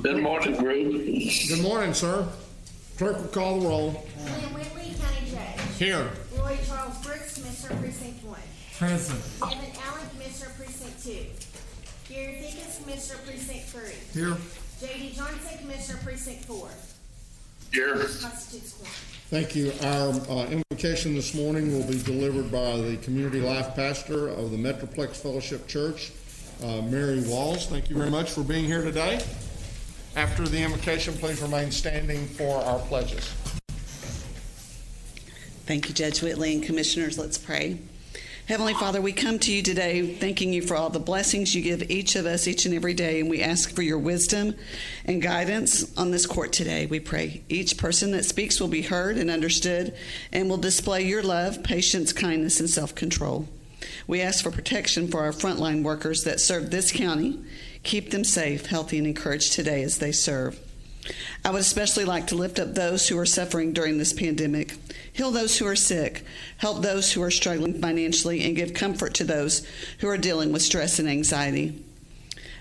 Good morning, group. Good morning, sir. Clerk will call the roll. William Whitley, County Judge. Here. Roy Charles Brooks, Commissioner Precinct 1. Present. Devin Allen, Commissioner Precinct 2. Gary Thickens, Commissioner Precinct 3. Here. J.D. Johnson, Commissioner Precinct 4. Here. Constitutes quorum. Thank you. Our invocation this morning will be delivered by the Community Life Pastor of the Metroplex Fellowship Church, Mary Walls. Thank you very much for being here today. After the invocation, please remain standing for our pledges. Thank you, Judge Whitley and Commissioners. Let's pray. Heavenly Father, we come to you today thanking you for all the blessings you give each of us each and every day, and we ask for your wisdom and guidance on this court today. We pray each person that speaks will be heard and understood and will display your love, patience, kindness, and self-control. We ask for protection for our frontline workers that serve this county. Keep them safe, healthy, and encouraged today as they serve. I would especially like to lift up those who are suffering during this pandemic. Heal those who are sick, help those who are struggling financially, and give comfort to those who are dealing with stress and anxiety.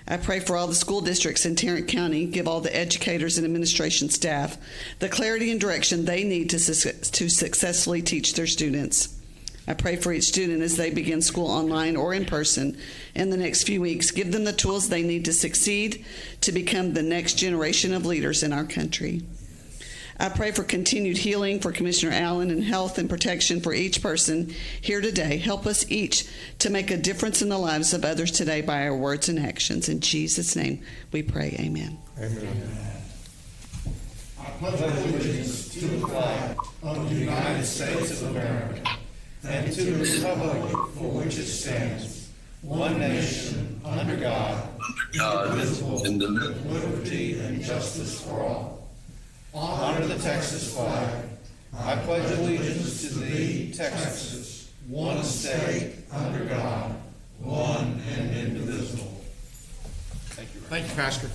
I pray for all the school districts in Tarrant County. Give all the educators and administration staff the clarity and direction they need to successfully teach their students. I pray for each student as they begin school online or in person in the next few weeks. Give them the tools they need to succeed, to become the next generation of leaders in our country. I pray for continued healing for Commissioner Allen and health and protection for each person here today. Help us each to make a difference in the lives of others today by our words and actions. In Jesus' name we pray, amen. Amen. I pledge allegiance to the flag of the United States of America and to the republic for which it stands, one nation, under God, indivisible, with liberty and justice for all. Honor the Texas flag. I pledge allegiance to thee, Texas, one state, under God, one and indivisible. Thank you. Thank you, Pastor.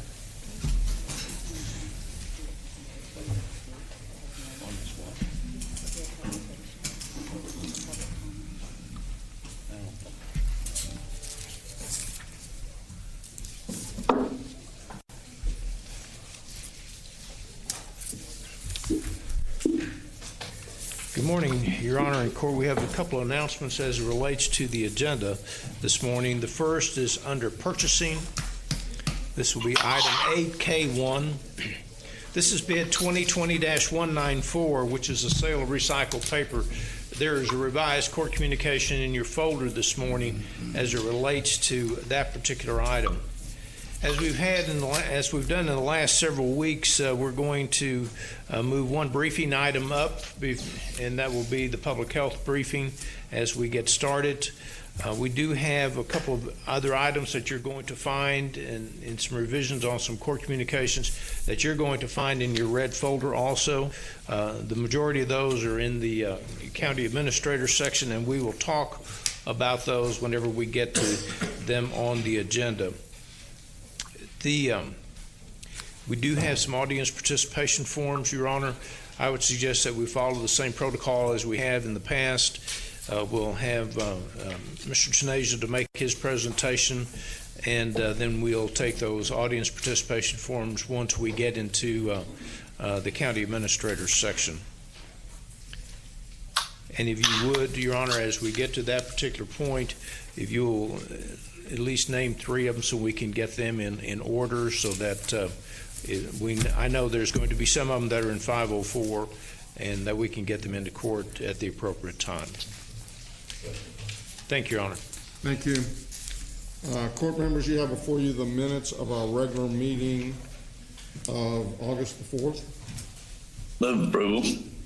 Good morning, Your Honor and Court. We have a couple of announcements as it relates to the agenda this morning. The first is under purchasing. This will be item 8K1. This is bid 2020-194, which is a sale of recycled paper. There is a revised court communication in your folder this morning as it relates to that particular item. As we've done in the last several weeks, we're going to move one briefing item up, and that will be the public health briefing as we get started. We do have a couple of other items that you're going to find and some revisions on some court communications that you're going to find in your red folder also. The majority of those are in the county administrator section, and we will talk about those whenever we get to them on the agenda. We do have some audience participation forms, Your Honor. I would suggest that we follow the same protocol as we have in the past. We'll have Mr. Tenasia to make his presentation, and then we'll take those audience participation forms once we get into the county administrator's section. And if you would, Your Honor, as we get to that particular point, if you'll at least name three of them so we can get them in order so that I know there's going to be some of them that are in 504 and that we can get them into court at the appropriate time. Thank you, Your Honor. Thank you. Court members, you have before you the minutes of our regular meeting of August the 4th. Move approval.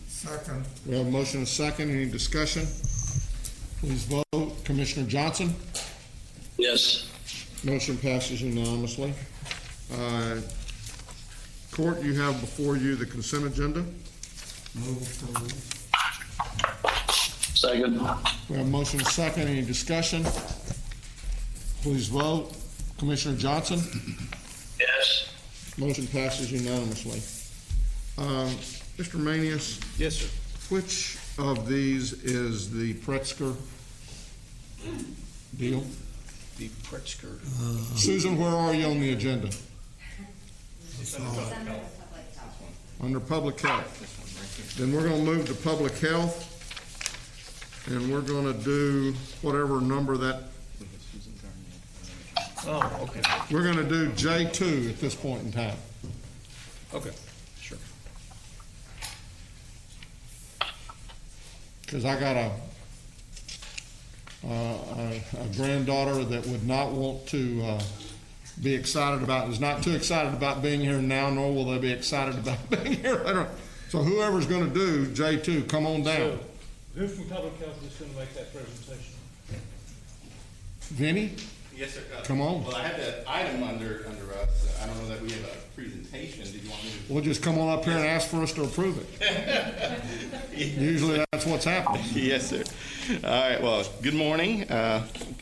Second. We have a motion and a second. Any discussion? Please vote. Commissioner Johnson? Yes. Motion passes unanimously. Court, you have before you the consent agenda. Move approval. Second. We have a motion and a second. Any discussion? Please vote. Commissioner Johnson? Yes. Motion passes unanimously. Mr. Manius? Yes, sir. Which of these is the Pritzker deal? The Pritzker. Susan, where are you on the agenda? Under public health. Then we're going to move to public health, and we're going to do whatever number that. Oh, okay. We're going to do J2 at this point in time. Okay, sure. Because I got a granddaughter that would not want to be excited about, is not too excited about being here now, nor will they be excited about being here later. So whoever's going to do J2, come on down. So, who from public health is going to make that presentation? Vinny, Yes, sir. come on. Well, I had that item under us. I don't know that we have a presentation. Did you want me to? We'll just come on up here and ask for us to approve it. Usually that's what's happening. Yes, sir. All right. Well, good morning,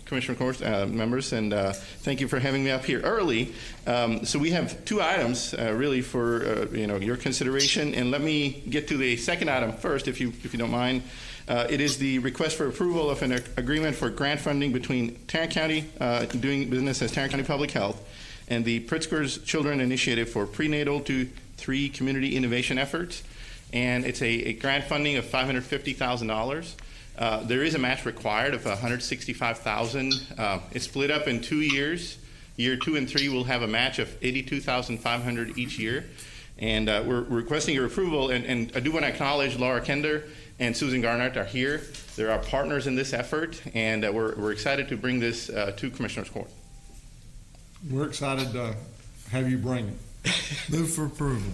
Commissioner Court members, and thank you for having me up here early. So we have two items really for your consideration, and let me get to the second item first, if you don't mind. It is the request for approval of an agreement for grant funding between Tarrant County, doing business as Tarrant County Public Health, and the Pritzker's Children Initiative for Prenatal to 3 Community Innovation Efforts. And it's a grant funding of $550,000. There is a match required of $165,000. It's split up in 2 years. Year 2 and 3 will have a match of $82,500 each year. And we're requesting your approval. And I do want to acknowledge Laura Kender and Susan Garnett are here. They're our partners in this effort, and we're excited to bring this to Commissioner's Court. We're excited to have you bring it. Move for approval.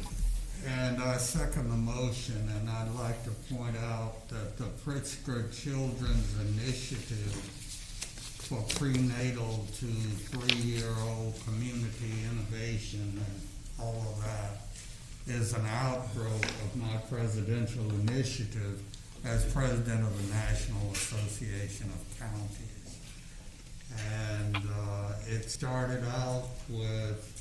And I second the motion, and I'd like to point out that the Pritzker Children's Initiative for prenatal to 3-year-old community innovation and all of that is an outgrowth of my presidential initiative as president of the National Association of Counties. And it started out with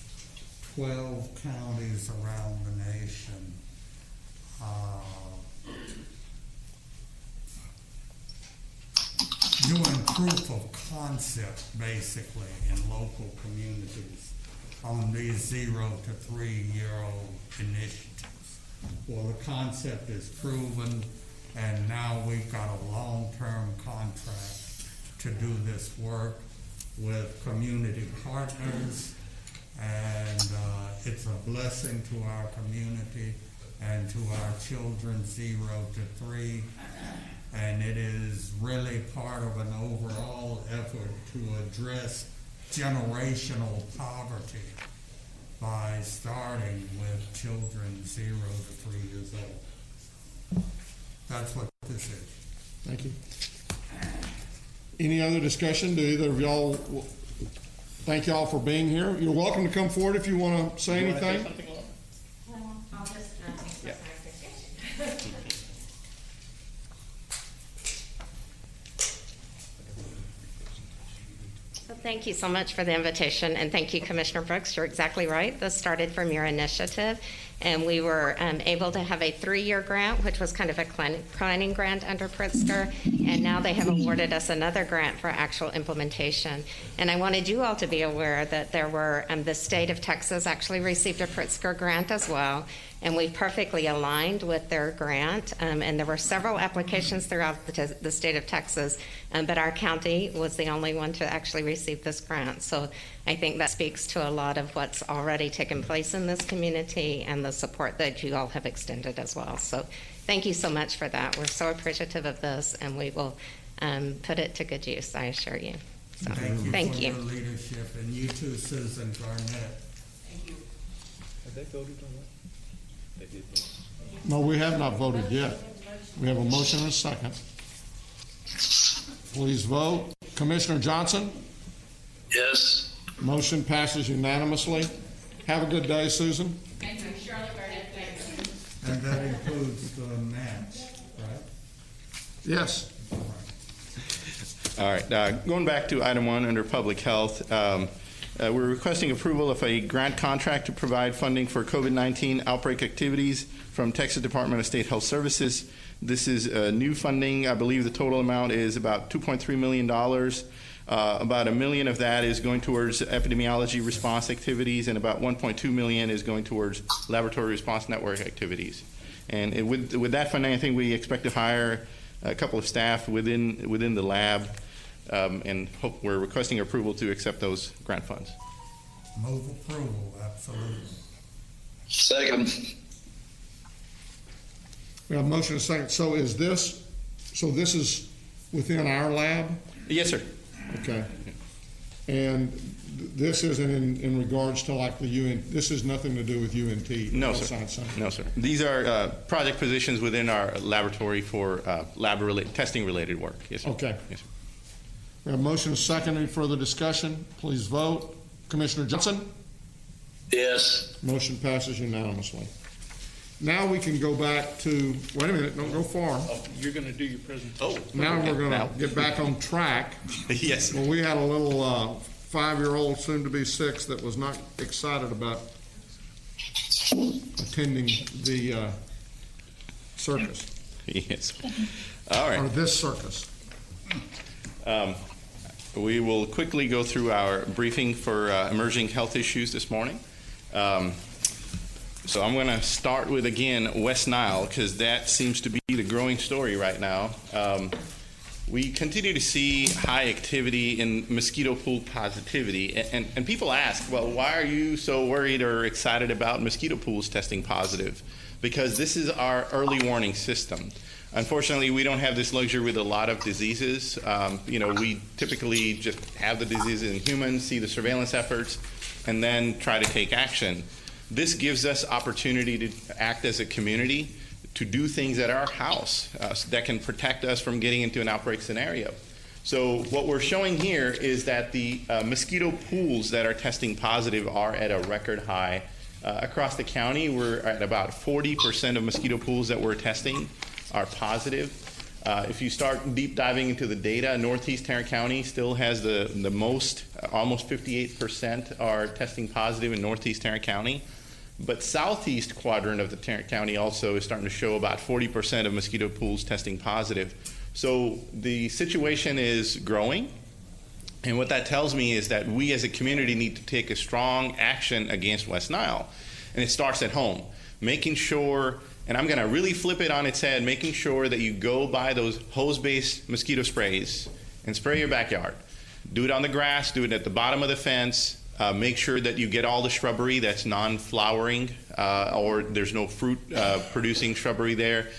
12 counties around the nation. Doing proof of concept, basically, in local communities on these 0 to 3-year-old initiatives. Well, the concept is proven, and now we've got a long-term contract to do this work with community partners, and it's a blessing to our community and to our children 0 to 3, and it is really part of an overall effort to address generational poverty by starting with children 0 to 3 years old. That's what this is. Thank you. Any other discussion? Do either of y'all, thank y'all for being here. You're welcome to come forward if you want to say anything. Well, I'll just express my appreciation. Well, thank you so much for the invitation, and thank you, Commissioner Brooks. You're exactly right. This started from your initiative, and we were able to have a 3-year grant, which was kind of a planning grant under Pritzker, and now they have awarded us another grant for actual implementation. And I wanted you all to be aware that there were, the state of Texas actually received a Pritzker grant as well, and we perfectly aligned with their grant, and there were several applications throughout the state of Texas, but our county was the only one to actually receive this grant. So I think that speaks to a lot of what's already taken place in this community and the support that you all have extended as well. So thank you so much for that. We're so appreciative of this, and we will put it to good use, I assure you. So, Thank you for your leadership, and you too, Susan Garnett. Thank you. Have they voted on that? They did vote. No, we have not voted yet. We have a motion and a second. Please vote. Commissioner Johnson? Yes. Motion passes unanimously. Have a good day, Susan. Thank you, Shirley Burnett. Thank you. And that includes the match, right? Yes. All right. Going back to item 1 under public health, we're requesting approval of a grant contract to provide funding for COVID-19 outbreak activities from Texas Department of State Health Services. This is new funding. I believe the total amount is about $2.3 million. About $1 million of that is going towards epidemiology response activities, and about $1.2 million is going towards laboratory response network activities. And with that funding, I think we expect to hire a couple of staff within the lab, and we're requesting approval to accept those grant funds. Move approval, absolutely. Second. We have a motion and a second. So this is within our lab? Yes, sir. Okay. And this isn't in regards to like the UN, this has nothing to do with UNT? No, sir. No, sir. These are project positions within our laboratory for testing-related work. Yes, sir. Okay. Yes, sir. We have a motion and a second. Any further discussion? Please vote. Commissioner Johnson? Yes. Motion passes unanimously. Now we can go back to, wait a minute, don't go far. Oh, you're going to do your presentation. Oh. Now we're going to get back on track. Yes. Well, we had a little 5-year-old, soon to be 6, that was not excited about attending the circus. Yes. All right. Or this circus. We will quickly go through our briefing for emerging health issues this morning. So I'm going to start with, again, West Nile, because that seems to be the growing story right now. We continue to see high activity in mosquito pool positivity. And people ask, well, why are you so worried or excited about mosquito pools testing positive? Because this is our early warning system. Unfortunately, we don't have this luxury with a lot of diseases. We typically just have the disease in humans, see the surveillance efforts, and then try to take action. This gives us opportunity to act as a community, to do things at our house that can protect us from getting into an outbreak scenario. So what we're showing here is that the mosquito pools that are testing positive are at a record high. Across the county, we're at about 40% of mosquito pools that we're testing are positive. If you start deep diving into the data, Northeast Tarrant County still has the most, almost 58% are testing positive in Northeast Tarrant County. But southeast quadrant of the Tarrant County also is starting to show about 40% of mosquito pools testing positive. So the situation is growing. And what that tells me is that we as a community need to take a strong action against West Nile. And it starts at home, making sure, and I'm going to really flip it on its head, making sure that you go buy those hose-based mosquito sprays and spray your backyard. Do it on the grass, do it at the bottom of the fence. Make sure that you get all the shrubbery that's non-flowering or there's no fruit producing shrubbery there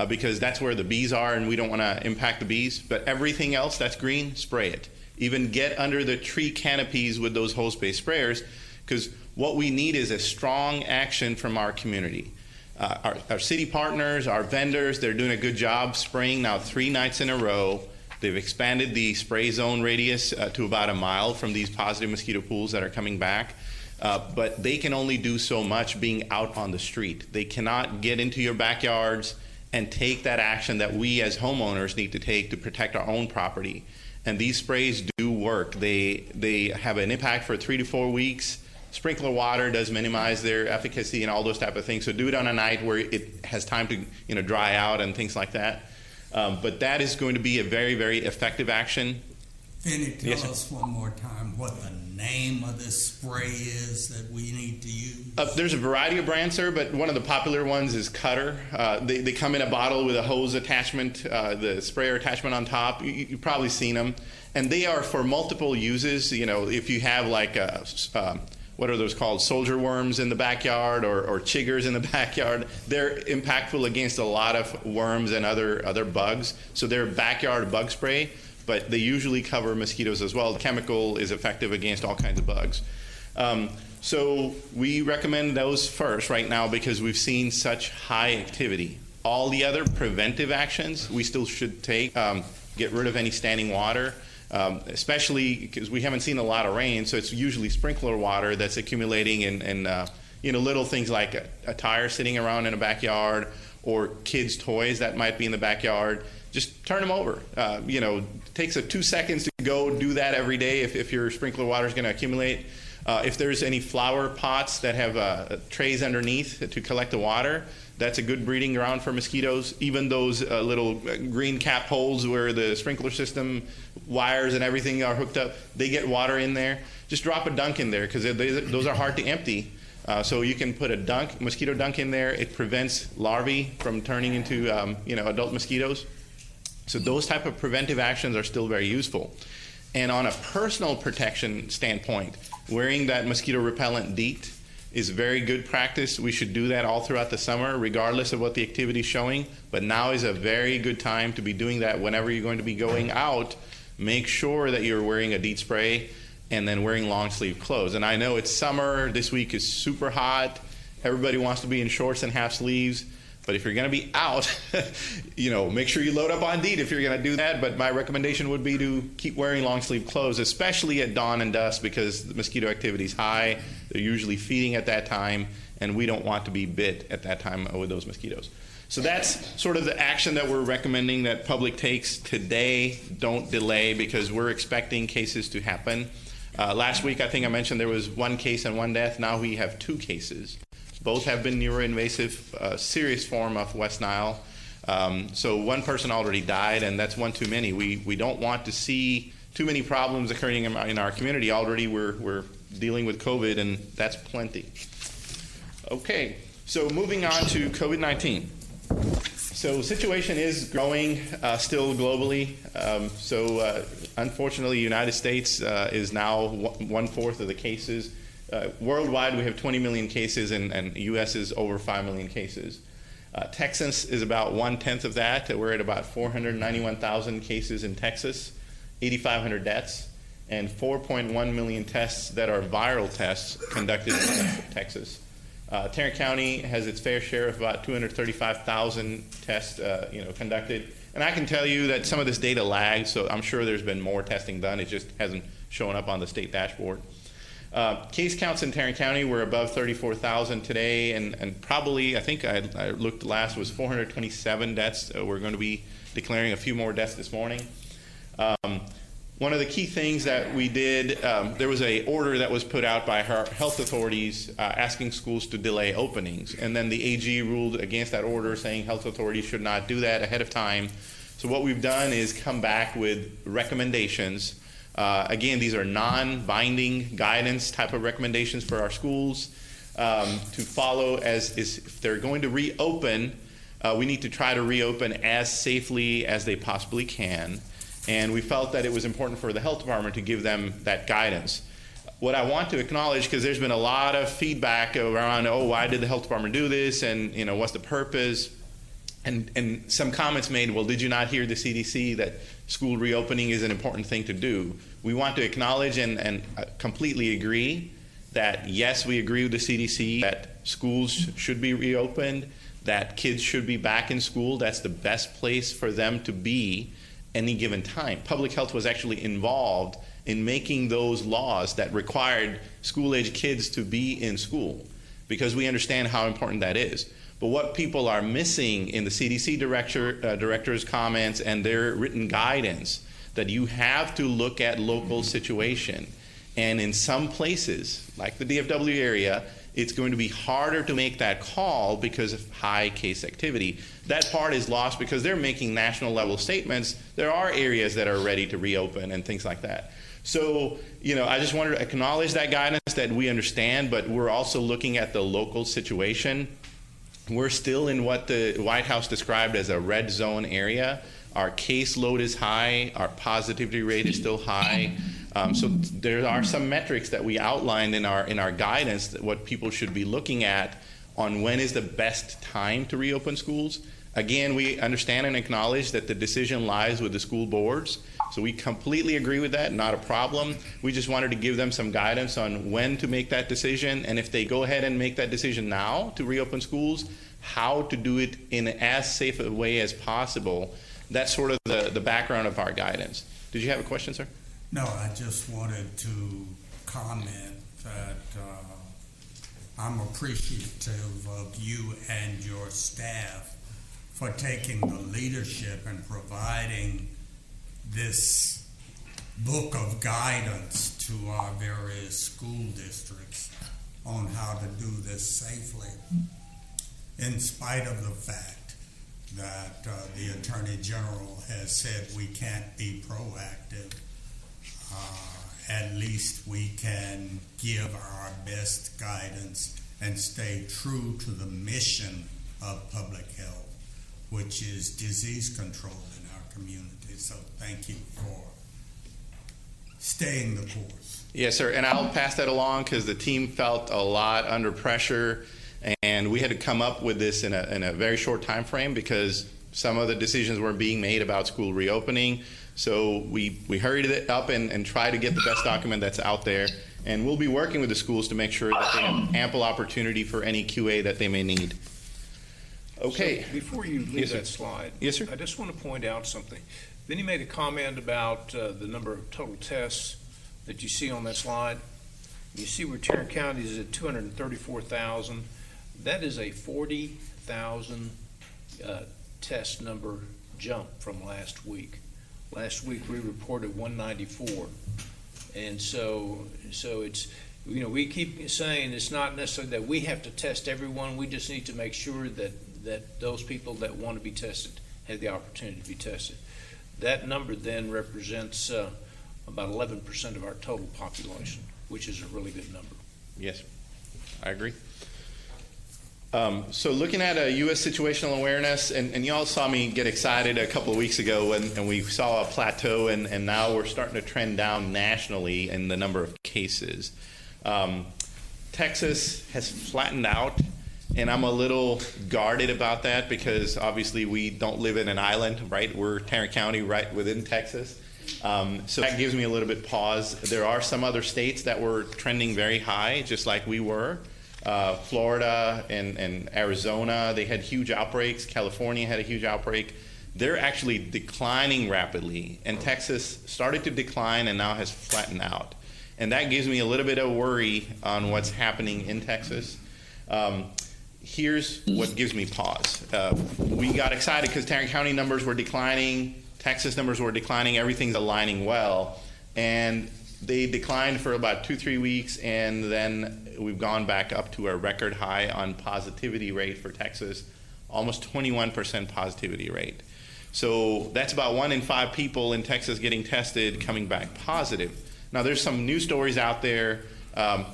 because that's where the bees are and we don't want to impact the bees. But everything else that's green, spray it. Even get under the tree canopies with those hose-based sprayers because what we need is a strong action from our community. Our city partners, our vendors, they're doing a good job spraying now 3 nights in a row. They've expanded the spray zone radius to about 1 mile from these positive mosquito pools that are coming back. But they can only do so much being out on the street. They cannot get into your backyards and take that action that we as homeowners need to take to protect our own property. And these sprays do work. They have an impact for 3 to 4 weeks. Sprinkler water does minimize their efficacy and all those type of things. So do it on a night where it has time to dry out and things like that. But that is going to be a very, very effective action. Finney, tell us one more time what the name of this spray is that we need to use. There's a variety of brands, sir, but one of the popular ones is Cutter. They come in a bottle with a hose attachment, the sprayer attachment on top. You've probably seen them. And they are for multiple uses. If you have like what are those called, soldier worms in the backyard or chiggers in the backyard, they're impactful against a lot of worms and other bugs. So they're backyard bug spray, but they usually cover mosquitoes as well. The chemical is effective against all kinds of bugs. So we recommend those first right now because we've seen such high activity. All the other preventive actions we still should take, get rid of any standing water, especially because we haven't seen a lot of rain, so it's usually sprinkler water that's accumulating in little things like a tire sitting around in a backyard or kids' toys that might be in the backyard. Just turn them over. It takes 2 seconds to go do that every day if your sprinkler water is going to accumulate. If there's any flower pots that have trays underneath to collect the water, that's a good breeding ground for mosquitoes. Even those little green cap holes where the sprinkler system wires and everything are hooked up, they get water in there. Just drop a dunk in there because those are hard to empty. So you can put a mosquito dunk in there. It prevents larvae from turning into adult mosquitoes. So those type of preventive actions are still very useful. And on a personal protection standpoint, wearing that mosquito repellent DEET is very good practice. We should do that all throughout the summer, regardless of what the activity is showing. But now is a very good time to be doing that whenever you're going to be going out. Make sure that you're wearing a DEET spray and then wearing long sleeve clothes. And I know it's summer. This week is super hot. Everybody wants to be in shorts and half sleeves. But if you're going to be out, make sure you load up on DEET if you're going to do that. But my recommendation would be to keep wearing long sleeve clothes, especially at dawn and dusk, because the mosquito activity is high. They're usually feeding at that time, and we don't want to be bit at that time with those mosquitoes. So that's sort of the action that we're recommending that public takes today. Don't delay, because we're expecting cases to happen. Last week, I think I mentioned there was 1 case and 1 death. Now we have 2 cases. Both have been neuroinvasive, serious form of West Nile. So 1 person already died, and that's 1 too many. We don't want to see too many problems occurring in our community. Already we're dealing with COVID, and that's plenty. Okay, so moving on to COVID-19. So situation is growing still globally. Unfortunately, the United States is now 1/4 of the cases. Worldwide, we have 20 million cases, and the U.S. is over 5 million cases. Texas is about 1/10 of that. We're at about 491,000 cases in Texas, 8,500 deaths, and 4.1 million tests that are viral tests conducted in Texas. Tarrant County has its fair share of about 235,000 tests conducted. And I can tell you that some of this data lags, so I'm sure there's been more testing done. It just hasn't shown up on the state dashboard. Case counts in Tarrant County were above 34,000 today, and probably, I think I looked last, was 427 deaths. We're going to be declaring a few more deaths this morning. One of the key things that we did, there was an order that was put out by health authorities asking schools to delay openings, and then the AG ruled against that order, saying health authorities should not do that ahead of time. So what we've done is come back with recommendations. Again, these are non-binding guidance type of recommendations for our schools to follow if they're going to reopen, we need to try to reopen as safely as they possibly can. And we felt that it was important for the health department to give them that guidance. What I want to acknowledge, because there's been a lot of feedback around, why did the health department do this, and what's the purpose? And some comments made, well, did you not hear the CDC that school reopening is an important thing to do? We want to acknowledge and completely agree that, yes, we agree with the CDC that schools should be reopened, that kids should be back in school. That's the best place for them to be any given time. Public health was actually involved in making those laws that required school-age kids to be in school, because we understand how important that is. But what people are missing in the CDC director's comments and their written guidance, that you have to look at local situation. And in some places, like the DFW area, it's going to be harder to make that call because of high case activity. That part is lost because they're making national level statements. There are areas that are ready to reopen and things like that. So, I just wanted to acknowledge that guidance that we understand, but we're also looking at the local situation. We're still in what the White House described as a red zone area. Our caseload is high. Our positivity rate is still high. So there are some metrics that we outlined in our guidance, that what people should be looking at on when is the best time to reopen schools. Again, we understand and acknowledge that the decision lies with the school boards. So we completely agree with that, not a problem. We just wanted to give them some guidance on when to make that decision, and if they go ahead and make that decision now to reopen schools, how to do it in as safe a way as possible. That's sort of the background of our guidance. Did you have a question, sir? No, I just wanted to comment that I'm appreciative of you and your staff for taking the leadership and providing this book of guidance to our various school districts on how to do this safely, in spite of the fact that the Attorney General has said we can't be proactive. At least we can give our best guidance and stay true to the mission of public health, which is disease control in our community. So thank you for staying the course. Yes, sir. And I'll pass that along because the team felt a lot under pressure, and we had to come up with this in a very short time frame because some of the decisions were being made about school reopening. So we hurried it up and tried to get the best document that's out there. And we'll be working with the schools to make sure that they have ample opportunity for any QA that they may need. Okay. So before you leave Yes, sir. that slide, Yes, sir. I just want to point out something. Then you made a comment about the number of total tests that you see on that slide. You see where Tarrant County is at 234,000. That is a 40,000 test number jump from last week. Last week we reported 194. And so it's, you know, we keep saying it's not necessarily that we have to test everyone. We just need to make sure that those people that want to be tested have the opportunity to be tested. That number then represents about 11% of our total population, which is a really good number. Yes, I agree. So looking at a U.S. situational awareness, and you all saw me get excited a couple of weeks ago and we saw a plateau, and now we're starting to trend down nationally in the number of cases. Texas has flattened out, and I'm a little guarded about that because obviously we don't live in an island, right? We're Tarrant County right within Texas. So that gives me a little bit pause. There are some other states that were trending very high, just like we were. Florida and Arizona, they had huge outbreaks. California had a huge outbreak. They're actually declining rapidly, and Texas started to decline and now has flattened out. And that gives me a little bit of worry on what's happening in Texas. Here's what gives me pause. We got excited because Tarrant County numbers were declining, Texas numbers were declining, everything's aligning well. And they declined for about 2-3 weeks, and then we've gone back up to a record high on positivity rate for Texas, almost 21% positivity rate. So that's about 1 in 5 people in Texas getting tested coming back positive. Now there's some news stories out there.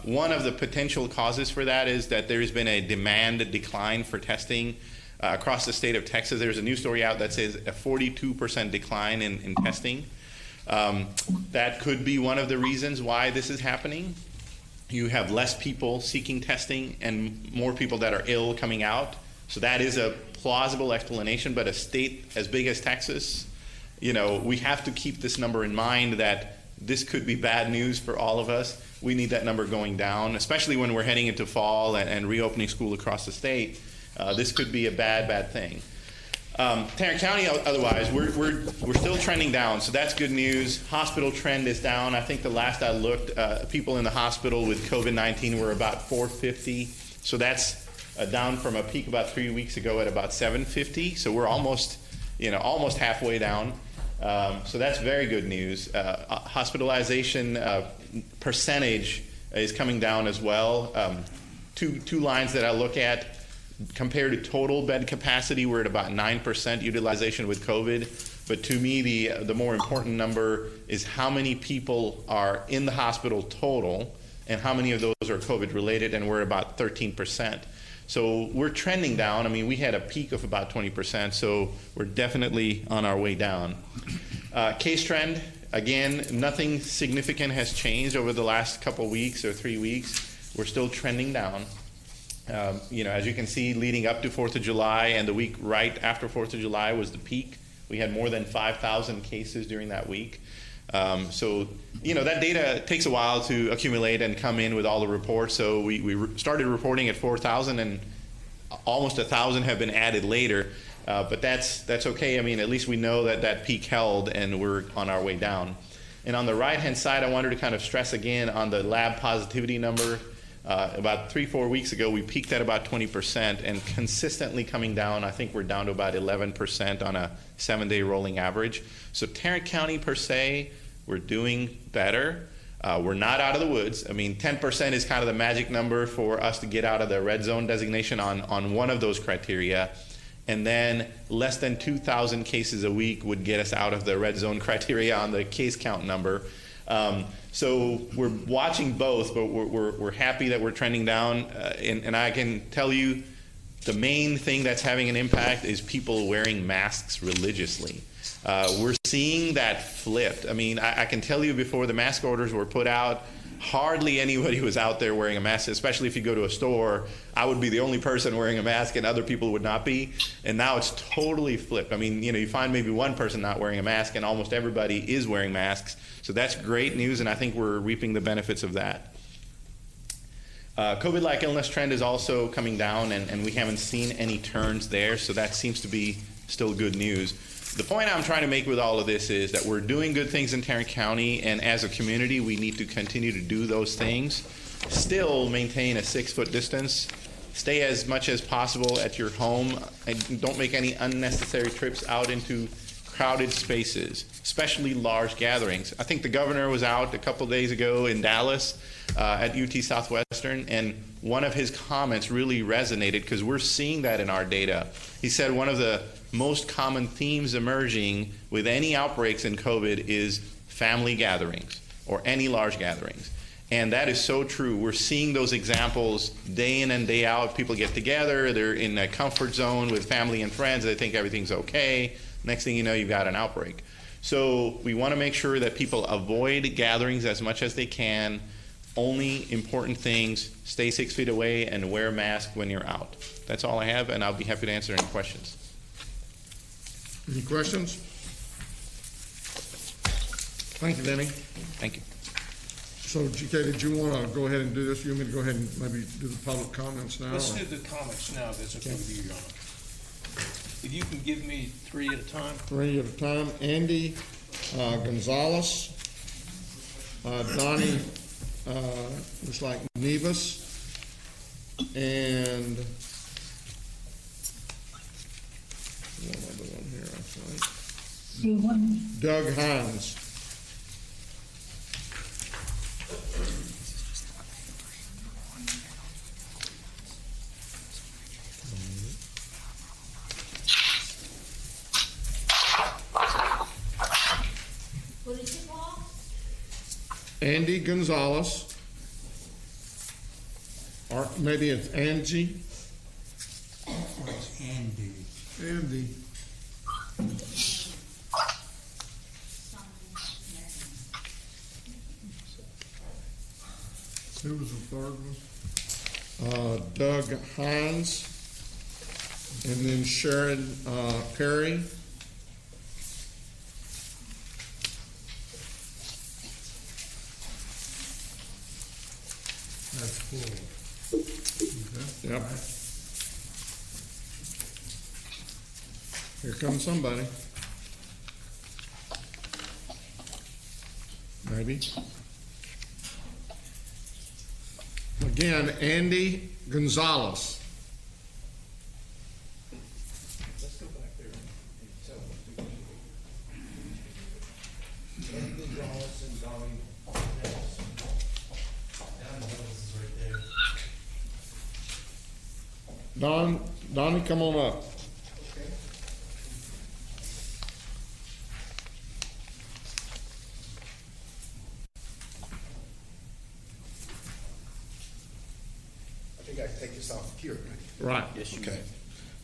One of the potential causes for that is that there's been a demand decline for testing across the state of Texas. There's a news story out that says a 42% decline in testing. That could be one of the reasons why this is happening. You have less people seeking testing and more people that are ill coming out. So that is a plausible explanation, but a state as big as Texas, you know, we have to keep this number in mind that this could be bad news for all of us. We need that number going down, especially when we're heading into fall and reopening school across the state. This could be a bad thing. Tarrant County, otherwise, we're still trending down, so that's good news. Hospital trend is down. I think the last I looked, people in the hospital with COVID-19 were about 450, so that's down from a peak about 3 weeks ago at about 750. So we're almost halfway down. So that's very good news. Hospitalization percentage is coming down as well. Two lines that I look at. Compared to total bed capacity, we're at about 9% utilization with COVID. But to me, the more important number is how many people are in the hospital total and how many of those are COVID related, and we're about 13%. So we're trending down. I mean, we had a peak of about 20%, so we're definitely on our way down. Case trend, again, nothing significant has changed over the last couple weeks or 3 weeks. We're still trending down. As you can see, leading up to 4th of July and the week right after 4th of July was the peak. We had more than 5,000 cases during that week. So that data takes a while to accumulate and come in with all the reports. So we started reporting at 4,000 and almost 1,000 have been added later. But that's okay. I mean, at least we know that peak held and we're on our way down. And on the right-hand side, I wanted to kind of stress again on the lab positivity number. About 3-4 weeks ago, we peaked at about 20% and consistently coming down. I think we're down to about 11% on a 7-day rolling average. So Tarrant County per se, we're doing better. We're not out of the woods. I mean, 10% is kind of the magic number for us to get out of the red zone designation on one of those criteria. And then less than 2,000 cases a week would get us out of the red zone criteria on the case count number. So we're watching both, but we're happy that we're trending down. And I can tell you the main thing that's having an impact is people wearing masks religiously. We're seeing that flipped. I mean, I can tell you before the mask orders were put out, hardly anybody was out there wearing a mask, especially if you go to a store. I would be the only person wearing a mask and other people would not be. And now it's totally flipped. I mean, you find maybe one person not wearing a mask and almost everybody is wearing masks. So that's great news, and I think we're reaping the benefits of that. COVID-like illness trend is also coming down, and we haven't seen any turns there, so that seems to be still good news. The point I'm trying to make with all of this is that we're doing good things in Tarrant County, and as a community, we need to continue to do those things. Still maintain a 6-foot distance. Stay as much as possible at your home, and don't make any unnecessary trips out into crowded spaces, especially large gatherings. I think the governor was out a couple days ago in Dallas at UT Southwestern, and one of his comments really resonated because we're seeing that in our data. He said one of the most common themes emerging with any outbreaks in COVID is family gatherings or any large gatherings. And that is so true. We're seeing those examples day in and day out. People get together, they're in a comfort zone with family and friends, they think everything's okay. Next thing you know, you've got an outbreak. So we want to make sure that people avoid gatherings as much as they can. Only important things, stay 6 feet away and wear a mask when you're out. That's all I have, and I'll be happy to answer any questions. Any questions? Thank you, Denny. Thank you. So, GK, did you want to go ahead and do this? You want me to go ahead and maybe do the public comments now? Let's do the comments now, if that's okay with you, Your Honor. If you can give me 3 at a time. 3 at a time. Andy Gonzalez, Donnie, looks like Nevis, and one other one here, I think. Doug Hines. What is it, Paul? Andy Gonzalez, or maybe it's Angie. It's Andy. Andy. Who was the third one? Doug Hines, and then Sharon Perry. That's full. Yep. Here comes somebody. Maybe. Again, Andy Gonzalez. Let's go back there and tell them. Andy Gonzalez and Donnie Nevis. Donnie, come on up. I think I can take this off here, right? Right. Yes, you Okay. may.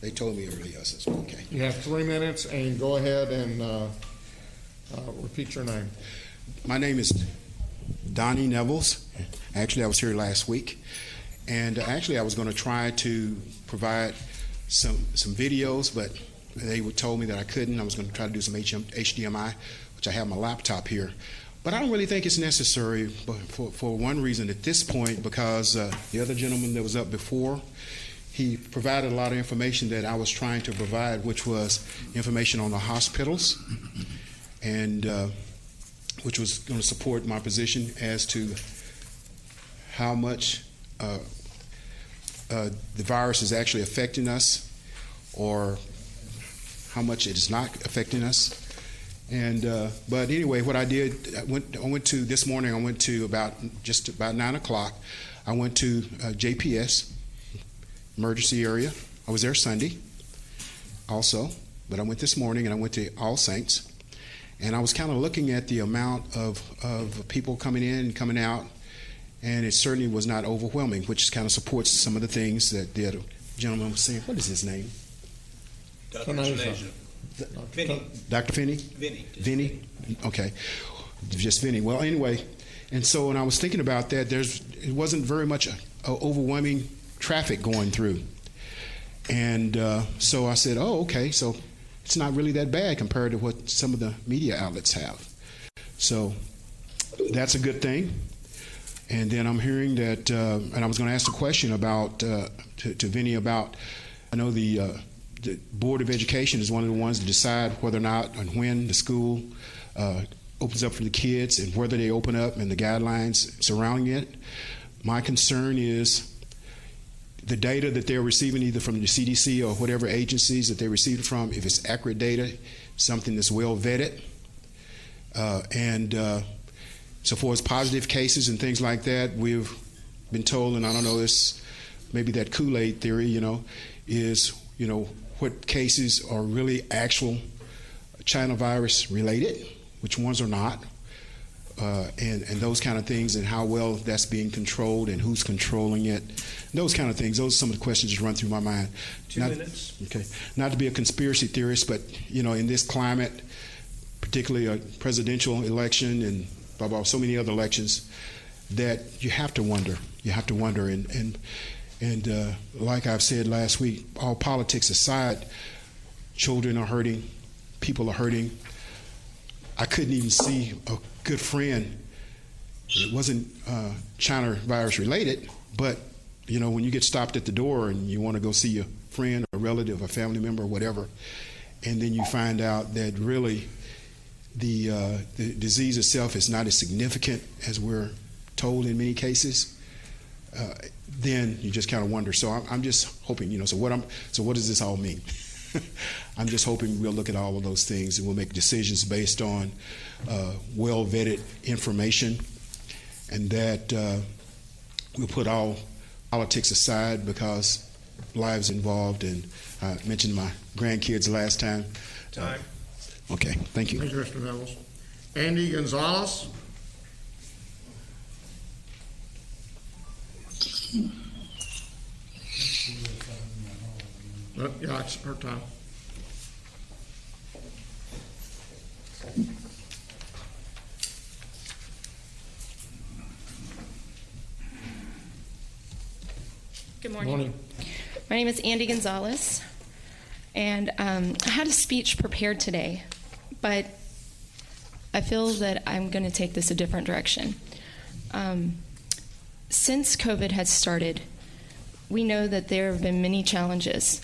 They told me earlier, so okay. You have 3 minutes, and go ahead and repeat your name. My name is Donnie Nevels. Actually, I was here last week, and actually I was going to try to provide some videos, but they told me that I couldn't. I was going to try to do some HDMI, which I have my laptop here. But I don't really think it's necessary for one reason at this point, because the other gentleman that was up before, he provided a lot of information that I was trying to provide, which was information on the hospitals, and which was going to support my position as to how much the virus is actually affecting us, or how much it is not affecting us. And but anyway, what I did, I went to this morning. I went to about 9 o'clock. I went to JPS emergency area. I was there Sunday also, but I went this morning and I went to All Saints, and I was kind of looking at the amount of people coming in and coming out, and it certainly was not overwhelming, which kind of supports some of the things that the other gentleman was saying. What is his name? Dr. Finney? Vinny? Okay. Just Vinny. Well, anyway, and so when I was thinking about that, it wasn't very much overwhelming traffic going through. And so I said, oh, okay, so it's not really that bad compared to what some of the media outlets have. So that's a good thing. And then I'm hearing that, and I was going to ask a question about to Vinny about, I know the Board of Education is one of the ones to decide whether or not and when the school opens up for the kids and whether they open up and the guidelines surrounding it. My concern is the data that they're receiving either from the CDC or whatever agencies that they receive it from, if it's accurate data, something that's well vetted. So far as positive cases and things like that, we've been told, and I don't know, this maybe that Kool-Aid theory, is, what cases are really actual China virus related, which ones are not, and those kind of things, and how well that's being controlled and who's controlling it, those kind of things. Those are some of the questions that run through my mind. 2 minutes. Okay. Not to be a conspiracy theorist, but, in this climate, particularly a presidential election and so many other elections, that you have to wonder. You have to wonder. And like I've said last week, all politics aside, children are hurting, people are hurting. I couldn't even see a good friend. It wasn't China virus related, but when you get stopped at the door and you want to go see a friend, a relative, a family member, or whatever, and then you find out that really the disease itself is not as significant as we're told in many cases, then you just kind of wonder. So I'm just hoping, so what does this all mean? I'm just hoping we'll look at all of those things and we'll make decisions based on well-vetted information, and that we'll put all politics aside because lives involved. And I mentioned my grandkids last time. Time. Okay, thank you. Thank you, Mr. Nevels. Andy Gonzalez. Yeah, it's her time. Good morning. My name is Andy Gonzalez, and I had a speech prepared today, but I feel that I'm going to take this a different direction. Since COVID has started, we know that there have been many challenges,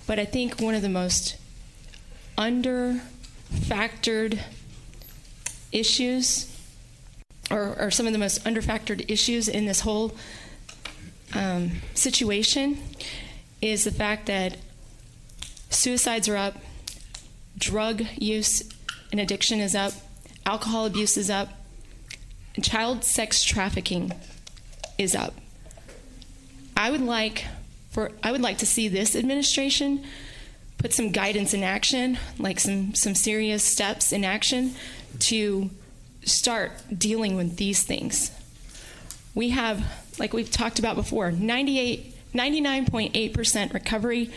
but I think one of the most under-factored issues, or some of the most under-factored issues in this whole situation, is the fact that suicides are up, drug use and addiction is up, alcohol abuse is up, and child sex trafficking is up. I would like to see this administration put some guidance in action, like some serious steps in action to start dealing with these things. We have, like we've talked about before, 99.8%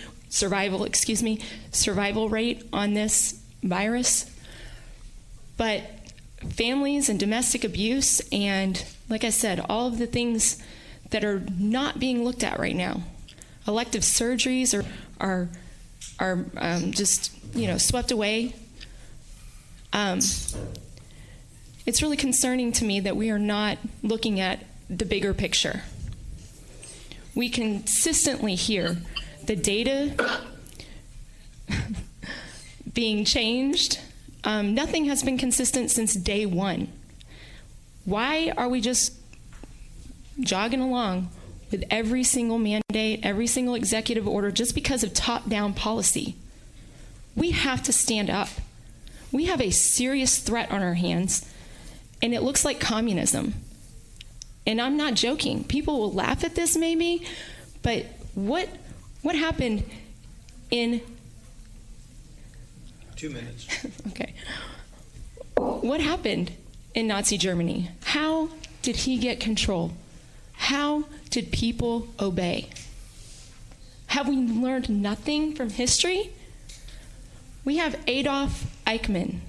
survival rate on this virus. But families and domestic abuse and, like I said, all of the things that are not being looked at right now. Elective surgeries are just, swept away. It's really concerning to me that we are not looking at the bigger picture. We consistently hear the data being changed. Nothing has been consistent since day one. Why are we just jogging along with every single mandate, every single executive order, just because of top-down policy? We have to stand up. We have a serious threat on our hands, and it looks like communism. And I'm not joking. People will laugh at this maybe, but what happened in 2 minutes. Okay. What happened in Nazi Germany? How did he get control? How did people obey? Have we learned nothing from history? We have Adolf Eichmann.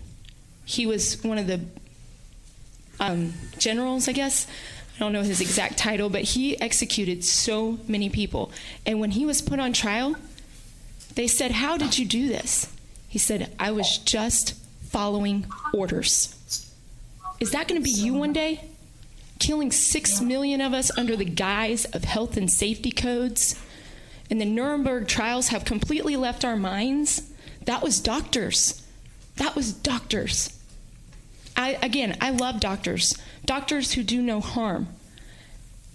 He was one of the generals, I guess. I don't know his exact title, but he executed so many people. And when he was put on trial, they said, "How did you do this?" He said, "I was just following orders." Is that going to be you one day? Killing 6 million of us under the guise of health and safety codes? And the Nuremberg trials have completely left our minds? That was doctors. That was doctors. I love doctors. Doctors who do no harm.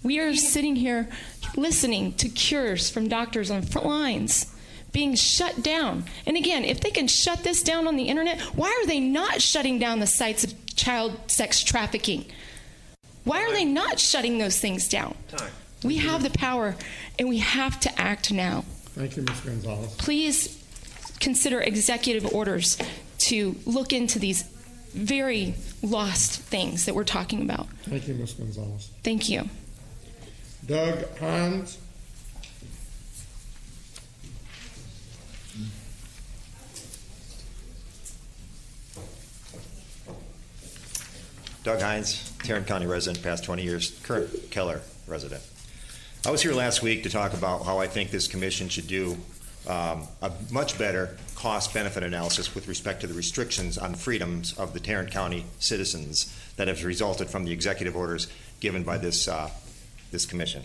We are sitting here listening to cures from doctors on front lines being shut down. And again, if they can shut this down on the internet, why are they not shutting down the sites of child sex trafficking? Why are they not shutting those things down? We have the power, and we have to act now. Thank you, Ms. Gonzalez. Please consider executive orders to look into these very lost things that we're talking about. Thank you, Ms. Gonzalez. Thank you. Doug Hines. Doug Hines, Tarrant County resident, past 20 years, current Keller resident. I was here last week to talk about how I think this commission should do a much better cost-benefit analysis with respect to the restrictions on freedoms of the Tarrant County citizens that have resulted from the executive orders given by this commission.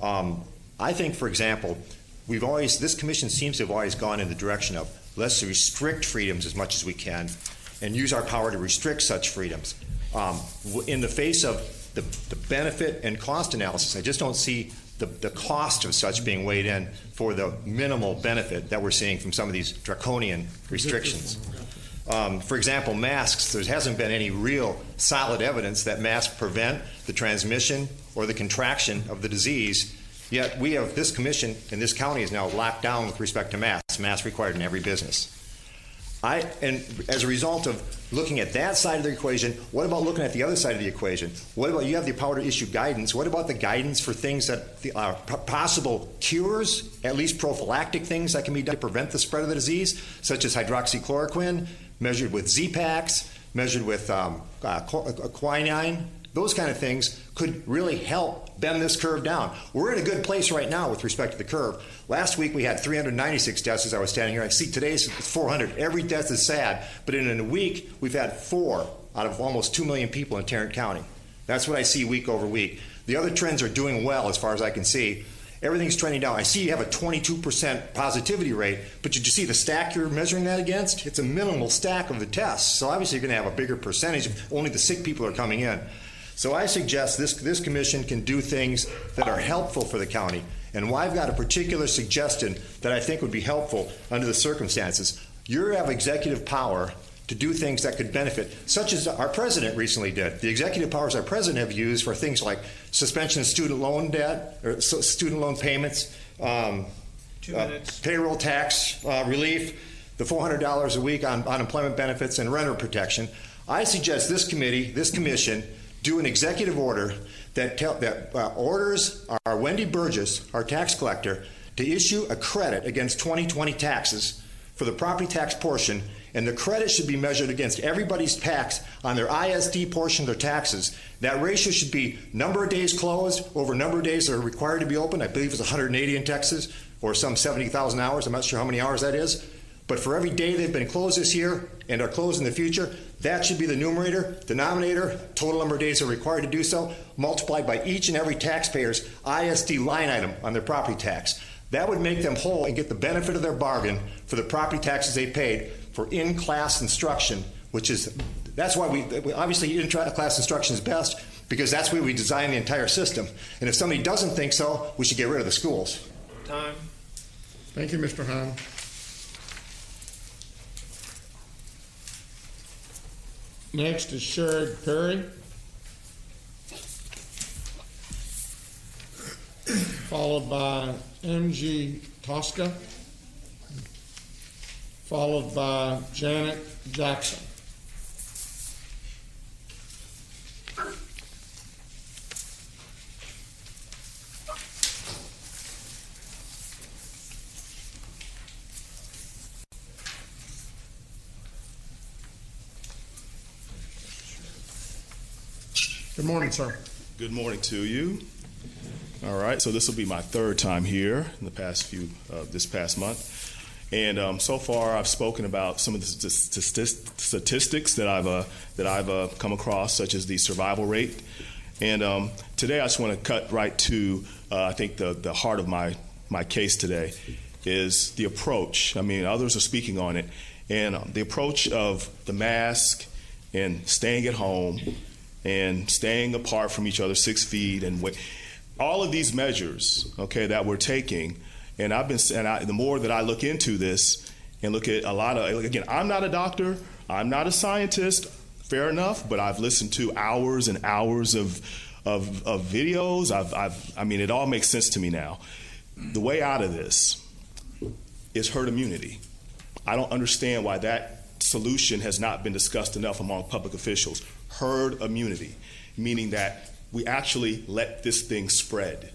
I think, for example, this commission seems to have always gone in the direction of let's restrict freedoms as much as we can and use our power to restrict such freedoms. In the face of the benefit and cost analysis, I just don't see the cost of such being weighed in for the minimal benefit that we're seeing from some of these draconian restrictions. For example, masks, there hasn't been any real solid evidence that masks prevent the transmission or the contraction of the disease, yet we have this commission and this county is now locked down with respect to masks required in every business. And as a result of looking at that side of the equation, what about looking at the other side of the equation? What about, you have the power to issue guidance, what about the guidance for things that are possible cures, at least prophylactic things that can be done to prevent the spread of the disease, such as hydroxychloroquine, measured with Z-Paks, measured with quinine? Those kind of things could really help bend this curve down. We're in a good place right now with respect to the curve. Last week we had 396 deaths as I was standing here. I see today's 400. Every death is sad, but in a week we've had 4 out of almost 2 million people in Tarrant County. That's what I see week over week. The other trends are doing well as far as I can see. Everything's trending down. I see you have a 22% positivity rate, but did you see the stack you're measuring that against? It's a minimal stack of the tests, so obviously you're going to have a bigger percentage if only the sick people are coming in. So I suggest this commission can do things that are helpful for the county. And why I've got a particular suggestion that I think would be helpful under the circumstances. You have executive power to do things that could benefit, such as our president recently did. The executive powers our president have used for things like suspension of student loan debt, or student loan payments, payroll tax relief, the $400 a week on unemployment benefits, and renter protection. I suggest this commission, do an executive order that orders our Wendy Burgess, our tax collector, to issue a credit against 2020 taxes for the property tax portion, and the credit should be measured against everybody's tax on their ISD portion of their taxes. That ratio should be number of days closed over number of days that are required to be open. I believe it's 180 in Texas, or some 70,000 hours. I'm not sure how many hours that is. But for every day they've been closed this year and are closed in the future, that should be the numerator. Denominator, total number of days they're required to do so, multiplied by each and every taxpayer's ISD line item on their property tax. That would make them whole and get the benefit of their bargain for the property taxes they paid for in-class instruction, that's why we obviously in-class instruction is best, because that's where we design the entire system. And if somebody doesn't think so, we should get rid of the schools. Time. Thank you, Mr. Hahn. Next is Sherrod Perry. Followed by M.G. Tosca. Followed by Janet Jackson. Good morning, sir. Good morning to you. All right, so this will be my third time here in the past this past month, and so far I've spoken about some of the statistics that I've come across, such as the survival rate, and today I just want to cut right to I think the heart of my case today is the approach. I mean, others are speaking on it, and the approach of the mask and staying at home and staying apart from each other 6 feet and all of these measures, okay, that we're taking. And the more that I look into this and look at a lot of, again, I'm not a doctor, I'm not a scientist, fair enough, but I've listened to hours and hours of videos. I mean, it all makes sense to me now. The way out of this is herd immunity. I don't understand why that solution has not been discussed enough among public officials. Herd immunity, meaning that we actually let this thing spread.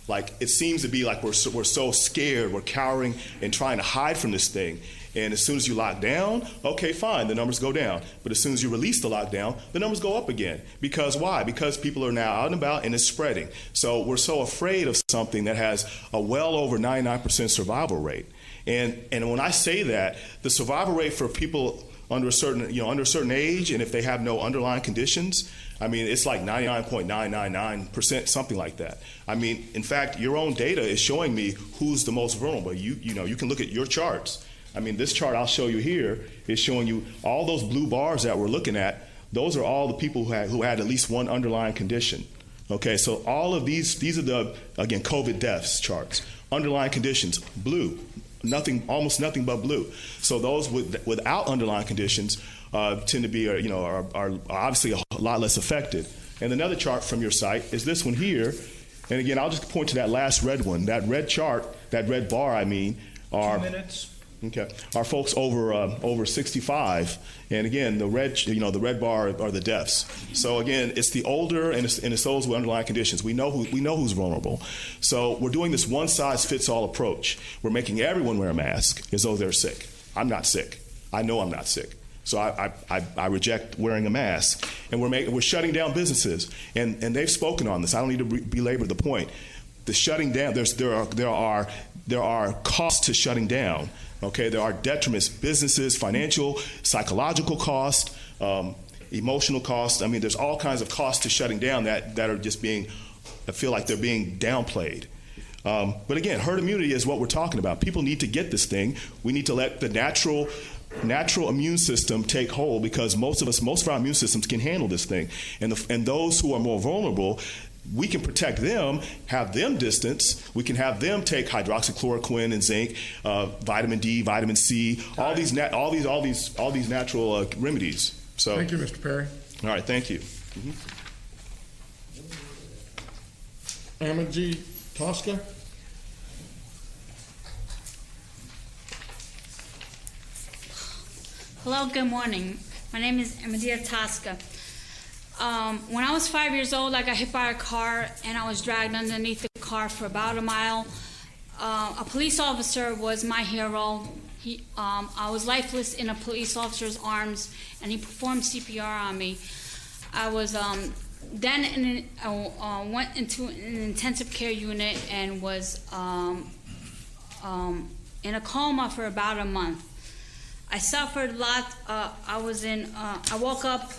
Like, it seems to be like we're so scared, we're cowering and trying to hide from this thing. And as soon as you lock down, okay, fine, the numbers go down. But as soon as you release the lockdown, the numbers go up again. Because why? Because people are now out and about and it's spreading. So we're so afraid of something that has a well over 99% survival rate. And when I say that, the survival rate for people under a certain age, and if they have no underlying conditions, I mean, it's like 99.999%, something like that. I mean, in fact, your own data is showing me who's the most vulnerable. You can look at your charts. I mean, this chart I'll show you here is showing you all those blue bars that we're looking at. Those are all the people who had at least one underlying condition. Okay, so all of these are the, again, COVID deaths charts. Underlying conditions, blue. Almost nothing but blue. So those without underlying conditions tend to be, are obviously a lot less affected. And another chart from your site is this one here. And again, I'll just point to that last red one. That red chart, that red bar, I mean, are 2 minutes. Okay, are folks over 65, and again, the red bar are the deaths. So again, it's the older and it's those with underlying conditions. We know who's vulnerable. So we're doing this one-size-fits-all approach. We're making everyone wear a mask as though they're sick. I'm not sick. I know I'm not sick. So I reject wearing a mask, and we're shutting down businesses, and they've spoken on this. I don't need to belabor the point. The shutting down, there are costs to shutting down. Okay, there are detriments, businesses, financial, psychological costs, emotional costs. I mean, there's all kinds of costs to shutting down that are just I feel like they're being downplayed. But again, herd immunity is what we're talking about. People need to get this thing. We need to let the natural immune system take hold, because most of our immune systems can handle this thing. And those who are more vulnerable, we can protect them, have them distance. We can have them take hydroxychloroquine and zinc, vitamin D, vitamin C, all these natural remedies. So, thank you, Mr. Perry. All right, thank you. Amaji Tosca. Hello, good morning. My name is Amadia Tosca. When I was 5 years old, I got hit by a car and I was dragged underneath the car for about a mile. A police officer was my hero. I was lifeless in a police officer's arms, and he performed CPR on me. I was then went into an intensive care unit and was in a coma for about a month. I suffered a lot. I woke up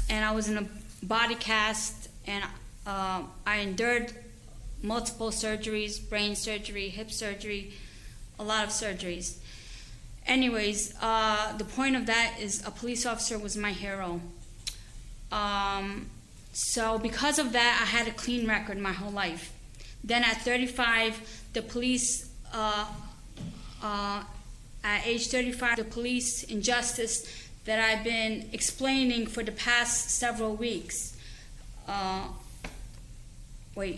and I was in a body cast, and I endured multiple surgeries, brain surgery, hip surgery, a lot of surgeries. Anyways, the point of that is a police officer was my hero. So because of that, I had a clean record my whole life. Then at 35, the police, at age 35, the police injustice that I've been explaining for the past several weeks. I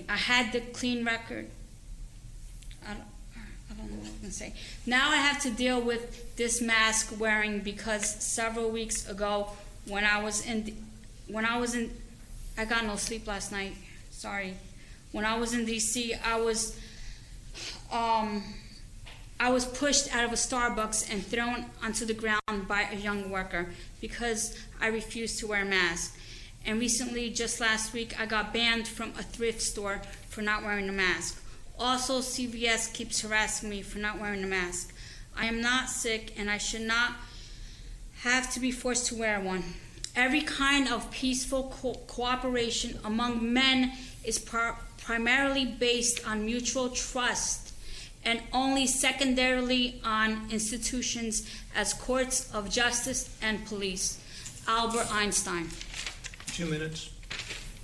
had the clean record. I don't know what I'm going to say. Now I have to deal with this mask wearing because several weeks ago when I got no sleep last night. Sorry. When I was in DC, I was pushed out of a Starbucks and thrown onto the ground by a young worker because I refused to wear a mask. And recently, just last week, I got banned from a thrift store for not wearing a mask. Also, CVS keeps harassing me for not wearing a mask. I am not sick, and I should not have to be forced to wear one. Every kind of peaceful cooperation among men is primarily based on mutual trust and only secondarily on institutions as courts of justice and police. Albert Einstein. 2 minutes.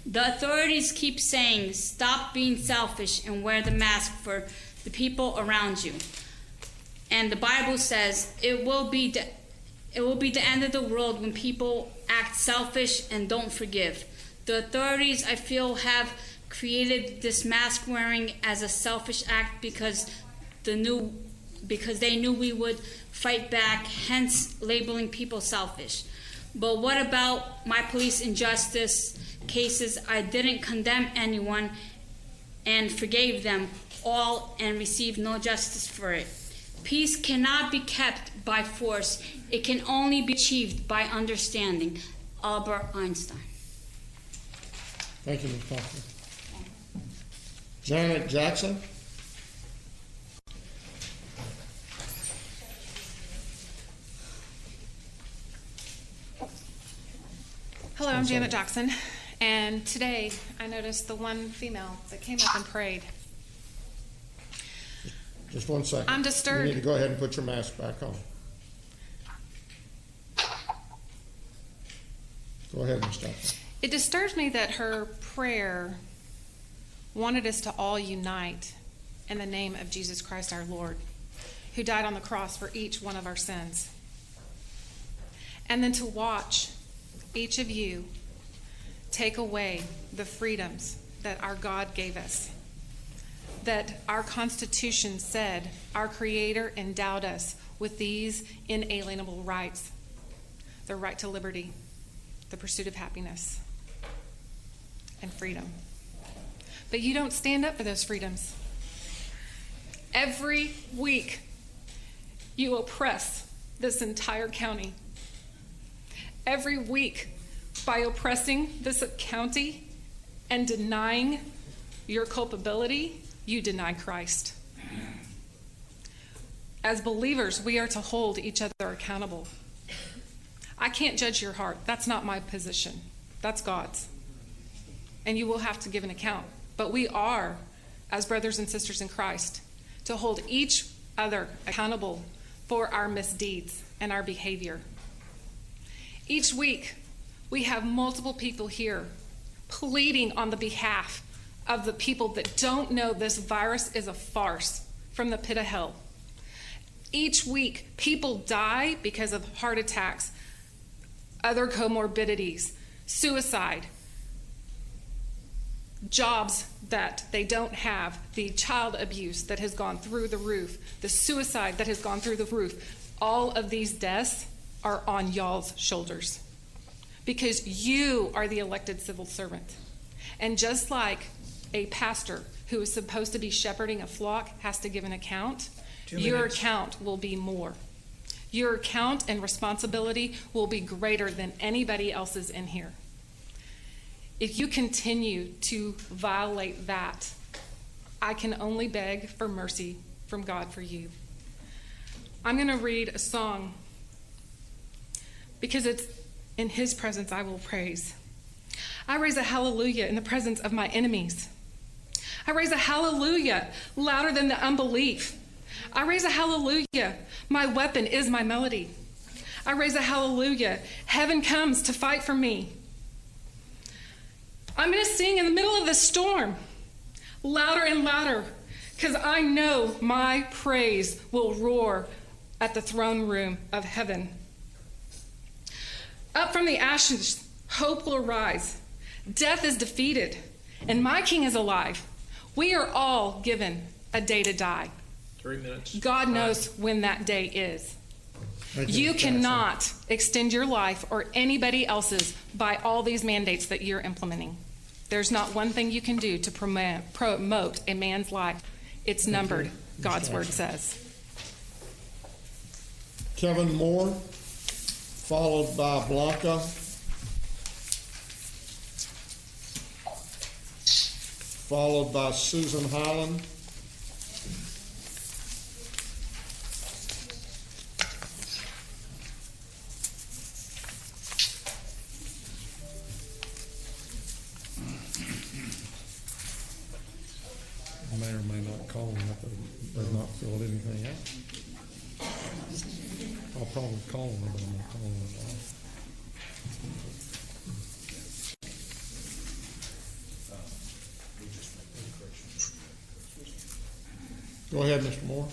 The authorities keep saying, stop being selfish and wear the mask for the people around you. And the Bible says it will be the end of the world when people act selfish and don't forgive. The authorities, I feel, have created this mask wearing as a selfish act because they knew we would fight back, hence labeling people selfish. But what about my police injustice cases? I didn't condemn anyone and forgave them all and received no justice for it. Peace cannot be kept by force. It can only be achieved by understanding. Albert Einstein. Thank you, Ms. Thompson. Janet Jackson. Hello, I'm Janet Jackson, and today I noticed the one female that came up and prayed. Just 1 second. I'm disturbed. You need to go ahead and put your mask back on. Go ahead, Ms. Jackson. It disturbs me that her prayer wanted us to all unite in the name of Jesus Christ our Lord, who died on the cross for each one of our sins. And then to watch each of you take away the freedoms that our God gave us, that our Constitution said our Creator endowed us with these inalienable rights: the right to liberty, the pursuit of happiness, and freedom. But you don't stand up for those freedoms. Every week, you oppress this entire county. Every week, by oppressing this county and denying your culpability, you deny Christ. As believers, we are to hold each other accountable. I can't judge your heart. That's not my position. That's God's. And you will have to give an account. But we are, as brothers and sisters in Christ, to hold each other accountable for our misdeeds and our behavior. Each week, we have multiple people here pleading on the behalf of the people that don't know this virus is a farce from the pit of hell. Each week, people die because of heart attacks, other comorbidities, suicide, jobs that they don't have, the child abuse that has gone through the roof, the suicide that has gone through the roof. All of these deaths are on y'all's shoulders because you are the elected civil servant. And just like a pastor who is supposed to be shepherding a flock has to give an account, your account will be more. Your account and responsibility will be greater than anybody else's in here. If you continue to violate that, I can only beg for mercy from God for you. I'm going to read a song because it's in His presence I will praise. I raise a hallelujah in the presence of my enemies. I raise a hallelujah louder than the unbelief. I raise a hallelujah. My weapon is my melody. I raise a hallelujah. Heaven comes to fight for me. I'm going to sing in the middle of the storm, louder and louder, because I know my praise will roar at the throne room of heaven. Up from the ashes, hope will arise. Death is defeated, and my King is alive. We are all given a day to die. 3 minutes. God knows when that day is. You cannot extend your life or anybody else's by all these mandates that you're implementing. There's not one thing you can do to promote a man's life. It's numbered, God's word says. Kevin Moore, followed by Blanca, followed by Susan Highland, may or may not call them if they've not filled anything out. I'll probably call them, but I'm not calling them at all. Go ahead, Mr. Moore.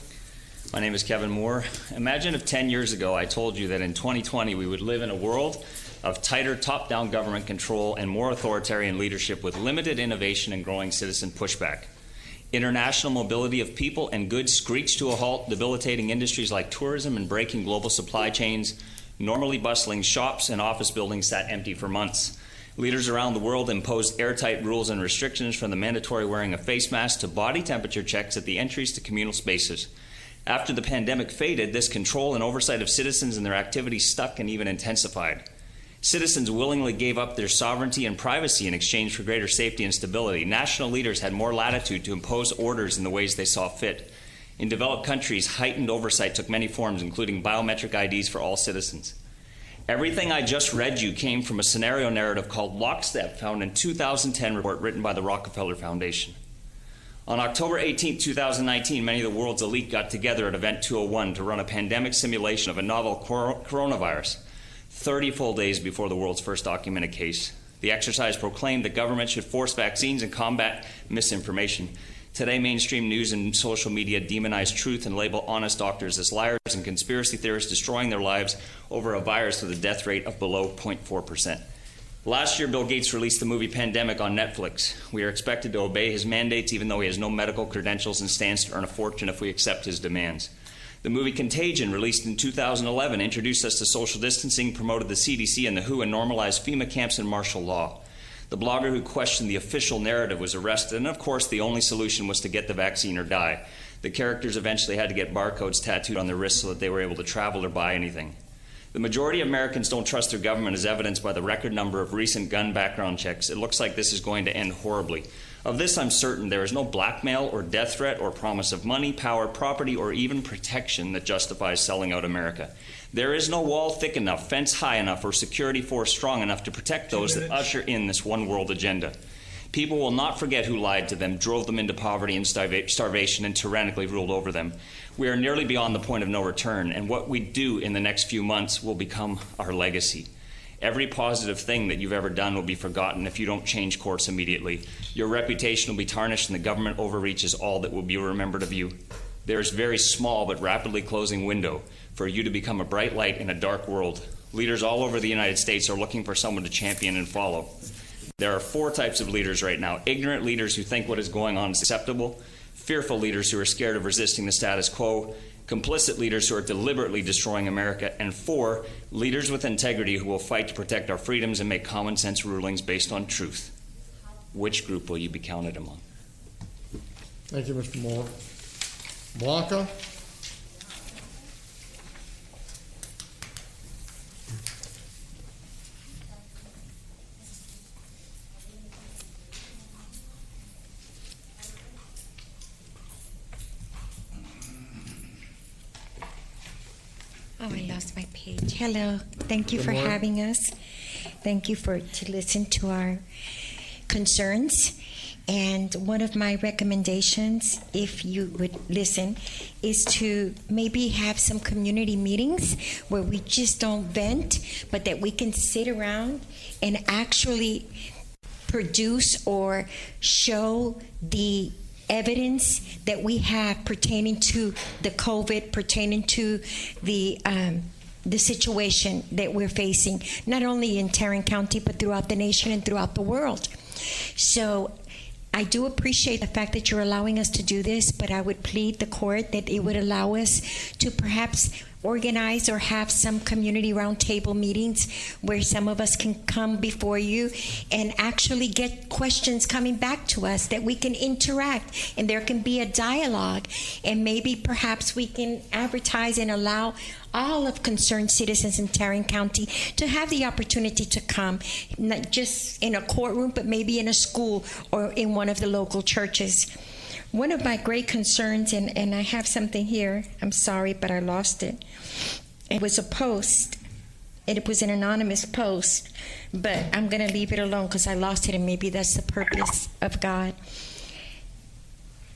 My name is Kevin Moore. Imagine if 10 years ago I told you that in 2020 we would live in a world of tighter top-down government control and more authoritarian leadership with limited innovation and growing citizen pushback. International mobility of people and goods screeched to a halt, debilitating industries like tourism and breaking global supply chains. Normally bustling shops and office buildings sat empty for months. Leaders around the world imposed airtight rules and restrictions, from the mandatory wearing of face masks to body temperature checks at the entries to communal spaces. After the pandemic faded, this control and oversight of citizens and their activities stuck and even intensified. Citizens willingly gave up their sovereignty and privacy in exchange for greater safety and stability. National leaders had more latitude to impose orders in the ways they saw fit. In developed countries, heightened oversight took many forms, including biometric IDs for all citizens. Everything I just read you came from a scenario narrative called Lockstep, found in a 2010 report written by the Rockefeller Foundation. On October 18, 2019, many of the world's elite got together at Event 201 to run a pandemic simulation of a novel coronavirus, 30 full days before the world's first documented case. The exercise proclaimed that government should force vaccines and combat misinformation. Today, mainstream news and social media demonize truth and label honest doctors as liars and conspiracy theorists, destroying their lives over a virus with a death rate of below 0.4%. Last year, Bill Gates released the movie Pandemic on Netflix. We are expected to obey his mandates even though he has no medical credentials and stands to earn a fortune if we accept his demands. The movie Contagion, released in 2011, introduced us to social distancing, promoted the CDC and the WHO, and normalized FEMA camps and martial law. The blogger who questioned the official narrative was arrested, and of course the only solution was to get the vaccine or die. The characters eventually had to get barcodes tattooed on their wrists so that they were able to travel or buy anything. The majority of Americans don't trust their government, as evidenced by the record number of recent gun background checks. It looks like this is going to end horribly. Of this, I'm certain. There is no blackmail or death threat or promise of money, power, property, or even protection that justifies selling out America. There is no wall thick enough, fence high enough, or security force strong enough to protect those that usher in this one world agenda. People will not forget who lied to them, drove them into poverty and starvation, and tyrannically ruled over them. We are nearly beyond the point of no return, and what we do in the next few months will become our legacy. Every positive thing that you've ever done will be forgotten if you don't change course immediately. Your reputation will be tarnished, and the government overreach is all that will be remembered of you. There is a very small but rapidly closing window for you to become a bright light in a dark world. Leaders all over the United States are looking for someone to champion and follow. There are 4 types of leaders right now: ignorant leaders who think what is going on is acceptable, fearful leaders who are scared of resisting the status quo, complicit leaders who are deliberately destroying America, and 4, leaders with integrity who will fight to protect our freedoms and make common sense rulings based on truth. Which group will you be counted among? Thank you, Mr. Moore. Blanca? Oh, I lost my page. Hello. Thank you for having us. Thank you to listen to our concerns. And one of my recommendations, if you would listen, is to maybe have some community meetings where we just don't vent, but that we can sit around and actually produce or show the evidence that we have pertaining to the COVID, pertaining to the the situation that we're facing, not only in Tarrant County, but throughout the nation and throughout the world. So I do appreciate the fact that you're allowing us to do this, but I would plead the court that it would allow us to perhaps organize or have some community roundtable meetings where some of us can come before you and actually get questions coming back to us that we can interact and there can be a dialogue, and maybe perhaps we can advertise and allow all of concerned citizens in Tarrant County to have the opportunity to come, not just in a courtroom, but maybe in a school or in one of the local churches. One of my great concerns, and I have something here, I'm sorry, but I lost it. It was a post, and it was an anonymous post, but I'm going to leave it alone because I lost it, and maybe that's the purpose of God.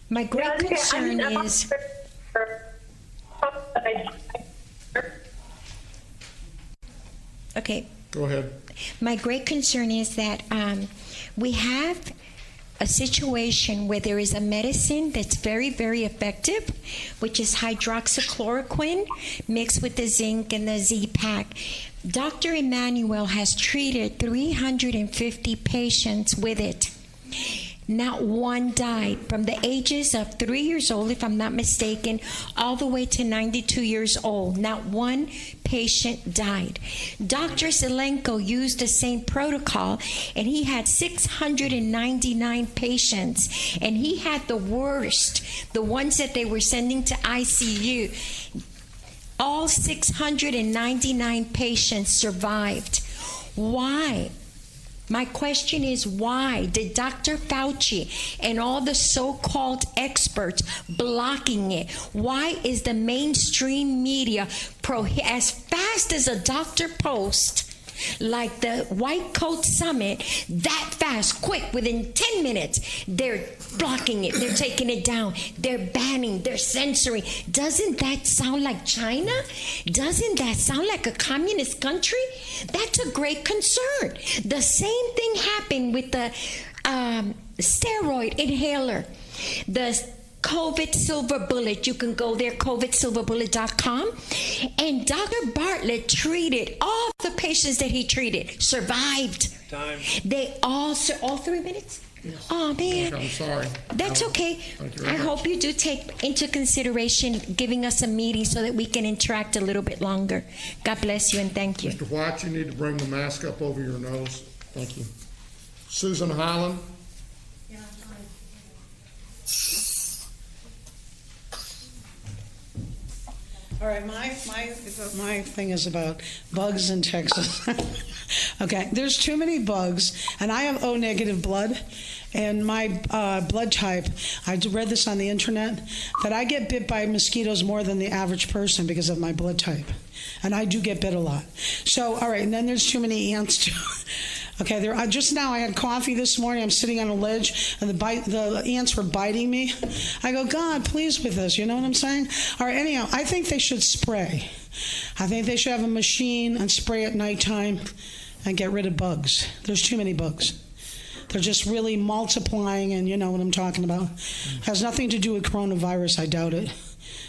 My great concern is... Okay. Go ahead. My great concern is that we have a situation where there is a medicine that's very, very effective, which is hydroxychloroquine mixed with the zinc and the Z-Pak. Dr. Emmanuel has treated 350 patients with it. Not one died, from the ages of 3 years old, if I'm not mistaken, all the way to 92 years old. Not one patient died. Dr. Zelenko used the same protocol, and he had 699 patients, and he had the worst, the ones that they were sending to ICU. All 699 patients survived. Why? My question is, why did Dr. Fauci and all the so-called experts blocking it? Why is the mainstream media as fast as a doctor posts, like the White Coat Summit, that fast, quick, within 10 minutes, they're blocking it, they're taking it down, they're banning, they're censoring. Doesn't that sound like China? Doesn't that sound like a communist country? That's a great concern. The same thing happened with the steroid inhaler, the COVID Silver Bullet. You can go there, covidsilverbullet.com. And Dr. Bartlett treated all the patients that he treated, survived. Time. They all 3 minutes? Yes. Oh, man. I'm sorry. That's okay. I hope you do take into consideration giving us a meeting so that we can interact a little bit longer. God bless you and thank you. Mr. White, you need to bring the mask up over your nose. Thank you. Susan Highland. All right, my thing is about bugs in Texas. Okay, there's too many bugs, and I have O-negative blood, and my blood type, I read this on the internet, that I get bit by mosquitoes more than the average person because of my blood type, and I do get bit a lot. So, all right, and then there's too many ants too. Okay, just now I had coffee this morning. I'm sitting on a ledge, and the ants were biting me. I go, God, please with this. You know what I'm saying? All right, anyhow, I think they should spray. I think they should have a machine and spray at nighttime and get rid of bugs. There's too many bugs. They're just really multiplying, and you know what I'm talking about. Has nothing to do with coronavirus, I doubt it.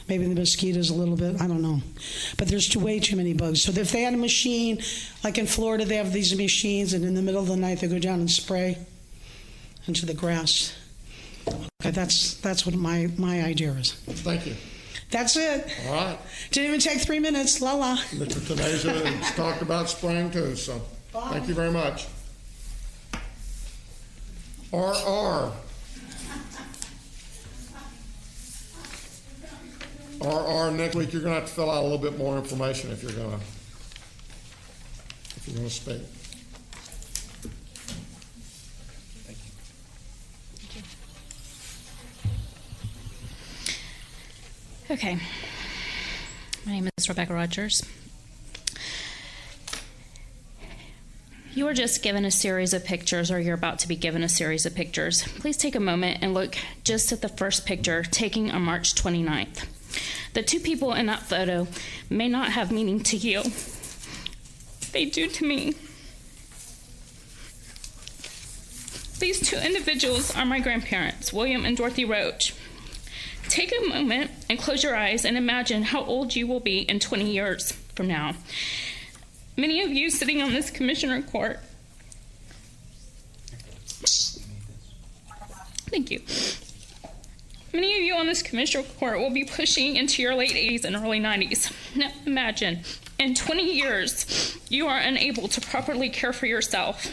Maybe the mosquitoes a little bit, I don't know. But there's way too many bugs. So if they had a machine, like in Florida, they have these machines, and in the middle of the night they go down and spray into the grass. Okay, that's what my idea is. Thank you. That's it. All right. Didn't even take 3 minutes. La la. Mr. Teneza has talked about spraying too, so thank you very much. RR, next week you're going to have to fill out a little bit more information if you're going to speak. Okay. My name is Rebecca Rogers. You were just given a series of pictures, or you're about to be given a series of pictures. Please take a moment and look just at the first picture taken on March 29th. The two people in that photo may not have meaning to you. They do to me. These two individuals are my grandparents, William and Dorothy Roach. Take a moment and close your eyes and imagine how old you will be in 20 years. from now. Many of you sitting on this commissioner court, thank you. Many of you on this commissioner court will be pushing into your late 80s and early 90s. Now imagine, in 20 years, you are unable to properly care for yourself.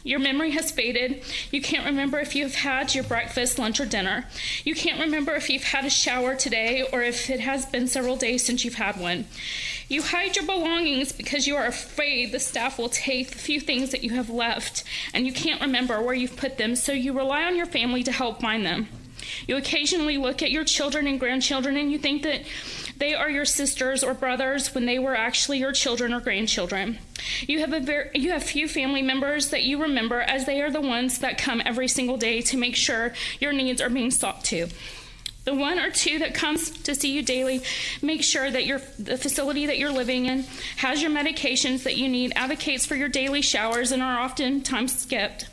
Your memory has faded. You can't remember if you've had your breakfast, lunch, or dinner. You can't remember if you've had a shower today or if it has been several days since you've had one. You hide your belongings because you are afraid the staff will take the few things that you have left, and you can't remember where you've put them, so you rely on your family to help find them. You occasionally look at your children and grandchildren and you think that they are your sisters or brothers when they were actually your children or grandchildren. You have few family members that you remember, as they are the ones that come every single day to make sure your needs are being sought to. The one or two that comes to see you daily make sure that the facility that you're living in has your medications that you need, advocates for your daily showers and are oftentimes skipped,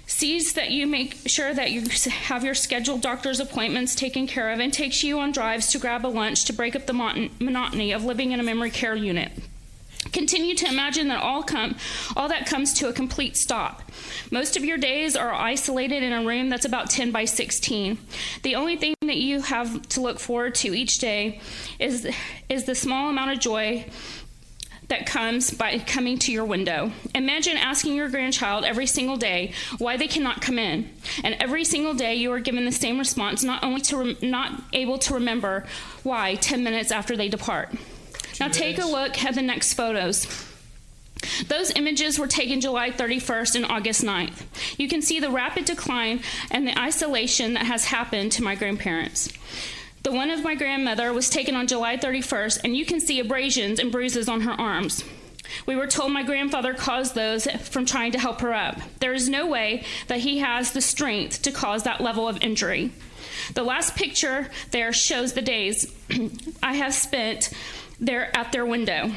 sees that you make sure that you have your scheduled doctor's appointments taken care of, and takes you on drives to grab a lunch to break up the monotony of living in a memory care unit. Continue to imagine that all that comes to a complete stop. Most of your days are isolated in a room that's about 10 by 16. The only thing that you have to look forward to each day is the small amount of joy that comes by coming to your window. Imagine asking your grandchild every single day why they cannot come in. And every single day you are given the same response, not able to remember why 10 minutes after they depart. Now take a look at the next photos. Those images were taken July 31st and August 9th. You can see the rapid decline and the isolation that has happened to my grandparents. The one of my grandmother was taken on July 31st, and you can see abrasions and bruises on her arms. We were told my grandfather caused those from trying to help her up. There is no way that he has the strength to cause that level of injury. The last picture there shows the days I have spent there at their window.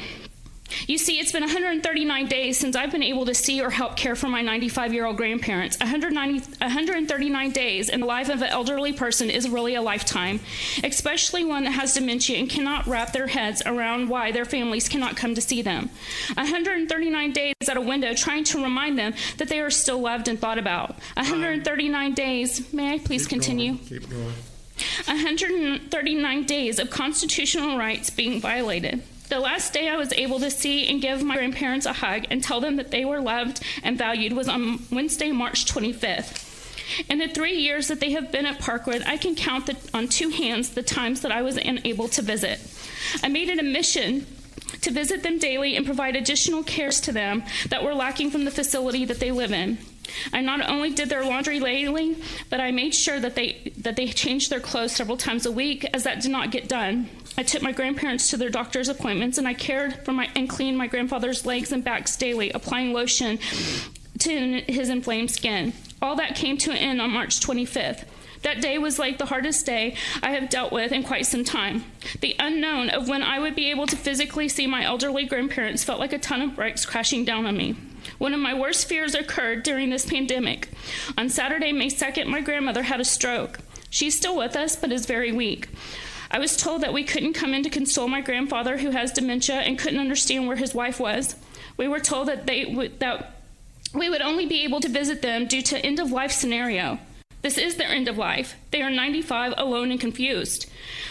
You see, it's been 139 days since I've been able to see or help care for my 95-year-old grandparents. 139 days in the life of an elderly person is really a lifetime, especially one that has dementia and cannot wrap their heads around why their families cannot come to see them. 139 days at a window trying to remind them that they are still loved and thought about. 139 days, may I please continue? Keep going. 139 days of constitutional rights being violated. The last day I was able to see and give my grandparents a hug and tell them that they were loved and valued was on Wednesday, March 25th. In the 3 years that they have been at Parkwood, I can count on two hands the times that I was unable to visit. I made it a mission to visit them daily and provide additional cares to them that were lacking from the facility that they live in. I not only did their laundry daily, but I made sure that they changed their clothes several times a week, as that did not get done. I took my grandparents to their doctor's appointments, and I cared for and cleaned my grandfather's legs and backs daily, applying lotion to his inflamed skin. All that came to an end on March 25th. That day was like the hardest day I have dealt with in quite some time. The unknown of when I would be able to physically see my elderly grandparents felt like a ton of bricks crashing down on me. One of my worst fears occurred during this pandemic. On Saturday, May 2nd, my grandmother had a stroke. She's still with us, but is very weak. I was told that we couldn't come in to console my grandfather, who has dementia, and couldn't understand where his wife was. We were told that we would only be able to visit them due to end-of-life scenario. This is their end of life. They are 95, alone and confused.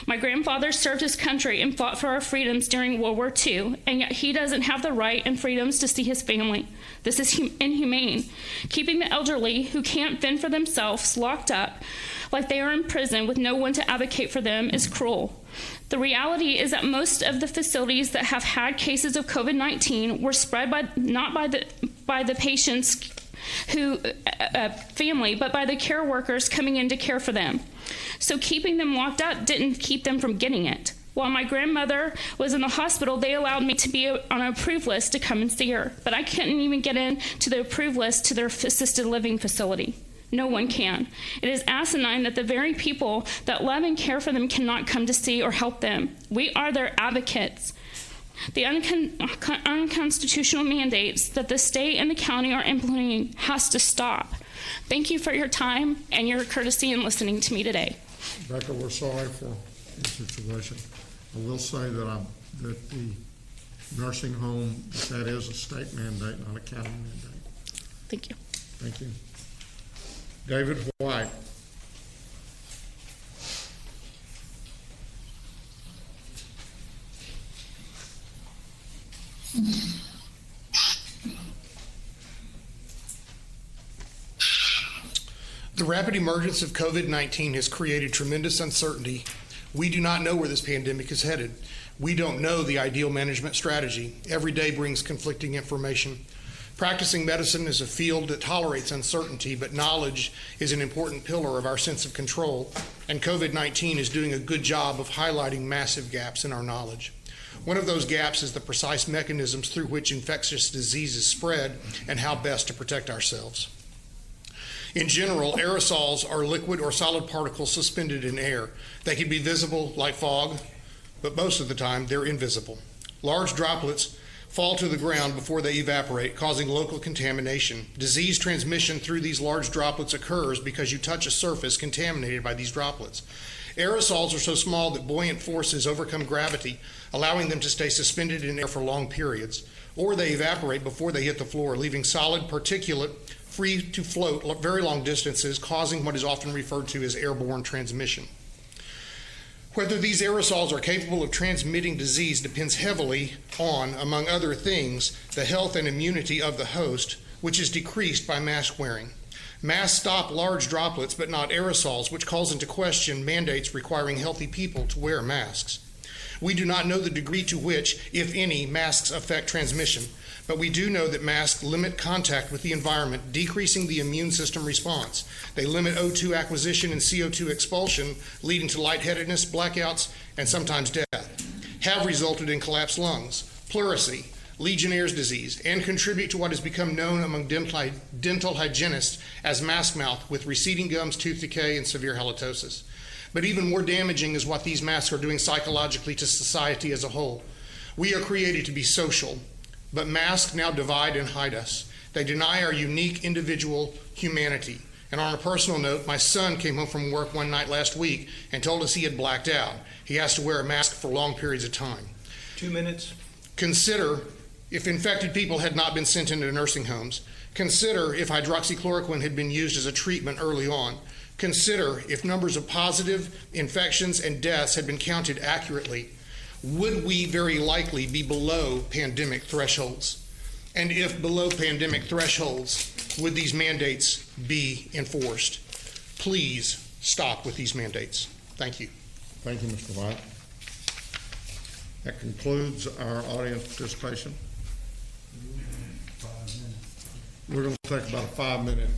My grandfather served his country and fought for our freedoms during World War II, and yet he doesn't have the right and freedoms to see his family. This is inhumane. Keeping the elderly who can't fend for themselves locked up like they are in prison with no one to advocate for them is cruel. The reality is that most of the facilities that have had cases of COVID-19 were spread not by the patients family, but by the care workers coming in to care for them. So keeping them locked up didn't keep them from getting it. While my grandmother was in the hospital, they allowed me to be on an approved list to come and see her, but I couldn't even get into the approved list to their assisted living facility. No one can. It is asinine that the very people that love and care for them cannot come to see or help them. We are their advocates. The unconstitutional mandates that the state and the county are implementing has to stop. Thank you for your time and your courtesy in listening to me today. Becca, we're sorry for the situation. I will say that the nursing home, that is a state mandate, not a county mandate. Thank you. Thank you. David White. The rapid emergence of COVID-19 has created tremendous uncertainty. We do not know where this pandemic is headed. We don't know the ideal management strategy. Every day brings conflicting information. Practicing medicine is a field that tolerates uncertainty, but knowledge is an important pillar of our sense of control, and COVID-19 is doing a good job of highlighting massive gaps in our knowledge. One of those gaps is the precise mechanisms through which infectious diseases spread and how best to protect ourselves. In general, aerosols are liquid or solid particles suspended in air. They can be visible like fog, but most of the time they're invisible. Large droplets fall to the ground before they evaporate, causing local contamination. Disease transmission through these large droplets occurs because you touch a surface contaminated by these droplets. Aerosols are so small that buoyant forces overcome gravity, allowing them to stay suspended in air for long periods, or they evaporate before they hit the floor, leaving solid particulate free to float very long distances, causing what is often referred to as airborne transmission. Whether these aerosols are capable of transmitting disease depends heavily on, among other things, the health and immunity of the host, which is decreased by mask wearing. Masks stop large droplets, but not aerosols, which calls into question mandates requiring healthy people to wear masks. We do not know the degree to which, if any, masks affect transmission, but we do know that masks limit contact with the environment, decreasing the immune system response. They limit O2 acquisition and CO2 expulsion, leading to lightheadedness, blackouts, and sometimes death, have resulted in collapsed lungs, pleurisy, Legionnaire's disease, and contribute to what has become known among dental hygienists as mask mouth, with receding gums, tooth decay, and severe halitosis. But even more damaging is what these masks are doing psychologically to society as a whole. We are created to be social, but masks now divide and hide us. They deny our unique individual humanity. And on a personal note, my son came home from work one night last week and told us he had blacked out. He has to wear a mask for long periods of time. 2 minutes. Consider if infected people had not been sent into nursing homes. Consider if hydroxychloroquine had been used as a treatment early on. Consider if numbers of positive infections and deaths had been counted accurately. Would we very likely be below pandemic thresholds? And if below pandemic thresholds, would these mandates be enforced? Please stop with these mandates. Thank you. Thank you, Mr. White. That concludes our audience participation. We're going to take about a 5-minute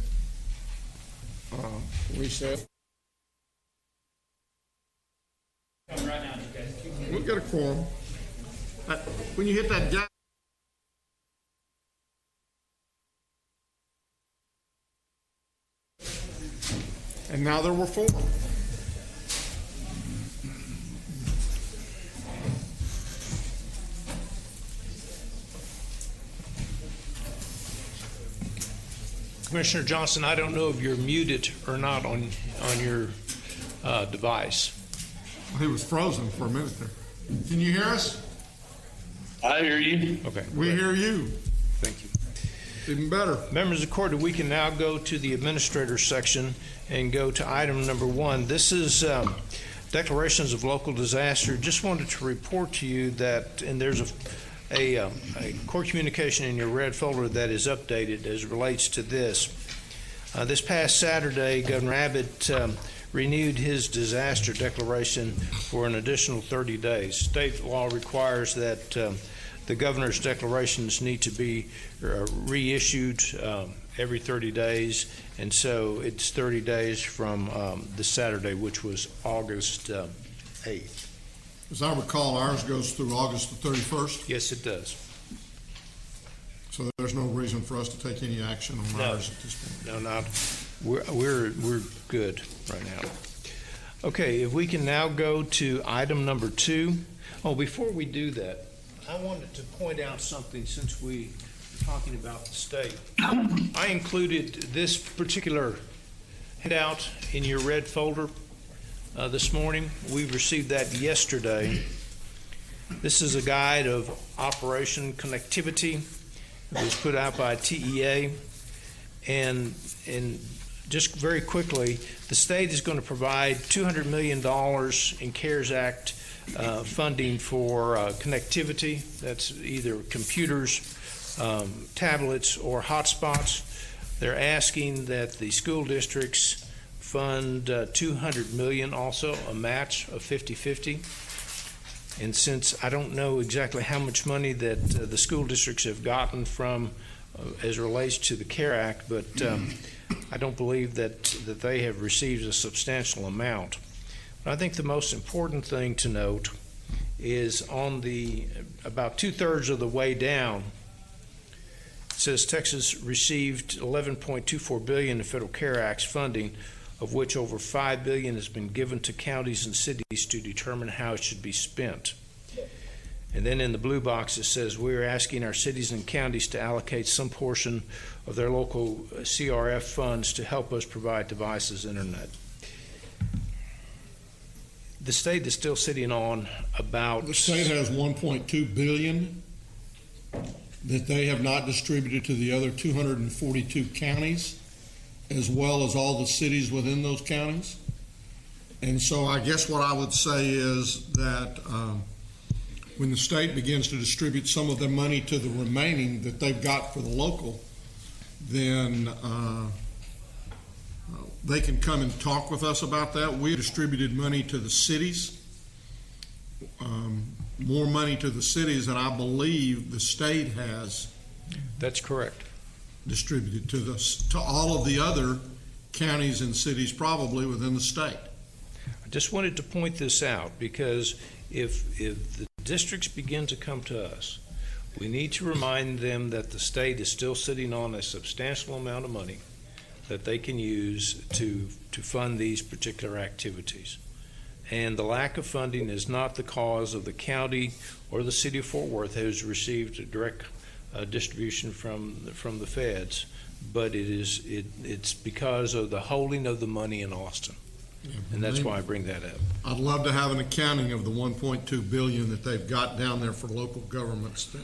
recess. We'll get a quorum. When you hit that gap, and now there were 4. Commissioner Johnson, I don't know if you're muted or not on your device. He was frozen for a minute there. Can you hear us? I hear you. Okay. We hear you. Thank you. Even better. Members of the court, we can now go to the administrator section and go to item number 1. This is declarations of local disaster. Just wanted to report to you that, and there's a court communication in your red folder that is updated as it relates to this. This past Saturday, Governor Abbott renewed his disaster declaration for an additional 30 days. State law requires that the governor's declarations need to be reissued every 30 days, and so it's 30 days from this Saturday, which was August 8th. As I recall, ours goes through August the 31st. Yes, it does. So there's no reason for us to take any action on ours at this point. No, not. We're good right now. Okay, if we can now go to item number 2. Oh, before we do that, I wanted to point out something since we were talking about the state. I included this particular handout in your red folder this morning. We received that yesterday. This is a guide of operation connectivity. It was put out by TEA. And just very quickly, the state is going to provide $200 million in CARES Act funding for connectivity. That's either computers, tablets, or hotspots. They're asking that the school districts fund $200 million, also a match of 50-50. And since I don't know exactly how much money that the school districts have gotten from as it relates to the CARE Act, but I don't believe that they have received a substantial amount. But I think the most important thing to note is on the about 2/3 of the way down, it says Texas received $11.24 billion in federal CARE Act funding, of which over $5 billion has been given to counties and cities to determine how it should be spent. And then in the blue box it says we're asking our cities and counties to allocate some portion of their local CRF funds to help us provide devices, internet. The state is still sitting on about... The state has $1.2 billion that they have not distributed to the other 242 counties, as well as all the cities within those counties. And so I guess what I would say is that when the state begins to distribute some of the money to the remaining that they've got for the local, then they can come and talk with us about that. We distributed money to the cities, more money to the cities than I believe the state has. That's correct. Distributed to all of the other counties and cities probably within the state. I just wanted to point this out because if the districts begin to come to us, we need to remind them that the state is still sitting on a substantial amount of money that they can use to fund these particular activities. And the lack of funding is not the cause of the county or the city of Fort Worth who has received a direct distribution from the feds, but it's because of the holding of the money in Austin. Yeah, and that's why I bring that up. I'd love to have an accounting of the $1.2 billion that they've got down there for local governments.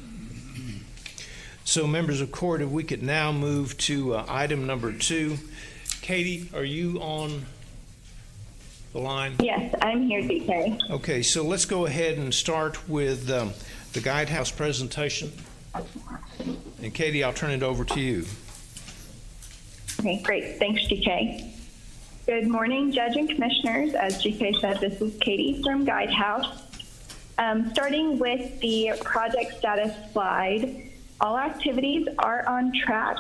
So, members of court, if we could now move to item number 2. Katie, are you on the line? Yes, I'm here, DK. Okay, so let's go ahead and start with the Guidehouse presentation. And Katie, I'll turn it over to you. Okay, great. Thanks, GK. Good morning, Judge and Commissioners. As GK said, this is Katie from Guidehouse. Starting with the project status slide, all activities are on track.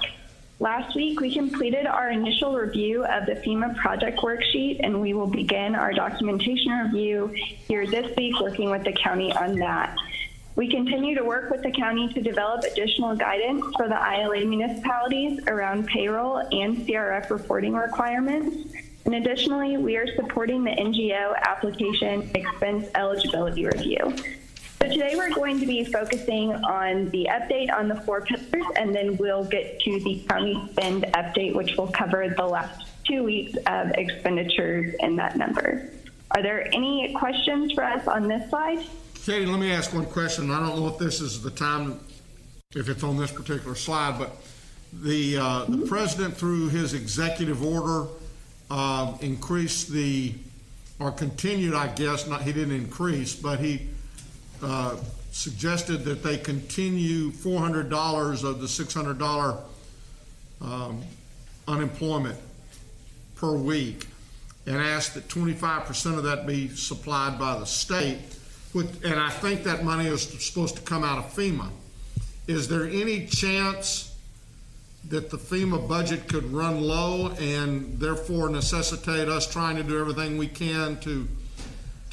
Last week, we completed our initial review of the FEMA project worksheet, and we will begin our documentation review here this week, working with the county on that. We continue to work with the county to develop additional guidance for the ILA municipalities around payroll and CRF reporting requirements. And additionally, we are supporting the NGO application expense eligibility review. So today we're going to be focusing on the update on the 4 pillars, and then we'll get to the county spend update, which will cover the last 2 weeks of expenditures in that number. Are there any questions for us on this slide? Katie, let me ask one question. I don't know if this is the time, if it's on this particular slide, but the president, through his executive order, increased or continued, I guess, he didn't increase, but he suggested that they continue $400 of the $600 unemployment per week, and asked that 25% of that be supplied by the state. And I think that money is supposed to come out of FEMA. Is there any chance that the FEMA budget could run low and therefore necessitate us trying to do everything we can to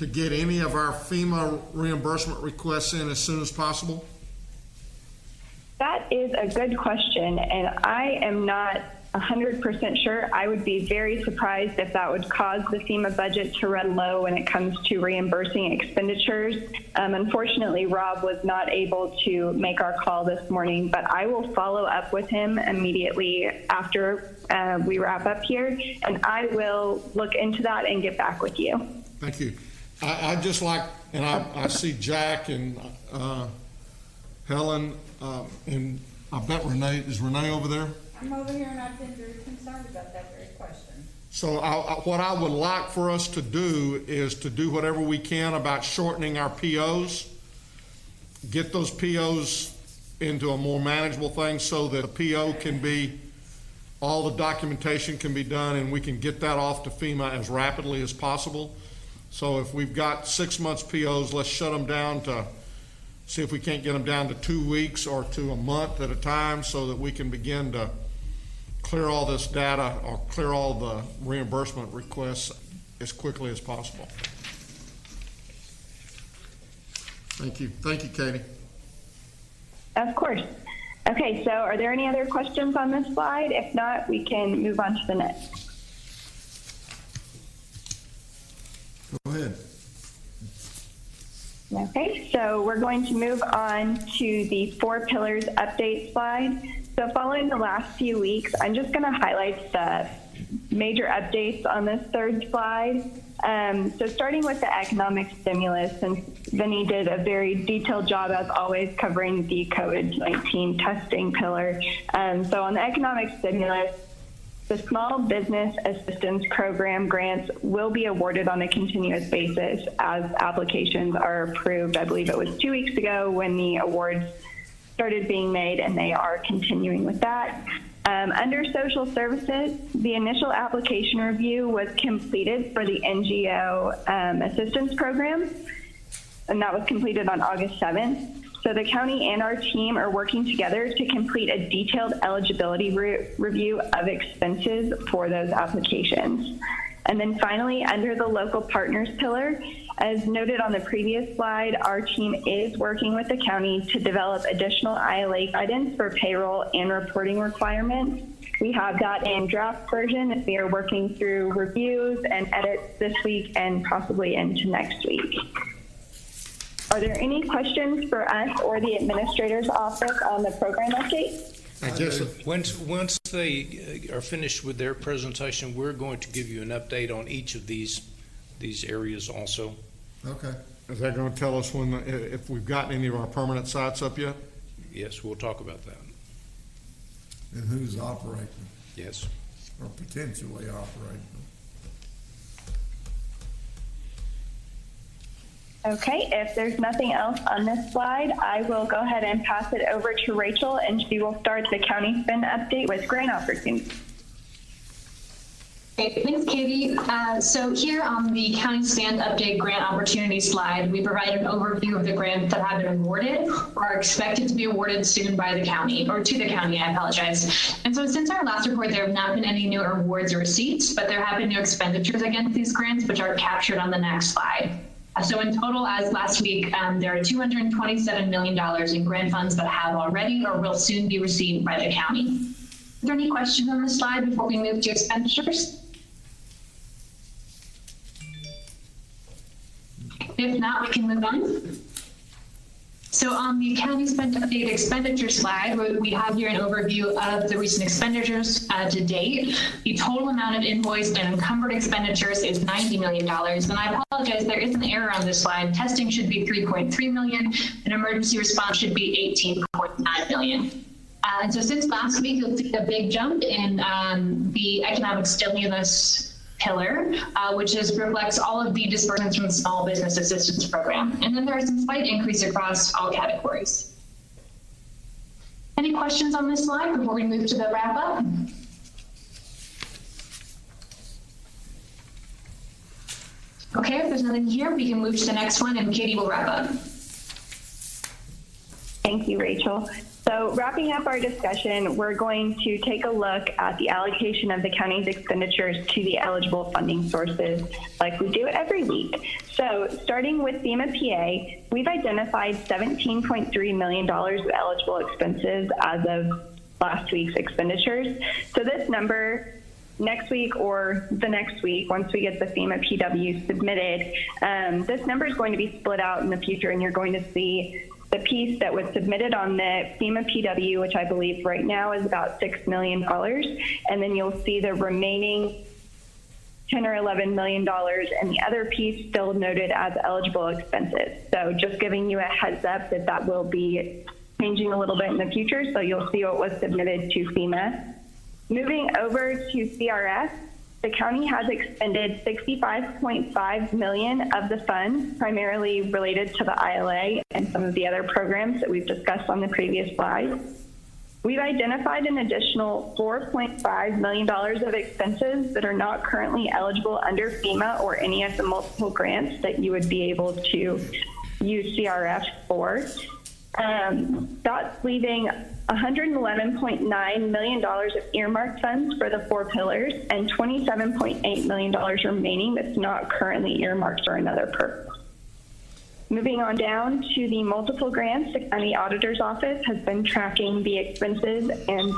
get any of our FEMA reimbursement requests in as soon as possible? That is a good question, and I am not 100% sure. I would be very surprised if that would cause the FEMA budget to run low when it comes to reimbursing expenditures. Unfortunately, Rob was not able to make our call this morning, but I will follow up with him immediately after we wrap up here, and I will look into that and get back with you. Thank you. I just like, and I see Jack and Helen, and I bet Renee, is Renee over there? I'm over here and I've been very concerned about that very question. So what I would like for us to do is to do whatever we can about shortening our POs, get those POs into a more manageable thing so that a PO can be, all the documentation can be done and we can get that off to FEMA as rapidly as possible. So if we've got 6 months POs, let's shut them down to, see if we can't get them down to 2 weeks or to a month at a time so that we can begin to clear all this data or clear all the reimbursement requests as quickly as possible. Thank you. Thank you, Katie. Of course. Okay, so are there any other questions on this slide? If not, we can move on to the next. Go ahead. Okay, so we're going to move on to the 4 pillars update slide. So following the last few weeks, I'm just going to highlight the major updates on this third slide. So starting with the economic stimulus, since Vinny did a very detailed job, as always, covering the COVID-19 testing pillar. So on the economic stimulus, the Small Business Assistance Program grants will be awarded on a continuous basis as applications are approved. I believe it was 2 weeks ago when the awards started being made, and they are continuing with that. Under social services, the initial application review was completed for the NGO assistance program, and that was completed on August 7th. So the county and our team are working together to complete a detailed eligibility review of expenses for those applications. And then finally, under the local partners pillar, as noted on the previous slide, our team is working with the county to develop additional ILA guidance for payroll and reporting requirements. We have that in draft version, and we are working through reviews and edits this week and possibly into next week. Are there any questions for us or the administrator's office on the program update? I guess once they are finished with their presentation, we're going to give you an update on each of these areas also. Okay. Is that going to tell us when, if we've gotten any of our permanent sites up yet? Yes, we'll talk about that. And who's operating? Yes. Or potentially operating? Okay, if there's nothing else on this slide, I will go ahead and pass it over to Rachel, and she will start the county spend update with grant opportunities. Okay, thanks, Katie. So here on the county spend update grant opportunity slide, we provide an overview of the grants that have been awarded or are expected to be awarded soon by the county, or to the county, I apologize. And so since our last report, there have not been any new awards or receipts, but there have been new expenditures against these grants, which are captured on the next slide. So in total, as last week, there are $227 million in grant funds that have already or will soon be received by the county. Are there any questions on this slide before we move to expenditures? If not, we can move on. So on the county spend update expenditure slide, we have here an overview of the recent expenditures to date. The total amount of invoiced and encumbered expenditures is $90 million. And I apologize, there is an error on this slide. Testing should be $3.3 million, and emergency response should be $18.9 million. And so since last week, you'll see a big jump in the economic stimulus pillar, which reflects all of the disbursements from the Small Business Assistance Program. And then there is a slight increase across all categories. Any questions on this slide before we move to the wrap up? Okay, if there's nothing here, we can move to the next one and Katie will wrap up. Thank you, Rachel. So wrapping up our discussion, we're going to take a look at the allocation of the county's expenditures to the eligible funding sources like we do every week. So starting with FEMA PA, we've identified $17.3 million of eligible expenses as of last week's expenditures. So this number next week or the next week, once we get the FEMA PW submitted, this number is going to be split out in the future, and you're going to see the piece that was submitted on the FEMA PW, which I believe right now is about $6 million. And then you'll see the remaining $10 or $11 million, and the other piece still noted as eligible expenses. So just giving you a heads up that that will be changing a little bit in the future, so you'll see what was submitted to FEMA. Moving over to CRF, the county has expended $65.5 million of the funds, primarily related to the ILA and some of the other programs that we've discussed on the previous slide. We've identified an additional $4.5 million of expenses that are not currently eligible under FEMA or any of the multiple grants that you would be able to use CRF for. That's leaving $111.9 million of earmarked funds for the 4 pillars and $27.8 million remaining that's not currently earmarked for another purpose. Moving on down to the multiple grants, the county auditor's office has been tracking the expenses and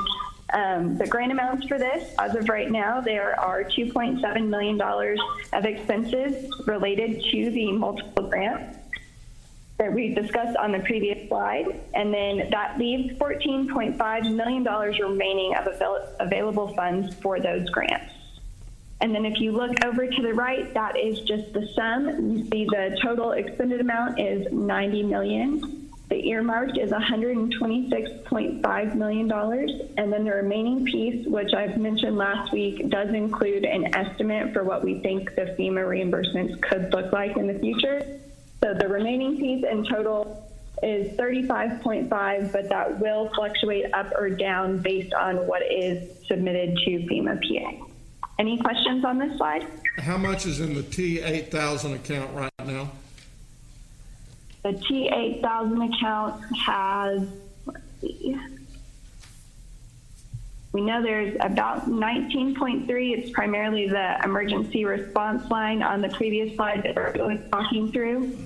the grant amounts for this. As of right now, there are $2.7 million of expenses related to the multiple grants that we discussed on the previous slide, and then that leaves $14.5 million remaining of available funds for those grants. And then if you look over to the right, that is just the sum. You see the total expended amount is $90 million. The earmarked is $126.5 million, and then the remaining piece, which I've mentioned last week, does include an estimate for what we think the FEMA reimbursements could look like in the future. So the remaining piece in total is 35.5, but that will fluctuate up or down based on what is submitted to FEMA PA. Any questions on this slide? How much is in the T8000 account right now? The T8000 account has, let's see, we know there's about 19.3. It's primarily the emergency response line on the previous slide that Ergo was talking through.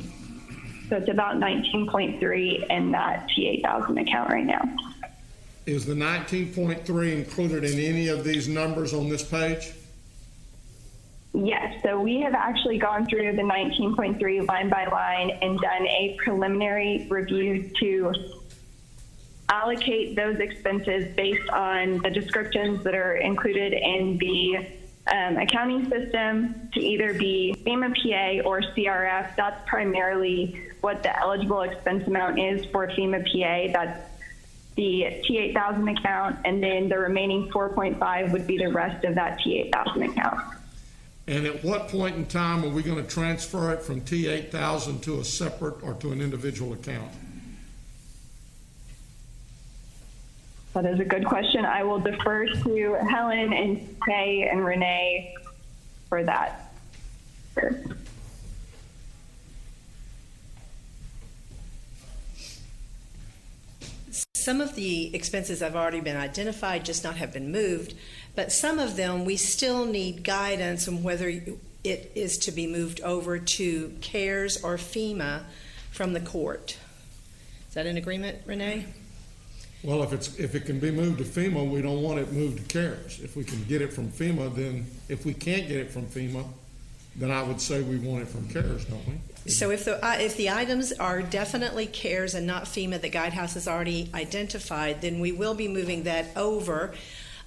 So it's about 19.3 in that T8000 account right now. Is the 19.3 included in any of these numbers on this page? Yes, so we have actually gone through the 19.3 line by line and done a preliminary review to allocate those expenses based on the descriptions that are included in the accounting system to either be FEMA PA or CRF. That's primarily what the eligible expense amount is for FEMA PA. That's the T8000 account, and then the remaining 4.5 would be the rest of that T8000 account. And at what point in time are we going to transfer it from T8000 to a separate or to an individual account? That is a good question. I will defer to Helen and Kay and Renee for that. Sure. Some of the expenses have already been identified, just not have been moved, but some of them we still need guidance on whether it is to be moved over to CARES or FEMA from the court. Is that an agreement, Renee? Well, if it can be moved to FEMA, we don't want it moved to CARES. If we can get it from FEMA, then if we can't get it from FEMA, then I would say we want it from CARES, don't we? So if the items are definitely CARES and not FEMA that Guidehouse has already identified, then we will be moving that over.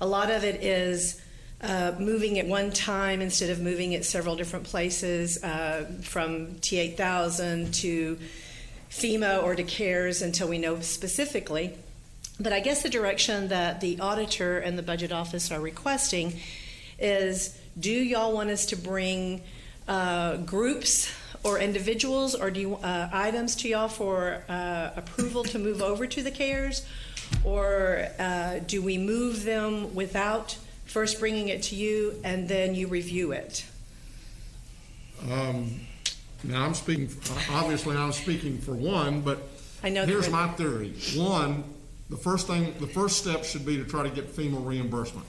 A lot of it is moving it one time instead of moving it several different places, from T8000 to FEMA or to CARES until we know specifically. But I guess the direction that the auditor and the budget office are requesting is, do y'all want us to bring groups or individuals, or do you items to y'all for approval to move over to the CARES, or do we move them without first bringing it to you and then you review it? Now I'm speaking, obviously I'm speaking for one, but I know here's my theory. One, the first step should be to try to get FEMA reimbursement,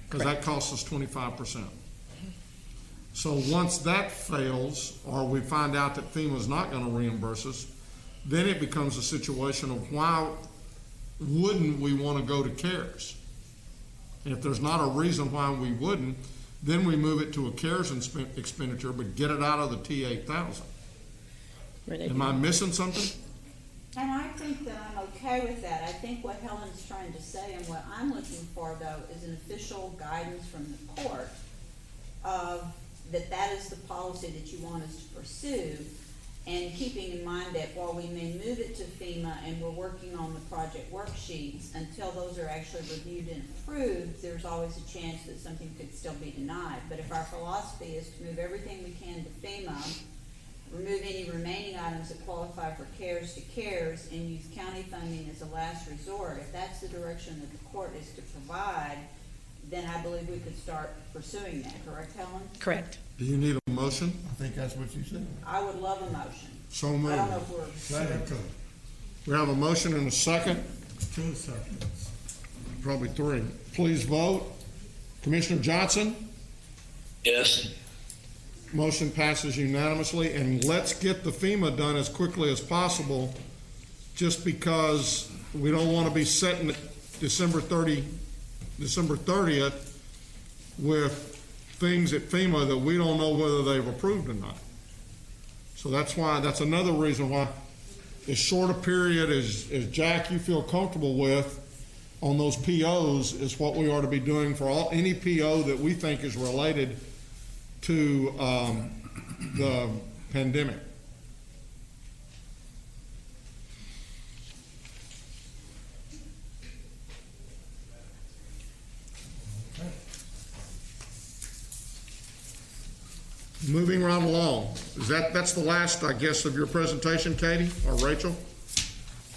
because that costs us 25%. So once that fails, or we find out that FEMA is not going to reimburse us, then it becomes a situation of why wouldn't we want to go to CARES? And if there's not a reason why we wouldn't, then we move it to a CARES expenditure, but get it out of the T8000. Am I missing something? And I think that I'm okay with that. I think what Helen's trying to say and what I'm looking for, though, is an official guidance from the court of that is the policy that you want us to pursue, and keeping in mind that while we may move it to FEMA and we're working on the project worksheets, until those are actually reviewed and approved, there's always a chance that something could still be denied. But if our philosophy is to move everything we can to FEMA, remove any remaining items that qualify for CARES to CARES, and use county funding as a last resort, if that's the direction that the court is to provide, then I believe we could start pursuing that. Correct, Helen? Correct. Do you need a motion? I think that's what you said. I would love a motion. So moved. I don't know if we're... We have a motion and a second. 2 seconds. Probably 3. Please vote. Commissioner Johnson? Yes. Motion passes unanimously, and let's get the FEMA done as quickly as possible, just because we don't want to be setting December 30th with things at FEMA that we don't know whether they've approved or not. So that's another reason why as short a period as Jack you feel comfortable with on those POs is what we ought to be doing for any PO that we think is related to the pandemic. Moving right along. That's the last, I guess, of your presentation, Katie or Rachel?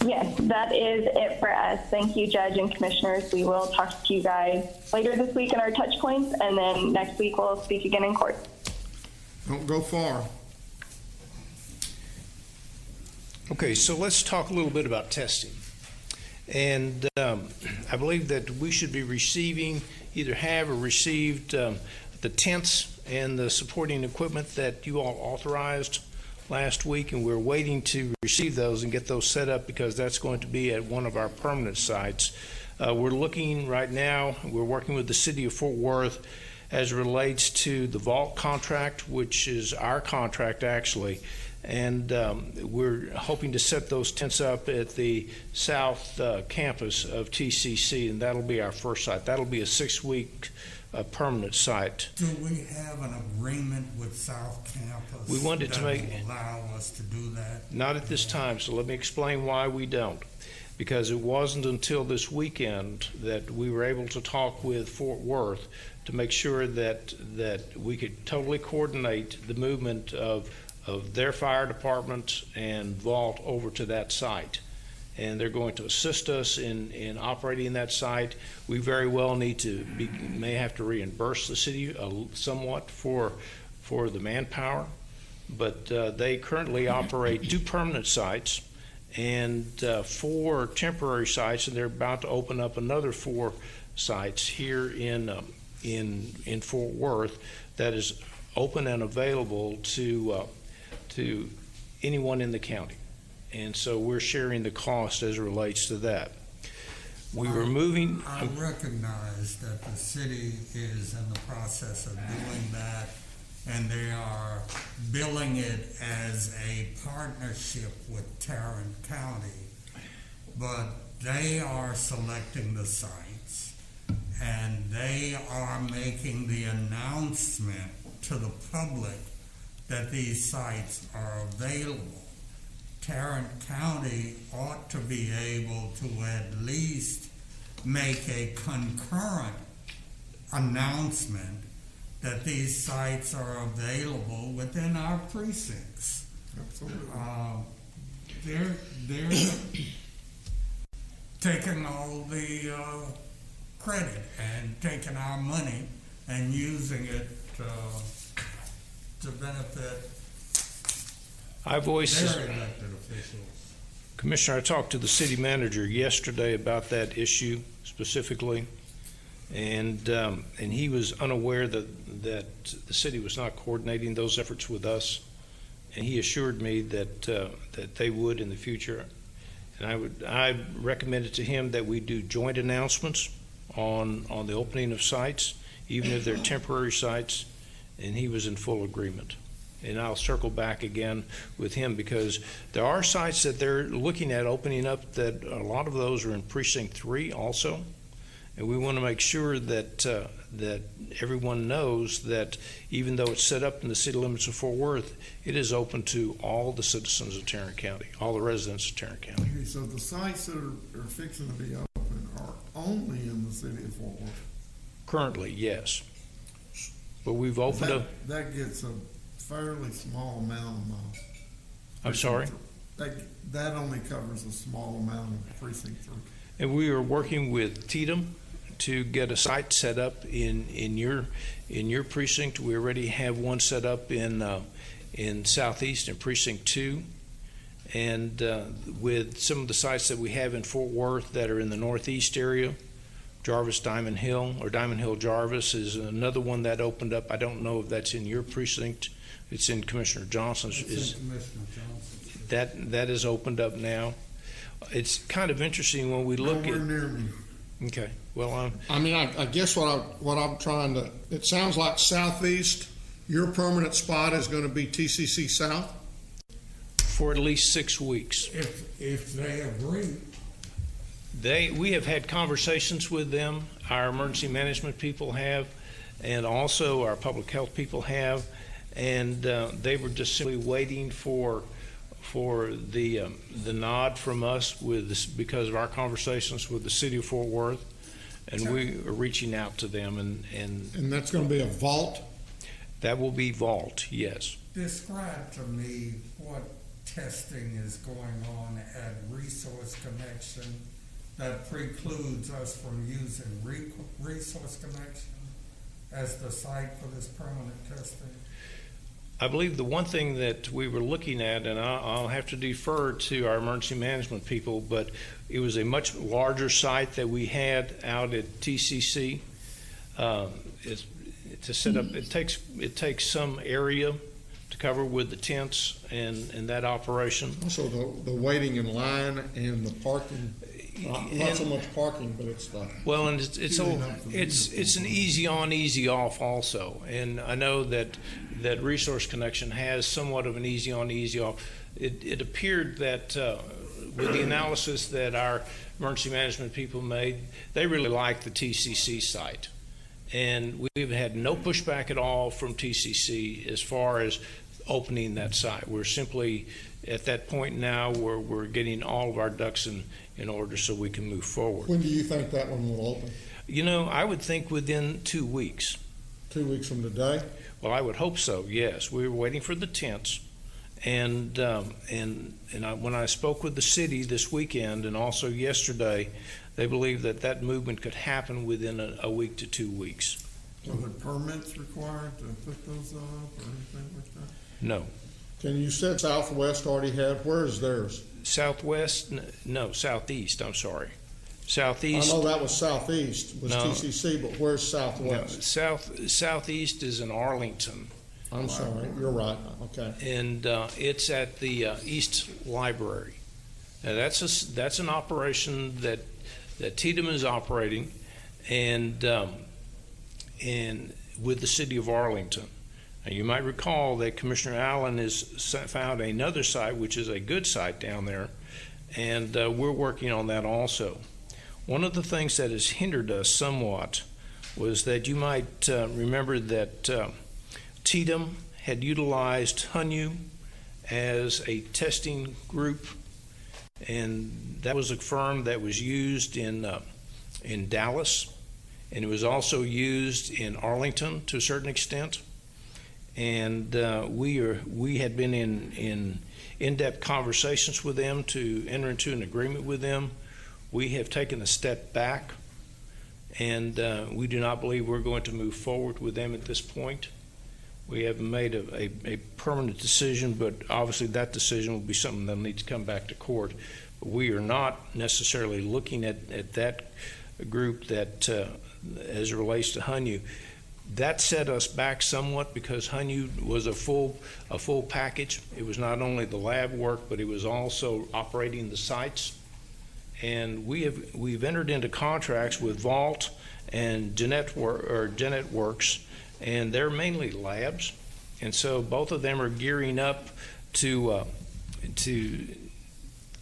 Yes, that is it for us. Thank you, Judge and Commissioners. We will talk to you guys later this week in our touch points, and then next week we'll speak again in court. Don't go far. Okay, so let's talk a little bit about testing. And I believe that we should be receiving, either have or received the tents and the supporting equipment that you all authorized last week, and we're waiting to receive those and get those set up because that's going to be at one of our permanent sites. We're looking right now, we're working with the city of Fort Worth as it relates to the vault contract, which is our contract actually, and we're hoping to set those tents up at the south campus of TCC, and that'll be our first site. That'll be a 6-week permanent site. Do we have an agreement with South Campus we wanted to make will allow us to do that? Not at this time, so let me explain why we don't. Because it wasn't until this weekend that we were able to talk with Fort Worth to make sure that we could totally coordinate the movement of their fire department and vault over to that site. And they're going to assist us in operating that site. We very well may have to reimburse the city somewhat for the manpower, but they currently operate 2 permanent sites and 4 temporary sites, and they're about to open up another 4 sites here in Fort Worth that is open and available to anyone in the county. And so we're sharing the cost as it relates to that. We were moving. I recognize that the city is in the process of doing that, and they are billing it as a partnership with Tarrant County, but they are selecting the sites, and they are making the announcement to the public that these sites are available. Tarrant County ought to be able to at least make a concurrent announcement that these sites are available within our precincts. Absolutely. They're taking all the credit and taking our money and using it to benefit I voiced their elected officials. Commissioner, I talked to the city manager yesterday about that issue specifically, and he was unaware that the city was not coordinating those efforts with us, and he assured me that they would in the future. And I recommended to him that we do joint announcements on the opening of sites, even if they're temporary sites, and he was in full agreement. And I'll circle back again with him because there are sites that they're looking at opening up that a lot of those are in Precinct 3 also. And we want to make sure that that everyone knows that even though it's set up in the city limits of Fort Worth, it is open to all the citizens of Tarrant County, all the residents of Tarrant County. Okay, so the sites that are fixing to be open are only in the city of Fort Worth? Currently, yes. But we've opened up. That gets a fairly small amount of miles. I'm sorry? That only covers a small amount of precinct 3. And we are working with Tatum to get a site set up in your precinct. We already have one set up in Southeast in Precinct 2, and with some of the sites that we have in Fort Worth that are in the Northeast area, Jarvis Diamond Hill or Diamond Hill Jarvis is another one that opened up. I don't know if that's in your precinct. It's in Commissioner Johnson's. It's in Commissioner Johnson's. That is opened up now. It's kind of interesting when we look Nowhere near me. Okay. Well, I mean, I guess what I'm trying to. It sounds like Southeast. Your permanent spot is going to be TCC South for at least 6 weeks. If they agree. We have had conversations with them. Our emergency management people have, and also our public health people have, and they were just simply waiting for the nod from us with this, because of our conversations with the city of Fort Worth, and we are reaching out to them. And that's going to be a vault? That will be vault, yes. Describe to me what testing is going on at Resource Connection that precludes us from using Resource Connection as the site for this permanent testing. I believe the one thing that we were looking at, and I'll have to defer to our emergency management people, but it was a much larger site that we had out at TCC. To set up, it takes some area to cover with the tents and that operation. Also, the waiting in line and the parking. Not so much parking, but it's the. Well, and it's an easy on, easy off also, and I know that Resource Connection has somewhat of an easy on, easy off. It appeared that with the analysis that our emergency management people made, they really liked the TCC site, and we've had no pushback at all from TCC as far as opening that site. We're simply at that point now where we're getting all of our ducks in order so we can move forward. When do you think that one will open? You know, I would think within 2 weeks. 2 weeks from today? Well, I would hope so, yes. We were waiting for the tents. And when I spoke with the city this weekend and also yesterday, they believe that movement could happen within a week to 2 weeks. Are there permits required to put those up or anything like that? No. Can you said Southwest already had, where is theirs? Southwest, no, Southeast, I'm sorry. Southeast. I know that was Southeast, was no, TCC, but where's Southwest? No, Southeast is in Arlington. I'm sorry, you're right, okay. And it's at the East Library. Now that's an operation that Tatum is operating, and with the city of Arlington. Now, you might recall that Commissioner Allen has found another site, which is a good site down there, and we're working on that also. One of the things that has hindered us somewhat was that you might remember that Tatum had utilized HUNU as a testing group, and that was a firm that was used in Dallas, and it was also used in Arlington to a certain extent. And we had been in in-depth conversations with them to enter into an agreement with them. We have taken a step back, and we do not believe we're going to move forward with them at this point. We haven't made a permanent decision, but obviously that decision will be something that will need to come back to court. But we are not necessarily looking at that group that as it relates to HUNU. That set us back somewhat because HUNU was a full package. It was not only the lab work, but it was also operating the sites. And we've entered into contracts with Vault and Jeanette Works, and they're mainly labs. And so both of them are gearing up to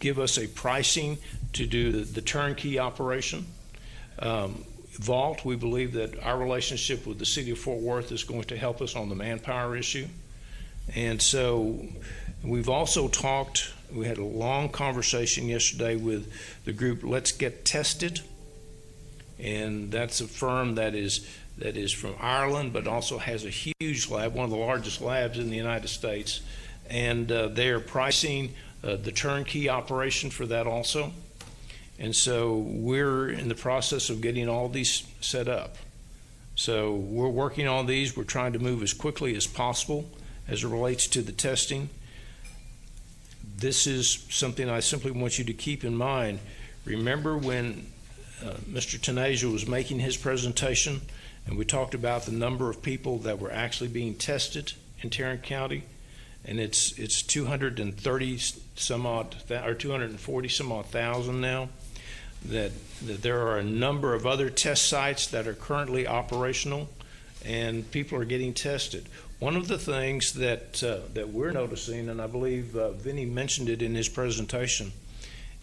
give us a pricing to do the turnkey operation. vault. We believe that our relationship with the city of Fort Worth is going to help us on the manpower issue. And so we've also talked, we had a long conversation yesterday with the group Let's Get Tested. And that's a firm that is from Ireland, but also has a huge lab, one of the largest labs in the United States. And they are pricing the turnkey operation for that also. And so we're in the process of getting all these set up. So we're working on these. We're trying to move as quickly as possible as it relates to the testing. This is something I simply want you to keep in mind. Remember when Mr. Tanasia was making his presentation and we talked about the number of people that were actually being tested in Tarrant County, and it's 230 some odd, or 240 some odd thousand now, that there are a number of other test sites that are currently operational and people are getting tested. One of the things that we're noticing, and I believe Vinny mentioned it in his presentation,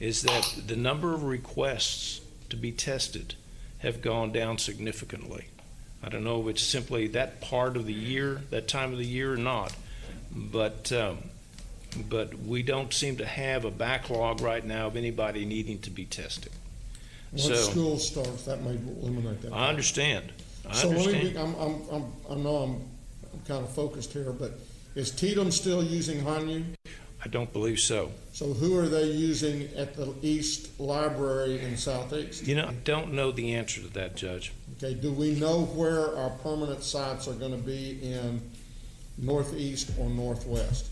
is that the number of requests to be tested have gone down significantly. I don't know if it's simply that part of the year, that time of the year or not, but we don't seem to have a backlog right now of anybody needing to be tested. Once school starts, that may eliminate that. I understand. So let me, I know I'm kind of focused here, but is Tatum still using Hanyu? I don't believe so. So who are they using at the East Library in Southeast? You know, I don't know the answer to that, Judge. Okay, do we know where our permanent sites are going to be in Northeast or Northwest?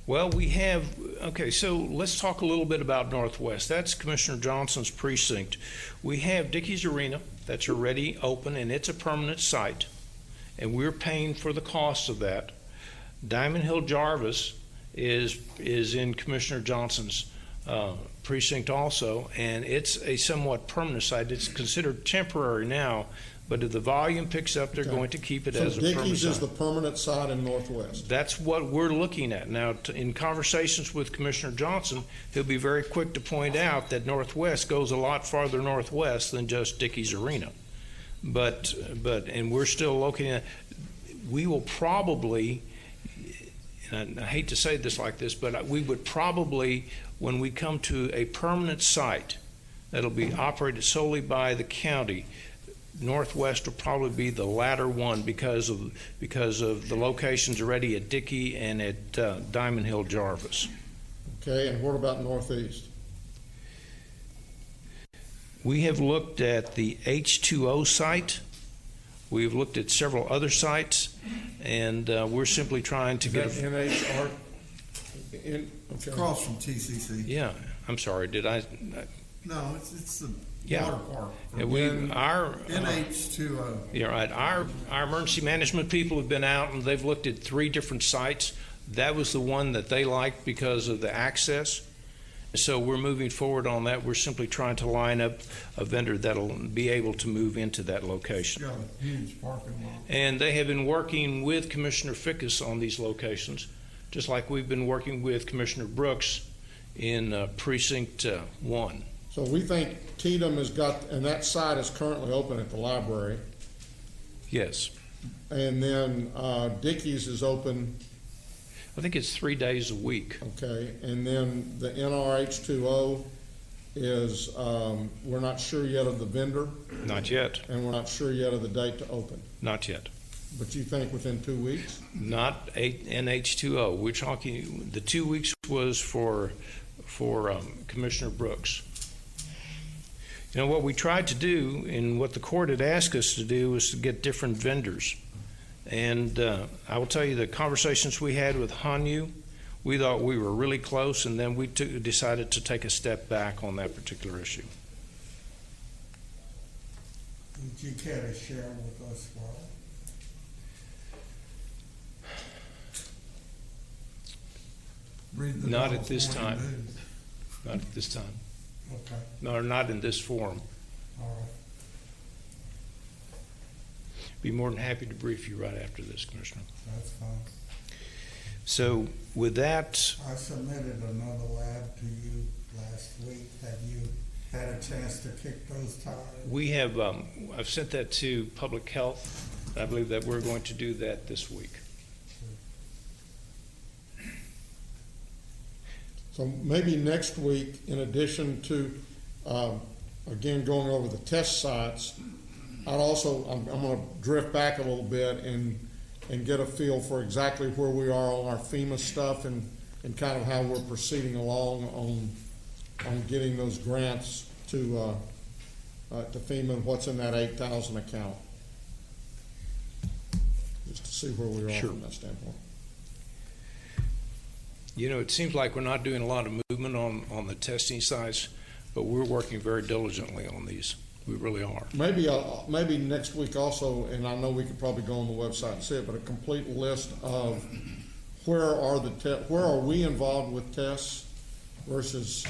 Well, we have, okay, so let's talk a little bit about Northwest. That's Commissioner Johnson's precinct. We have Dickey's Arena that's already open, and it's a permanent site, and we're paying for the cost of that. Diamond Hill Jarvis is in Commissioner Johnson's precinct also, and it's a somewhat permanent site. It's considered temporary now, but if the volume picks up, they're going to keep it as a permanent site. So Dickey's is the permanent site in Northwest? That's what we're looking at. Now, in conversations with Commissioner Johnson, he'll be very quick to point out that Northwest goes a lot farther northwest than just Dickey's Arena. But and we're still looking at, we will probably, and I hate to say this like this, but we would probably, when we come to a permanent site that'll be operated solely by the county, Northwest will probably be the latter one because of the locations already at Dickey and at Diamond Hill Jarvis. Okay, and what about Northeast? We have looked at the H2O site. We've looked at several other sites, and we're simply trying to get NHR? It's across from TCC. Yeah, I'm sorry. Did I? No, it's the Yeah. water park. Yeah, our NH2O. Yeah, right. Our emergency management people have been out and they've looked at 3 different sites. That was the one that they liked because of the access. So we're moving forward on that. We're simply trying to line up a vendor that'll be able to move into that location. Got a huge parking lot. And they have been working with Commissioner Fickus on these locations, just like we've been working with Commissioner Brooks in Precinct 1. So we think Tatum has got, and that site is currently open at the library. Yes. And then Dickey's is open. I think it's 3 days a week. Okay, and then the NRH2O is, we're not sure yet of the vendor. Not yet. And we're not sure yet of the date to open. Not yet. But you think within 2 weeks? Not NH2O. We're talking, the 2 weeks was for Commissioner Brooks. You know, what we tried to do and what the court had asked us to do was to get different vendors. And I will tell you the conversations we had with Hanyu, we thought we were really close, and then we decided to take a step back on that particular issue. Would you care to share with us why? Not at this time. Not at this time. Okay. No, not in this forum. All right. Be more than happy to brief you right after this, Commissioner. That's fine. So with that, I submitted another lab to you last week. Have you had a chance to kick those tires? We have, I've sent that to Public Health. I believe that we're going to do that this week. So maybe next week, in addition to, again, going over the test sites, I'm going to drift back a little bit and get a feel for exactly where we are on our FEMA stuff and kind of how we're proceeding along on getting those grants to FEMA and what's in that 8,000 account. Just to see where we are from that standpoint. You know, it seems like we're not doing a lot of movement on the testing sites, but we're working very diligently on these. We really are. Maybe next week also, and I know we could probably go on the website and see it, but a complete list of where are we involved with tests versus,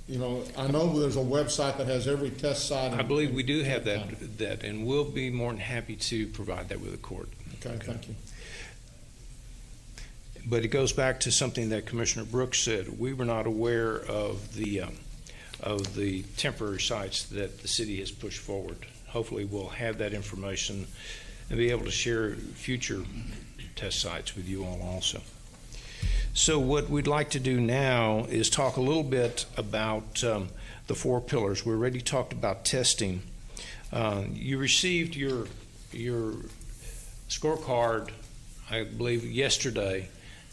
you know, I know there's a website that has every test site. I believe we do have that, and we'll be more than happy to provide that with the court. Okay, thank you. But it goes back to something that Commissioner Brooks said. We were not aware of the temporary sites that the city has pushed forward. Hopefully we'll have that information and be able to share future test sites with you all also. So what we'd like to do now is talk a little bit about the 4 pillars. We already talked about testing. You received your scorecard, I believe, yesterday.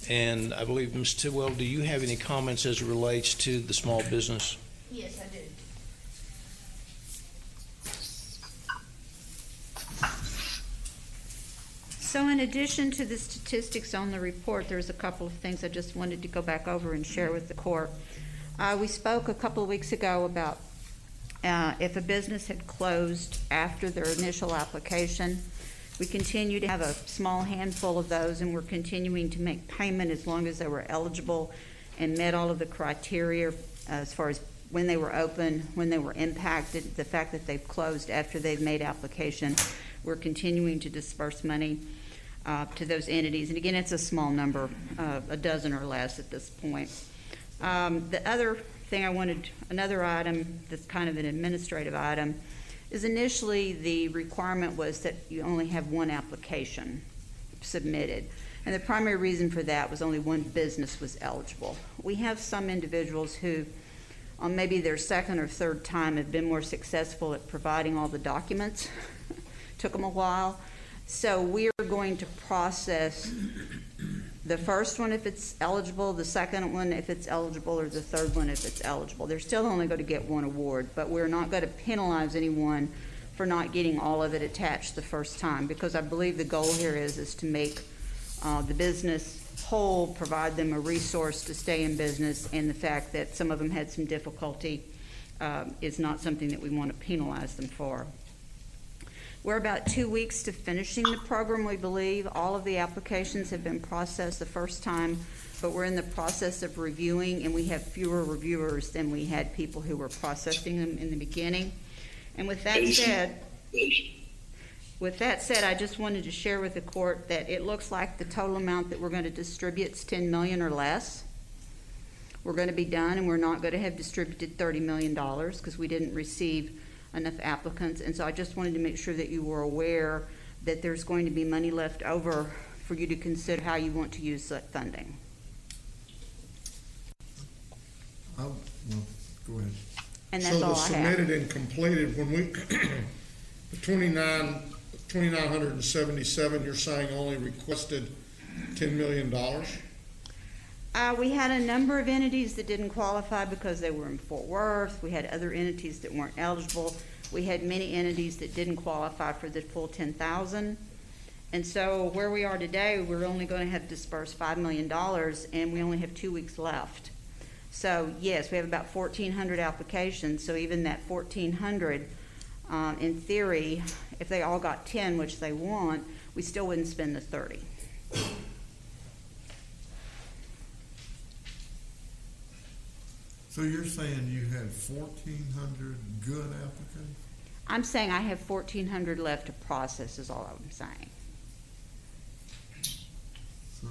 And I believe, Ms. Tidwell, do you have any comments as it relates to the small business? Yes, I do. So in addition to the statistics on the report, there's a couple of things I just wanted to go back over and share with the court. We spoke a couple of weeks ago about if a business had closed after their initial application. We continue to have a small handful of those, and we're continuing to make payment as long as they were eligible and met all of the criteria as far as when they were open, when they were impacted, the fact that they've closed after they've made application. We're continuing to disperse money to those entities. And again, it's a small number, a dozen or less at this point. The other thing another item that's kind of an administrative item, is initially the requirement was that you only have one application submitted. And the primary reason for that was only one business was eligible. We have some individuals who, on maybe their second or third time, have been more successful at providing all the documents. Took them a while. So we are going to process the first one if it's eligible, the second one if it's eligible, or the third one if it's eligible. They're still only going to get one award, but we're not going to penalize anyone for not getting all of it attached the first time, because I believe the goal here is to make the business whole, provide them a resource to stay in business, and the fact that some of them had some difficulty is not something that we want to penalize them for. We're about 2 weeks to finishing the program, we believe. All of the applications have been processed the first time, but we're in the process of reviewing, and we have fewer reviewers than we had people who were processing them in the beginning. And with that said, I just wanted to share with the court that it looks like the total amount that we're going to distribute is $10 million or less. We're going to be done, and we're not going to have distributed $30 million because we didn't receive enough applicants. And so I just wanted to make sure that you were aware that there's going to be money left over for you to consider how you want to use that funding. Well, go ahead. And that's all I have. So the submitted and completed, when we, the 2,977, you're saying only requested $10 million? We had a number of entities that didn't qualify because they were in Fort Worth. We had other entities that weren't eligible. We had many entities that didn't qualify for the full $10,000. And so where we are today, we're only going to have dispersed $5 million, and we only have 2 weeks left. So yes, we have about 1,400 applications. So even that 1,400, in theory, if they all got 10, which they want, we still wouldn't spend the 30. So you're saying you had 1,400 good applicants? I'm saying I have 1,400 left to process is all I'm saying.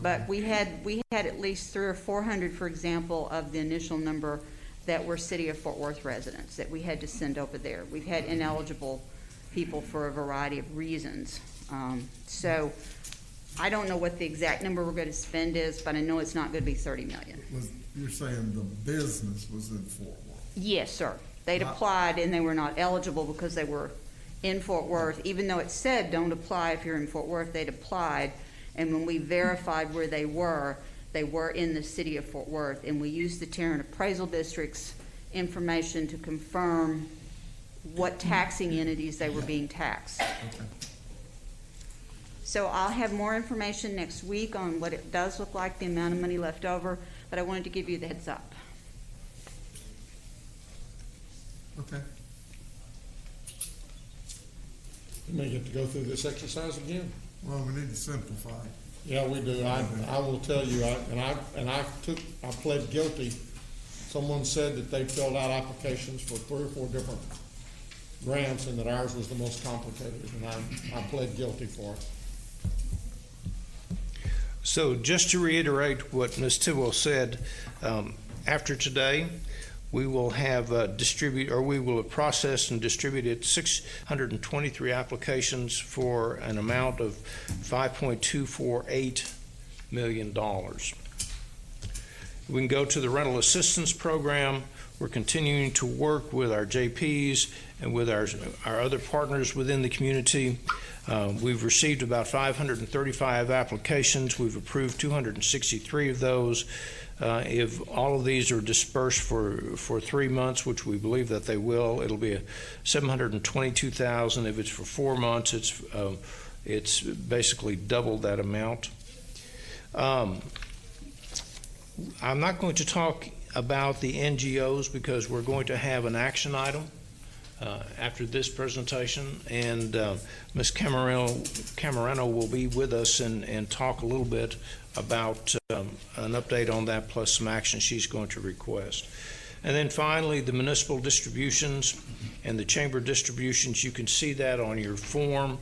But we had at least 300 or 400, for example, of the initial number that were City of Fort Worth residents that we had to send over there. We've had ineligible people for a variety of reasons. So I don't know what the exact number we're going to spend is, but I know it's not going to be $30 million. You're saying the business was in Fort Worth? Yes, sir. They'd applied and they were not eligible because they were in Fort Worth. Even though it said don't apply if you're in Fort Worth, they'd applied. And when we verified where they were in the City of Fort Worth. And we used the Tarrant Appraisal District's information to confirm what taxing entities they were being taxed. Okay. So I'll have more information next week on what it does look like, the amount of money left over, but I wanted to give you the heads up. Okay. You may get to go through this exercise again. Well, we need to simplify. Yeah, we do. I will tell you, I pled guilty. Someone said that they filled out applications for 3 or 4 different grants and that ours was the most complicated, and I pled guilty for it. So just to reiterate what Ms. Tidwell said, after today, we will have we will have processed and distributed 623 applications for an amount of $5.248 million. We can go to the rental assistance program. We're continuing to work with our JPs and with our other partners within the community. We've received about 535 applications. We've approved 263 of those. If all of these are dispersed for 3 months, which we believe that they will, it'll be $722,000. If it's for 4 months, it's basically double that amount. I'm not going to talk about the NGOs because we're going to have an action item after this presentation, and Ms. Camarano will be with us and talk a little bit about an update on that plus some action she's going to request. And then finally, the municipal distributions and the chamber distributions, you can see that on your form,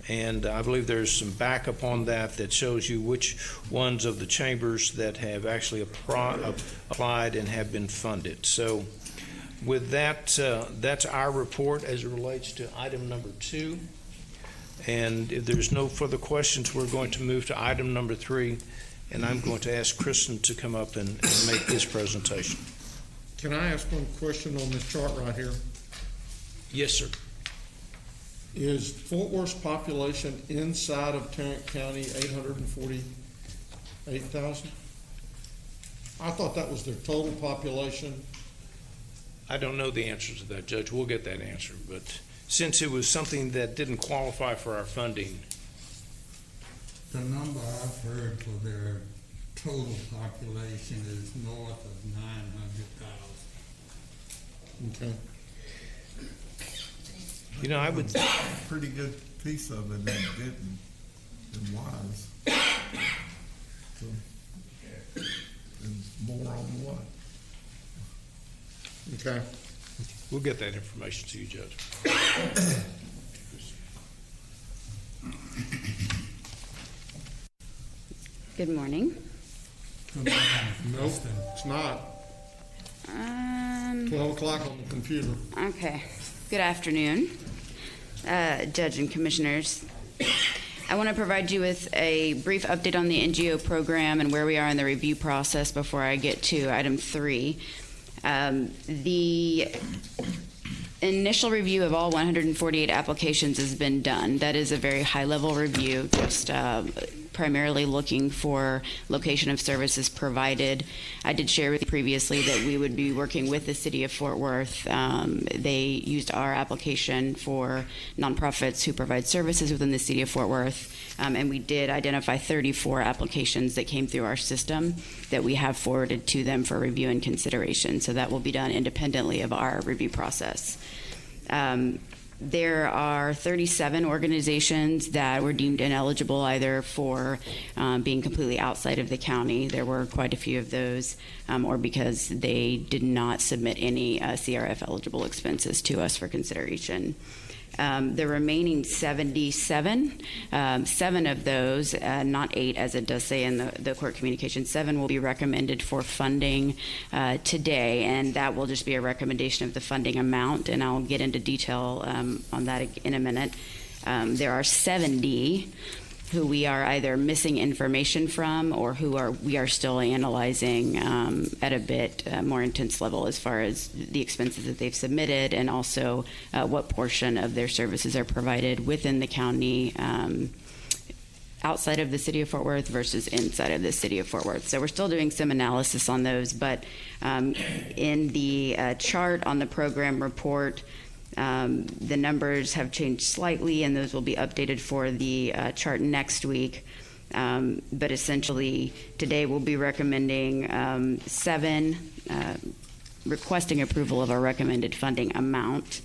and I believe there's some backup on that shows you which ones of the chambers that have actually applied and have been funded. So with that, that's our report as it relates to item number 2. And if there's no further questions, we're going to move to item number 3, and I'm going to ask Kristen to come up and make this presentation. Can I ask one question on this chart right here? Yes, sir. Is Fort Worth's population inside of Tarrant County 848,000? I thought that was their total population. I don't know the answer to that, Judge. We'll get that answer. But since it was something that didn't qualify for our funding. The number I've heard for their total population is north of 900,000. Okay. You know, I would. Pretty good piece of it that didn't and was. So, and more on what? Okay. We'll get that information to you, Judge. Good morning. Nope, it's not. 12 o'clock on the computer. Okay. Good afternoon, Judge and Commissioners. I want to provide you with a brief update on the NGO program and where we are in the review process before I get to item 3. The initial review of all 148 applications has been done. That is a very high-level review, just primarily looking for location of services provided. I did share with you previously that we would be working with the City of Fort Worth. They used our application for nonprofits who provide services within the City of Fort Worth, and we did identify 34 applications that came through our system that we have forwarded to them for review and consideration. So that will be done independently of our review process. There are 37 organizations that were deemed ineligible either for being completely outside of the county. There were quite a few of those, or because they did not submit any CRF eligible expenses to us for consideration. The remaining 77, 7 of those, not 8 as it does say in the court communication, 7 will be recommended for funding today, and that will just be a recommendation of the funding amount, and I'll get into detail on that in a minute. There are 70 who we are either missing information from or we are still analyzing at a bit more intense level as far as the expenses that they've submitted and also what portion of their services are provided within the county outside of the city of Fort Worth versus inside of the city of Fort Worth. So we're still doing some analysis on those, but in the chart on the program report, the numbers have changed slightly, and those will be updated for the chart next week. But essentially, today we'll be recommending 7, requesting approval of our recommended funding amount.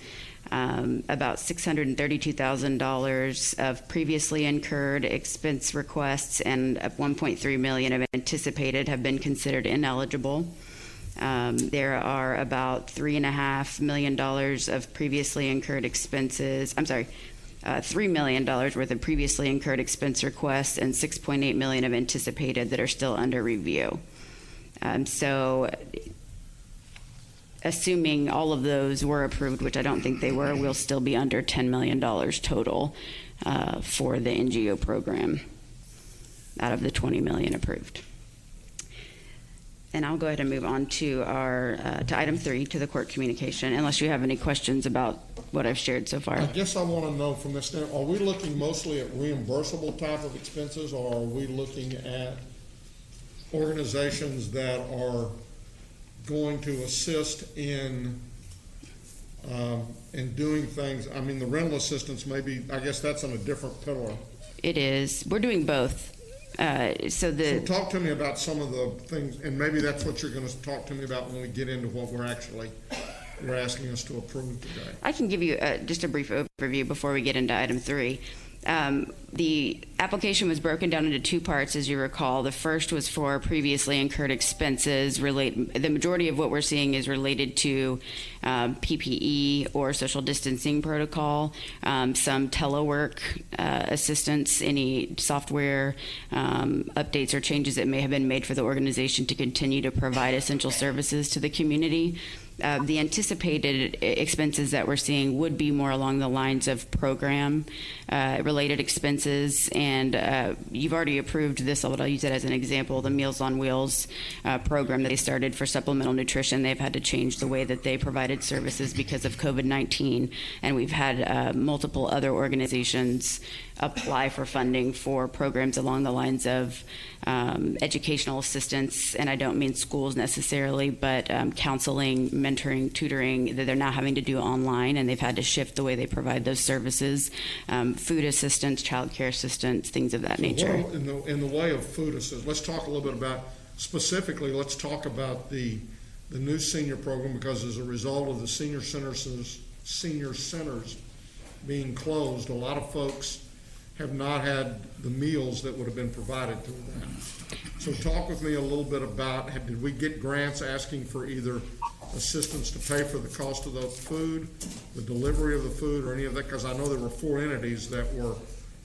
About $632,000 of previously incurred expense requests and $1.3 million of anticipated have been considered ineligible. There are about $3.5 million of previously incurred expenses. $3 million worth of previously incurred expense requests and $6.8 million of anticipated that are still under review. So, assuming all of those were approved, which I don't think they were, we'll still be under $10 million total for the NGO program out of the $20 million approved. And I'll go ahead and move on to to item 3, to the court communication, unless you have any questions about what I've shared so far. I guess I want to know from this standpoint, are we looking mostly at reimbursable type of expenses, or are we looking at organizations that are going to assist in doing things? I mean, the rental assistance maybe, I guess that's on a different pillar. It is. We're doing both. So talk to me about some of the things, and maybe that's what you're going to talk to me about when we get into what you're asking us to approve today. I can give you just a brief overview before we get into item 3. The application was broken down into 2 parts, as you recall. The first was for previously incurred expenses. The majority of what we're seeing is related to PPE or social distancing protocol, some telework assistance, any software updates or changes that may have been made for the organization to continue to provide essential services to the community. The anticipated expenses that we're seeing would be more along the lines of program related expenses, and you've already approved this, but I'll use it as an example, the Meals on Wheels program that they started for supplemental nutrition. They've had to change the way that they provided services because of COVID-19, and we've had multiple other organizations apply for funding for programs along the lines of educational assistance, and I don't mean schools necessarily, but counseling, mentoring, tutoring that they're now having to do online, and they've had to shift the way they provide those services, food assistance, child care assistance, things of that nature. In the way of food assistance, let's talk a little bit about, specifically, let's talk about the new senior program, because as a result of the senior centers being closed, a lot of folks have not had the meals that would have been provided through that. So talk with me a little bit about, did we get grants asking for either assistance to pay for the cost of the food, the delivery of the food, or any of that? Because I know there were 4 entities that were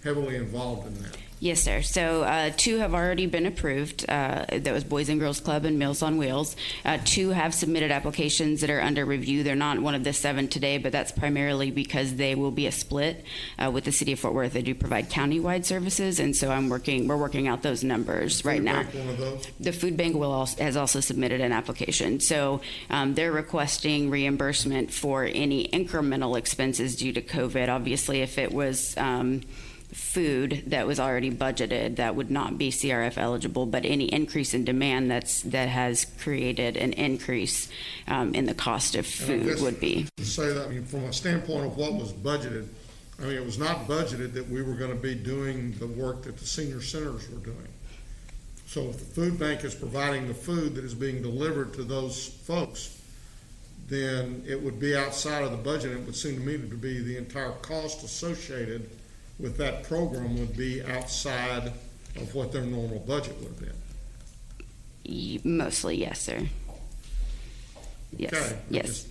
heavily involved in that. Yes, sir. So 2 have already been approved. That was Boys and Girls Club and Meals on Wheels. 2 have submitted applications that are under review. They're not one of the 7 today, but that's primarily because they will be a split with the city of Fort Worth. They do provide countywide services, and so we're working out those numbers right now. One of those? The food bank has also submitted an application. So they're requesting reimbursement for any incremental expenses due to COVID. Obviously, if it was food that was already budgeted, that would not be CRF eligible, but any increase in demand that has created an increase in the cost of food would be. To say that, I mean, from a standpoint of what was budgeted, I mean, it was not budgeted that we were going to be doing the work that the senior centers were doing. So if the food bank is providing the food that is being delivered to those folks, then it would be outside of the budget. It would seem to me to be the entire cost associated with that program would be outside of what their normal budget would have been. Mostly, yes, sir. Yes. Okay. Yes.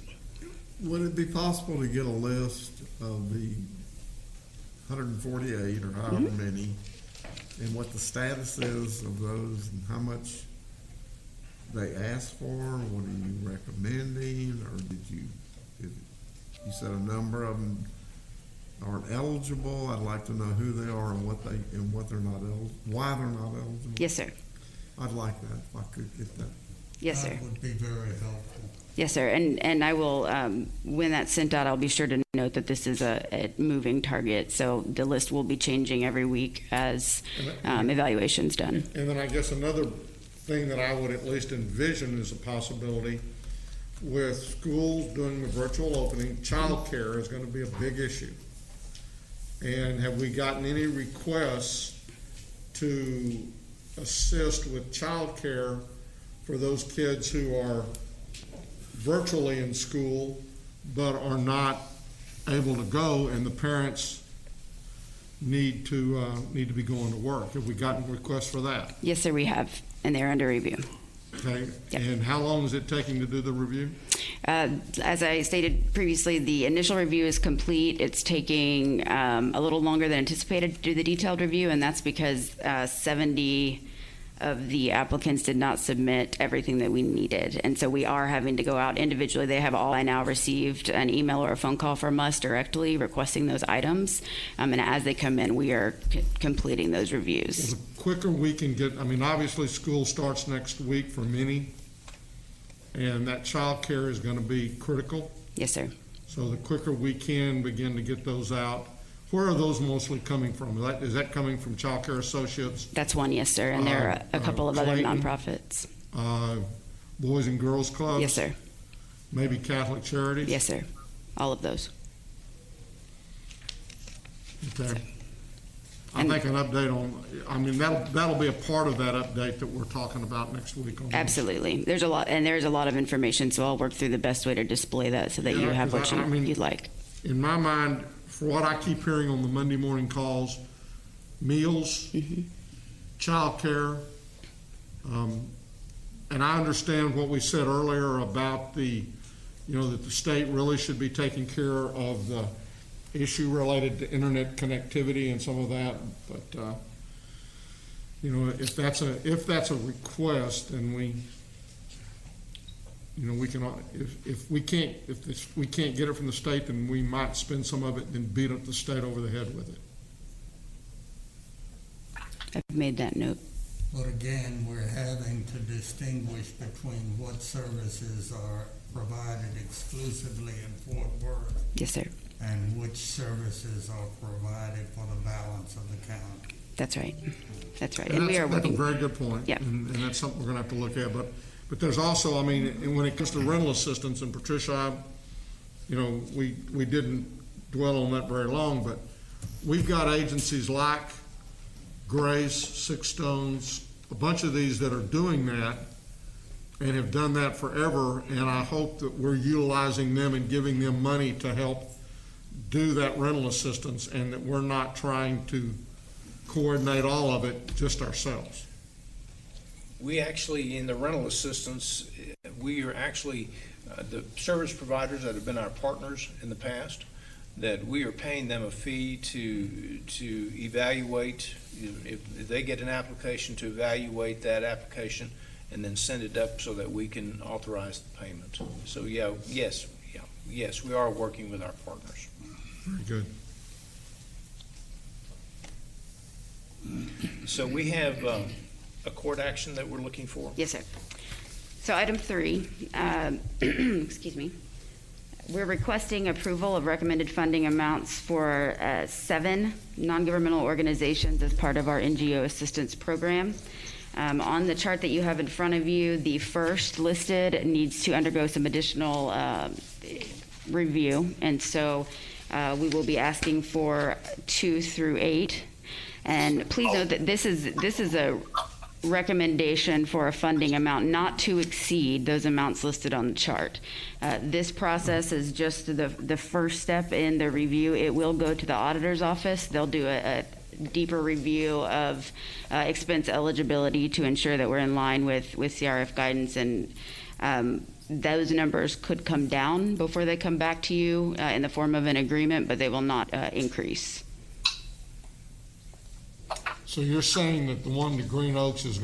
Would it be possible to get a list of the 148 or however many, and what the status is of those, and how much they asked for? What are you recommending, or you said a number of them aren't eligible? I'd like to know who they are and what they're not eligible, why they're not eligible. Yes, sir. I'd like that if I could get that. Yes, sir. That would be very helpful. Yes, sir. And I will, when that's sent out, I'll be sure to note that this is a moving target. So the list will be changing every week as evaluation's done. And then I guess another thing that I would at least envision is a possibility with schools doing the virtual opening, childcare is going to be a big issue. And have we gotten any requests to assist with childcare for those kids who are virtually in school but are not able to go, and the parents need to be going to work? Have we gotten requests for that? Yes, sir, we have, and they're under review. Okay. Yep. And how long is it taking to do the review? As I stated previously, the initial review is complete. It's taking a little longer than anticipated to do the detailed review, and that's because 70 of the applicants did not submit everything that we needed. And so we are having to go out individually. They have all by now received an email or a phone call from us directly requesting those items. And as they come in, we are completing those reviews. Well, the quicker we can get, I mean, obviously school starts next week for many, and that child care is going to be critical. Yes, sir. So the quicker we can begin to get those out. Where are those mostly coming from? Is that coming from Child Care Associates? That's one, yes, sir. And there are a couple of other Clayton, nonprofits. Boys and Girls Clubs? Yes, sir. Maybe Catholic Charities? Yes, sir. All of those. Okay. I think an update on, I mean, that'll be a part of that update that we're talking about next week. Absolutely. There's a lot of information, so I'll work through the best way to display that so that you have what you'd like. In my mind, for what I keep hearing on the Monday morning calls, meals, child care, and I understand what we said earlier about that the state really should be taking care of the issue related to internet connectivity and some of that. But if that's a request, then we can, if we can't get it from the state, then we might spend some of it and beat up the state over the head with it. I've made that note. But again, we're having to distinguish between what services are provided exclusively in Fort Worth. Yes, sir. And which services are provided for the balance of the county. That's right. That's right. And we are working. That's a very good point. Yeah. And that's something we're going to have to look at. But there's also, I mean, when it comes to rental assistance, and Patricia, we didn't dwell on that very long, but we've got agencies like Grace, Six Stones, a bunch of these that are doing that and have done that forever, and I hope that we're utilizing them and giving them money to help do that rental assistance, and that we're not trying to coordinate all of it just ourselves. We actually, in the rental assistance, we are actually the service providers that have been our partners in the past, that we are paying them a fee to evaluate. If they get an application, to evaluate that application and then send it up so that we can authorize the payment. So yes, we are working with our partners. Very good. So we have a court action that we're looking for? Yes, sir. So item 3, excuse me, we're requesting approval of recommended funding amounts for 7 non-governmental organizations as part of our NGO assistance program. On the chart that you have in front of you, the first listed needs to undergo some additional review, and so we will be asking for 2 through 8. And please note that this is a recommendation for a funding amount not to exceed those amounts listed on the chart. This process is just the first step in the review. It will go to the auditor's office. They'll do a deeper review of expense eligibility to ensure that we're in line with CRF guidance, and those numbers could come down before they come back to you in the form of an agreement, but they will not increase. So you're saying that the one to Green Oaks is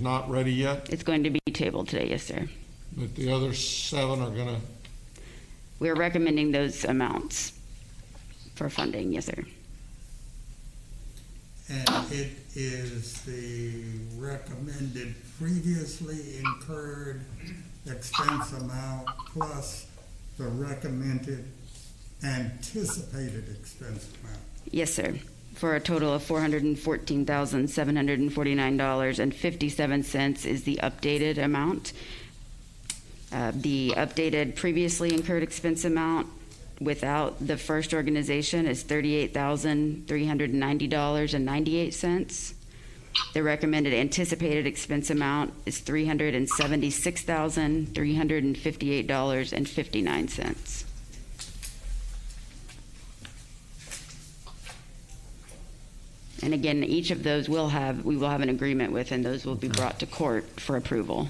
not ready yet, It's going to be tabled today, yes, sir. but the other 7 are gonna, We're recommending those amounts for funding, yes, sir. And it is the recommended previously incurred expense amount plus the recommended anticipated expense amount. Yes, sir. For a total of $414,749.57 is the updated amount. The updated previously incurred expense amount without the first organization is $38,390.98. The recommended anticipated expense amount is $376,358.59. And again, each of those we will have an agreement with, and those will be brought to court for approval.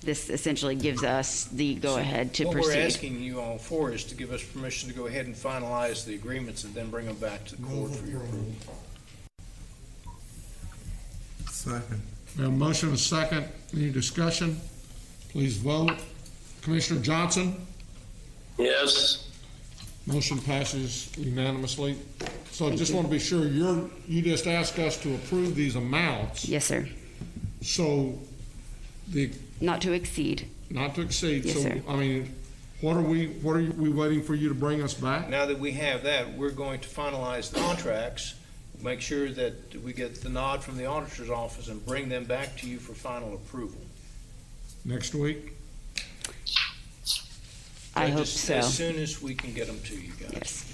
This essentially gives us the go-ahead to proceed. What we're asking you all for is to give us permission to go ahead and finalize the agreements and then bring them back to the court for your approval. Second. we have a motion and a second. Any discussion? Please vote. Commissioner Johnson? Yes. Motion passes unanimously. So just want to be sure, you just asked us to approve these amounts. Yes, sir. So Not to exceed. Not to exceed. Yes, So, sir. I mean, what are we waiting for you to bring us back? Now that we have that, we're going to finalize the contracts, make sure that we get the nod from the auditor's office and bring them back to you for final approval. Next week? I hope so. As soon as we can get them to you guys. Yes.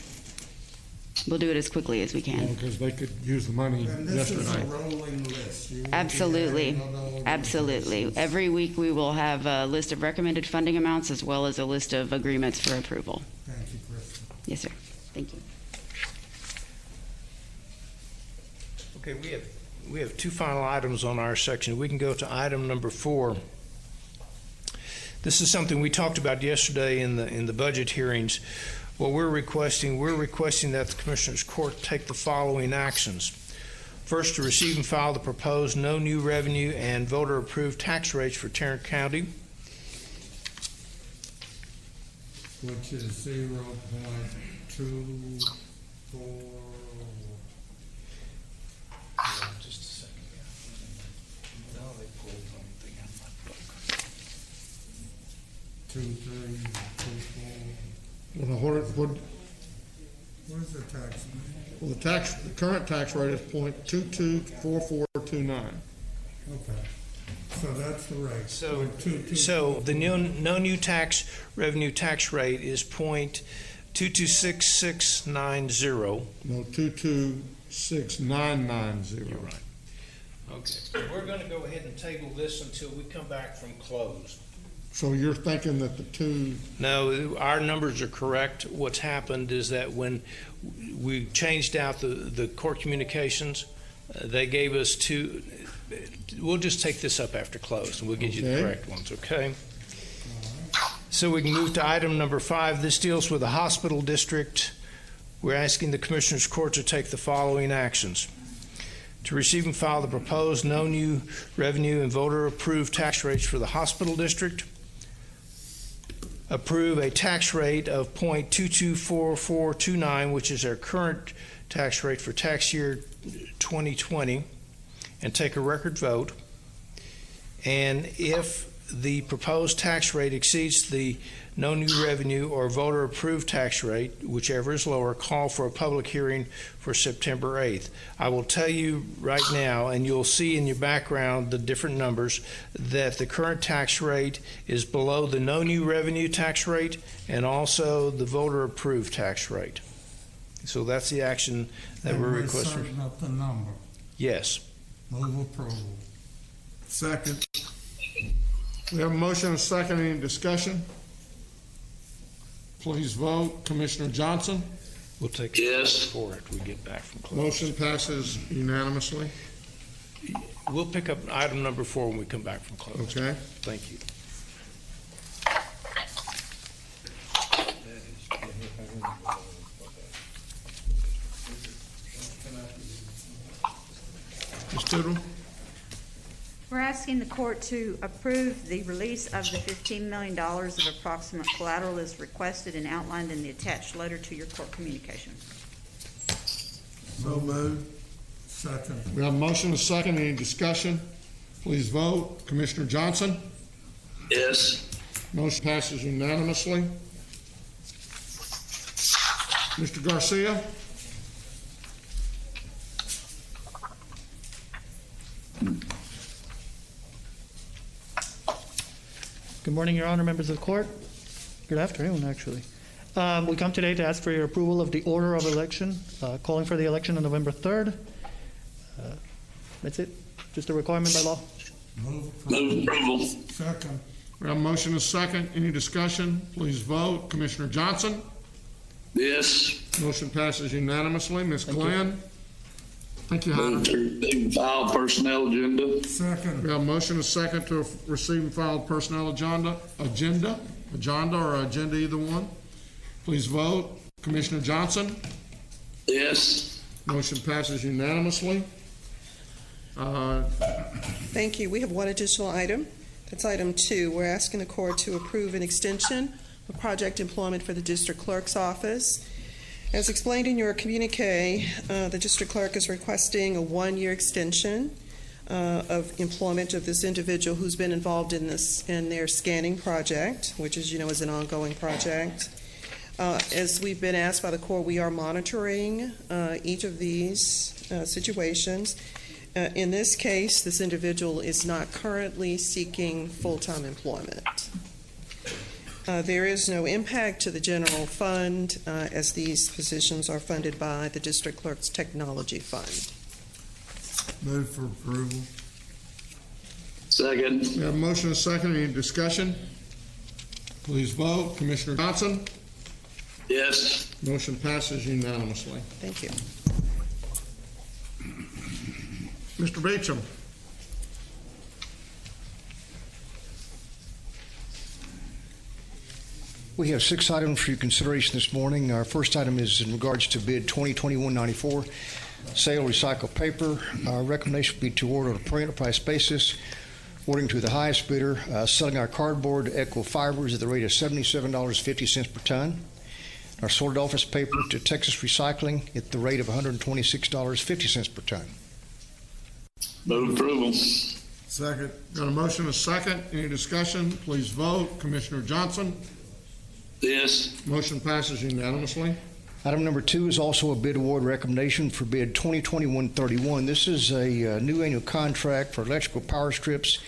We'll do it as quickly as we can. Because they could use the money And this is a yesterday. rolling list. You will be Absolutely. adding other Absolutely. organizations. Every week we will have a list of recommended funding amounts as well as a list of agreements for approval. Thank you, Kristen. Yes, sir. Thank you. Okay, we have 2 final items on our section. We can go to item number 4. This is something we talked about yesterday in the budget hearings. What we're requesting that the Commissioners Court take the following actions. First, to receive and file the proposed no new revenue and voter-approved tax rates for Tarrant County, Which is 0.24. Just a second. No, they pulled something out of my book. 2324. Well, What is the tax? the current tax rate is .224429. Okay. So that's the rate. So the no new tax revenue tax rate is .226690. No, 226990. You're right. Okay. We're going to go ahead and table this until we come back from close. So you're thinking that the two... No, our numbers are correct. What's happened is that when we changed out the court communications, they gave us 2. We'll just take this up after close, and we'll get you the correct ones, okay? So we can move to item number 5. This deals with the hospital district. We're asking the Commissioners Court to take the following actions. To receive and file the proposed no new revenue and voter-approved tax rates for the hospital district. Approve a tax rate of .224429, which is our current tax rate for tax year 2020, and take a record vote. And if the proposed tax rate exceeds the no new revenue or voter approved tax rate, whichever is lower, call for a public hearing for September 8th. I will tell you right now, and you'll see in your background the different numbers, that the current tax rate is below the no new revenue tax rate and also the voter approved tax rate. So that's the action that we're requesting. Certain of the number. Yes. Move approval. Second. We have a motion and a second. Any discussion? Please vote. Commissioner Johnson? We'll take Yes. for it. We get back from close. Motion passes unanimously. We'll pick up item number 4 when we come back from close. Okay. Thank you. Tittle. We're asking the court to approve the release of the $15 million of approximate collateral as requested and outlined in the attached letter to your court communication. So moved. Second. We have a motion and a second. Any discussion? Please vote. Commissioner Johnson? Yes. Motion passes unanimously. Mr. Garcia? Good morning, Your Honor, members of the court. Good afternoon, actually. We come today to ask for your approval of the order of election, calling for the election on November 3rd. That's it. Just a requirement by law. Move approval. Second. We have a motion and a second. Any discussion? Please vote. Commissioner Johnson? Yes. Motion passes unanimously. Ms. Glenn? Thank you, Move to receive and file personnel agenda. Second. We have a motion and a second to receive and file personnel agenda, or agenda, either one. Please vote. Commissioner Johnson? Yes. Motion passes unanimously. Thank you. We have one additional item. That's item 2. We're asking the court to approve an extension of project employment for the district clerk's office. As explained in your communique, the district clerk is requesting a 1-year extension of employment of this individual who's been involved in their scanning project, which is an ongoing project. As we've been asked by the court, we are monitoring each of these situations. In this case, this individual is not currently seeking full-time employment. There is no impact to the general fund as these positions are funded by the district clerk's technology fund. Move for approval. Second. We have a motion and a second. Any discussion? Please vote. Commissioner Johnson? Yes. Motion passes unanimously. Thank you. Mr. Beecham? We have 6 items for your consideration this morning. Our first item is in regards to bid 2021-94, sale of recycled paper. Our recommendation would be to award on a per enterprise basis, awarding to the highest bidder, selling our cardboard to Echo Fibers at the rate of $77.50 per ton. Our sorted office paper to Texas Recycling at the rate of $126.50 per ton. Move approval. Second. Got a motion and a second. Any discussion? Please vote. Commissioner Johnson? Yes. Motion passes unanimously. Item number 2 is also a bid award recommendation for bid 2021-31. This is a new annual contract for electrical power strips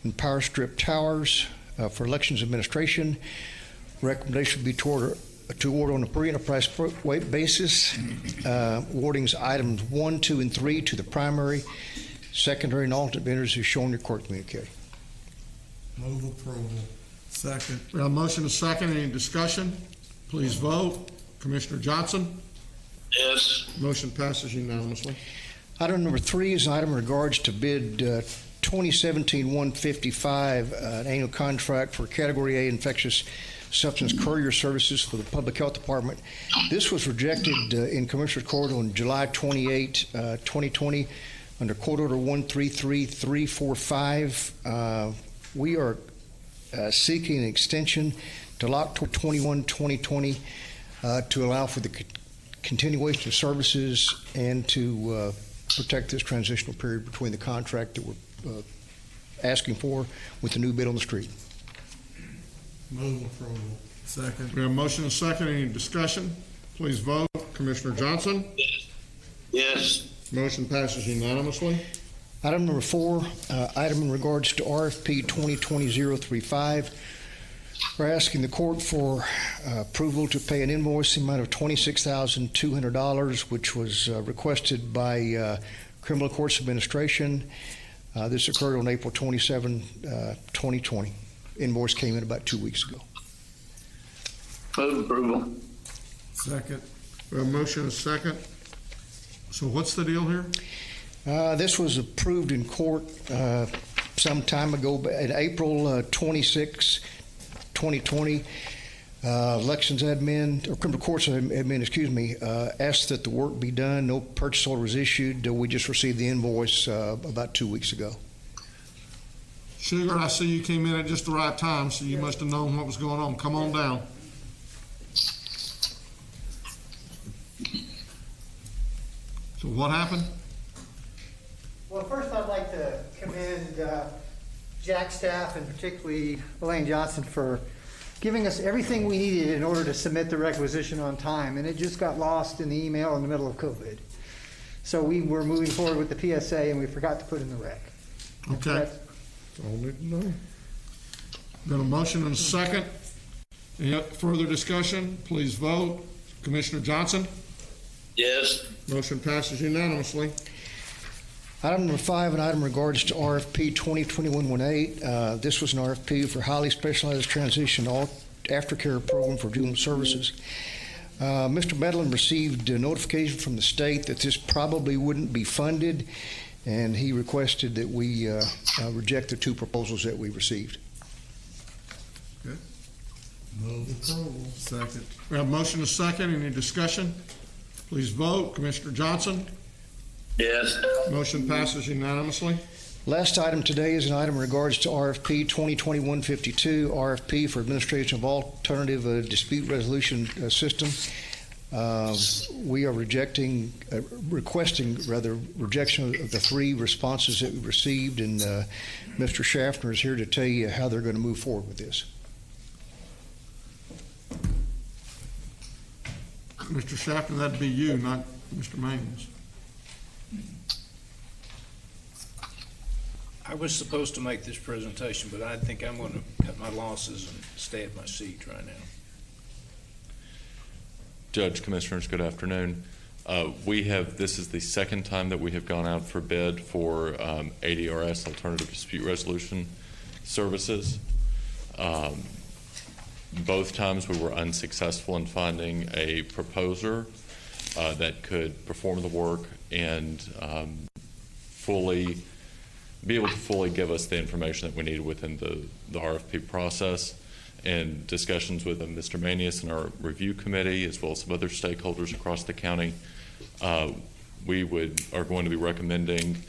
and power strip towers for elections administration. Recommendation would be to award on a per enterprise weight basis, awarding items 1, 2, and 3 to the primary, secondary, and alternate bidders as shown in your court communique. Move approval. Second. We have a motion and a second. Any discussion? Please vote. Commissioner Johnson? Yes. Motion passes unanimously. Item number 3 is an item in regards to bid 2017-155, an annual contract for Category A infectious substance courier services for the Public Health Department. This was rejected in Commissioner's Court on July 28, 2020, under Court Order 133345. We are seeking an extension to October 21, 2020 to allow for the continuation of services and to protect this transitional period between the contract that we're asking for with the new bid on the street. Move approval. Second. We have a motion and a second. Any discussion? Please vote. Commissioner Johnson? Yes. Motion passes unanimously. Item number 4, item in regards to RFP 2020-035. We're asking the court for approval to pay an invoice in the amount of $26,200, which was requested by Criminal Courts Administration. This occurred on April 27, 2020. Invoice came in about 2 weeks ago. Move approval. Second. We have a motion and a second. So what's the deal here? This was approved in court some time ago, in April 26, 2020. Elections admin, or criminal courts admin, excuse me, asked that the work be done. No purchase order was issued. We just received the invoice about 2 weeks ago. Sugar, I see you came in at just the right time, so you must have known what was going on. Come on down. So what happened? Well, first I'd like to commend Jack's staff and particularly Elaine Johnson for giving us everything we needed in order to submit the requisition on time, and it just got lost in the email in the middle of COVID. So we were moving forward with the PSA and we forgot to put in the rec. Okay. That's all we need to know. Got a motion and a second. Any further discussion? Please vote. Commissioner Johnson? Yes. Motion passes unanimously. Item number 5, an item in regards to RFP 2021-18. This was an RFP for highly specialized transition aftercare program for juvenile services. Mr. Medlin received a notification from the state that this probably wouldn't be funded, and he requested that we reject the 2 proposals that we received. Okay. Move approval. Second. We have a motion and a second. Any discussion? Please vote. Commissioner Johnson? Yes. Motion passes unanimously. Last item today is an item in regards to RFP 2021-52, RFP for administration of alternative dispute resolution system. We are requesting rejection of the 3 responses that we received, and Mr. Schaffner is here to tell you how they're going to move forward with this. Mr. Schaffner, that'd be you, not Mr. Mangus. I was supposed to make this presentation, but I think I'm going to cut my losses and stay at my seat right now. Judge, Commissioners, good afternoon. This is the second time that we have gone out for bid for ADRS, Alternative Dispute Resolution Services. Both times we were unsuccessful in finding a proposer that could perform the work and be able to fully give us the information that we needed within the RFP process. And discussions with Mr. Manius and our review committee, as well as some other stakeholders across the county, we are going to be recommending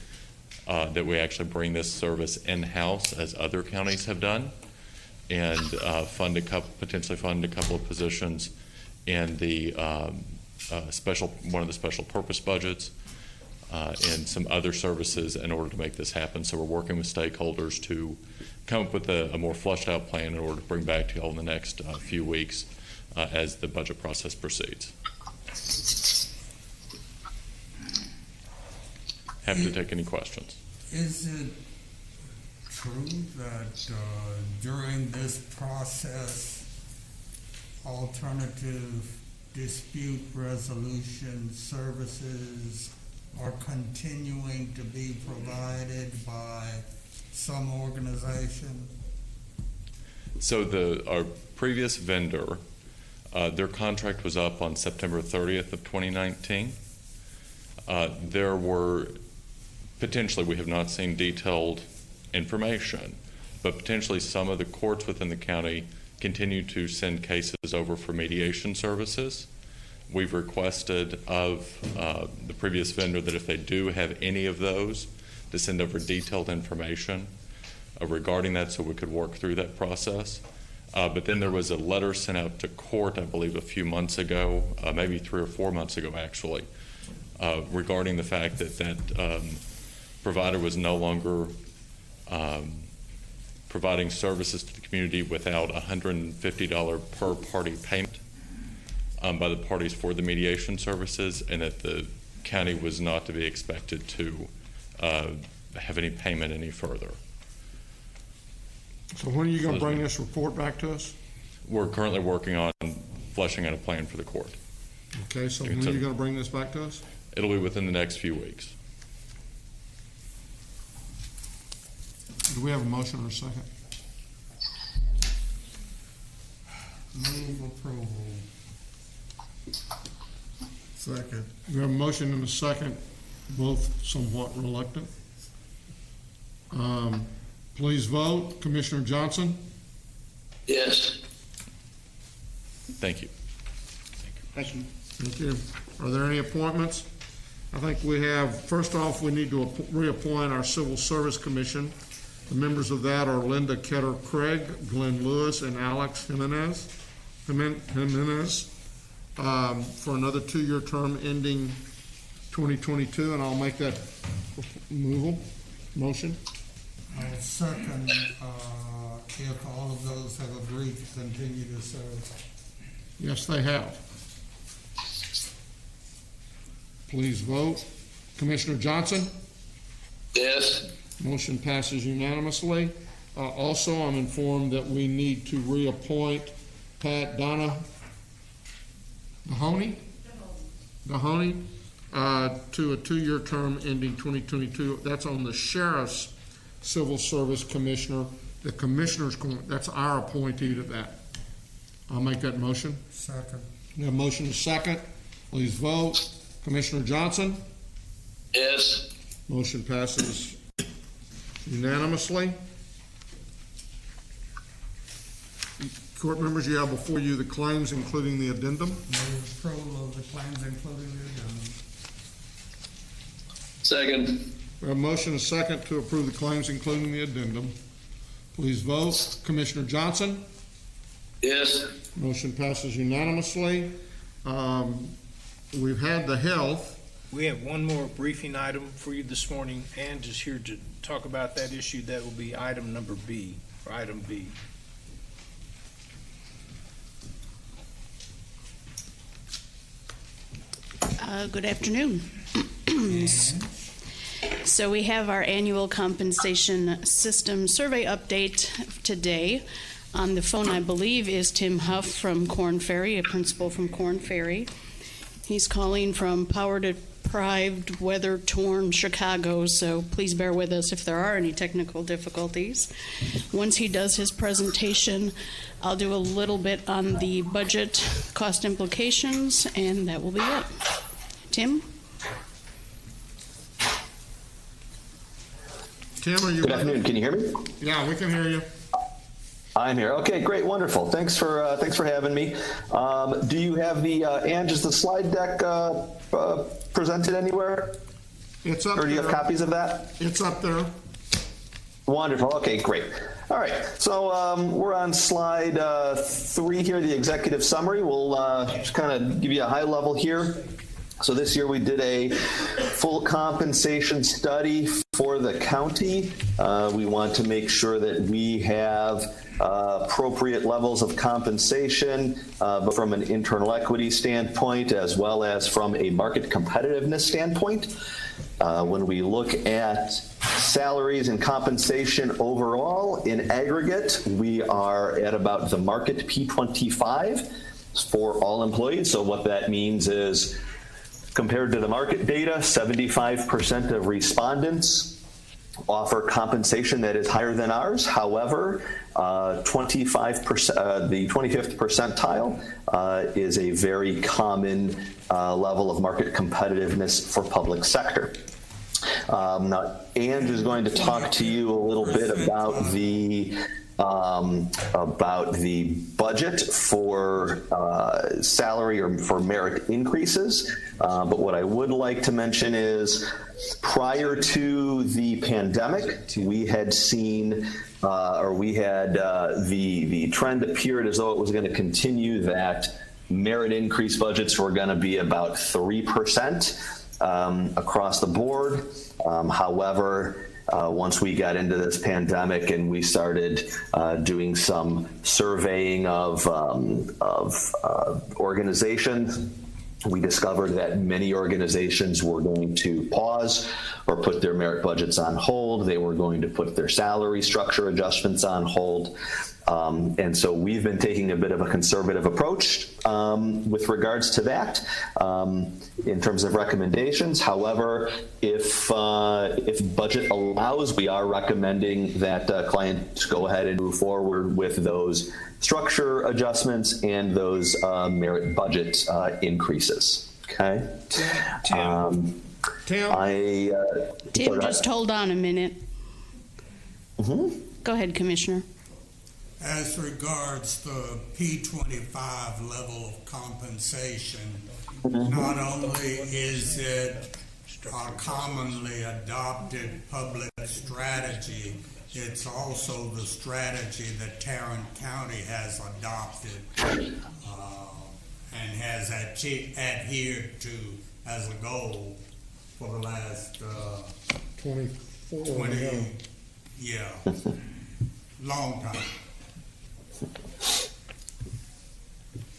that we actually bring this service in-house, as other counties have done, and potentially fund a couple of positions in the one of the special purpose budgets, and some other services in order to make this happen. So we're working with stakeholders to come up with a more fleshed out plan in order to bring back to you all in the next few weeks as the budget process proceeds. Happy to take any questions. Is it true that during this process, alternative dispute resolution services are continuing to be provided by some organization? So our previous vendor, their contract was up on September 30th of 2019. There were potentially, we have not seen detailed information, but potentially some of the courts within the county continue to send cases over for mediation services. We've requested of the previous vendor that if they do have any of those, to send over detailed information regarding that so we could work through that process. But then there was a letter sent out to court, I believe, a few months ago, maybe 3 or 4 months ago actually, regarding the fact that provider was no longer providing services to the community without $150 per party payment by the parties for the mediation services, and that the county was not to be expected to have any payment any further. So when are you going to bring this report back to us? We're currently working on fleshing out a plan for the court. Okay, so when are you going to bring this back to us? It'll be within the next few weeks. Do we have a motion or a second? Move approval. Second. We have a motion and a second, both somewhat reluctant. Please vote. Commissioner Johnson? Yes. Thank you. Thank you. Thank you. Are there any appointments? I think we have, first off, we need to reappoint our Civil Service Commission. The members of that are Linda Ketter-Craig, Glenn Lewis, and Alex Jimenez for another 2-year term ending 2022, and I'll make that motion. I'll second if all of those have agreed to continue to serve. Yes, they have. Please vote. Commissioner Johnson? Yes. Motion passes unanimously. Also, I'm informed that we need to reappoint Pat Dahoney to a 2-year term ending 2022. That's on the Sheriff's Civil Service Commissioner. The Commissioner's, that's our appointee to that. I'll make that motion. Second. We have a motion to second. Please vote. Commissioner Johnson? Yes. Motion passes unanimously. Court members, you have before you the claims, including the addendum. Move approval of the claims, including the addendum. Second. We have a motion and a second to approve the claims, including the addendum. Please vote. Commissioner Johnson? Yes. Motion passes unanimously. We've had the health. We have one more briefing item for you this morning. Ann is here to talk about that issue. That will be item number B, or item B. Good afternoon. So we have our annual compensation system survey update today. On the phone, I believe, is Tim Huff from Corn Ferry, a principal from Corn Ferry. He's calling from power-deprived, weather-torn Chicago, so please bear with us if there are any technical difficulties. Once he does his presentation, I'll do a little bit on the budget cost implications, and that will be it. Tim? Tim, are you? Good afternoon. Can you hear me? Yeah, we can hear you. I'm here. Okay, great, wonderful. Thanks for having me. Do you have the Ange, is the slide deck presented anywhere? It's up there. Or do you have copies of that? It's up there. Wonderful. Okay, great. All right. So we're on slide 3 here, the executive summary. We'll just kind of give you a high level here. So this year we did a full compensation study for the county. We want to make sure that we have appropriate levels of compensation, but from an internal equity standpoint, as well as from a market competitiveness standpoint. When we look at salaries and compensation overall, in aggregate, we are at about the market P25 for all employees. So what that means is, compared to the market data, 75% of respondents offer compensation that is higher than ours. However, 25%, the 25th percentile is a very common level of market competitiveness for public sector. Now, Ange is going to talk to you a little bit about the budget for salary or for merit increases. But what I would like to mention is, prior to the pandemic, we had seen, the trend appeared as though it was going to continue, that merit increase budgets were going to be about 3% across the board. However, once we got into this pandemic and we started doing some surveying of organizations, we discovered that many organizations were going to pause or put their merit budgets on hold. They were going to put their salary structure adjustments on hold. And so we've been taking a bit of a conservative approach with regards to that in terms of recommendations. However, if budget allows, we are recommending that clients go ahead and move forward with those structure adjustments and those merit budget increases. Okay. Tim, Tim, just hold on a minute. Mm-hmm. Go ahead, Commissioner. As regards the P25 level of compensation, not only is it a commonly adopted public strategy, it's also the strategy that Tarrant County has adopted and has adhered to as a goal for the last 20, long time.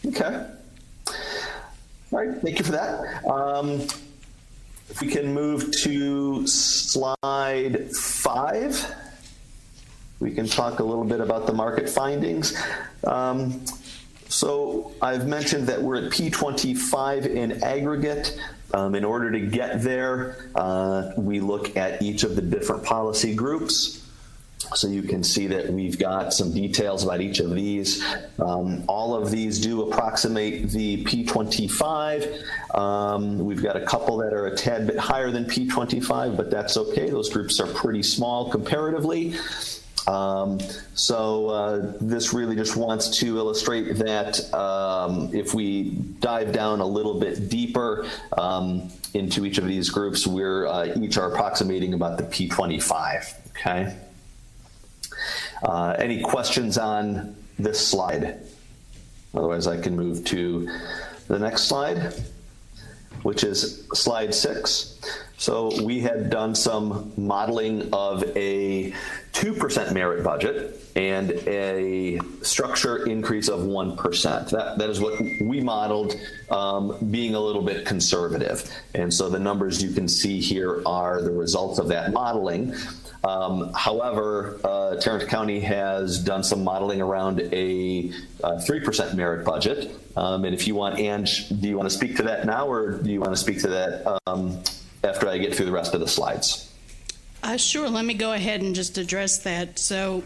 Okay. All right, thank you for that. If we can move to slide 5, we can talk a little bit about the market findings. So I've mentioned that we're at P25 in aggregate. In order to get there, we look at each of the different policy groups. So you can see that we've got some details about each of these. All of these do approximate the P25. We've got a couple that are a tad bit higher than P25, but that's okay. Those groups are pretty small comparatively. This really just wants to illustrate that if we dive down a little bit deeper into each of these groups, we're each are approximating about the P25, okay? Any questions on this slide? Otherwise, I can move to the next slide, which is slide 6. So we had done some modeling of a 2% merit budget and a structure increase of 1%. That is what we modeled, being a little bit conservative. And so the numbers you can see here are the results of that modeling. However, Tarrant County has done some modeling around a 3% merit budget. And if you want, Ange, do you want to speak to that now, or do you want to speak to that after I get through the rest of the slides? Sure, let me go ahead and just address that. So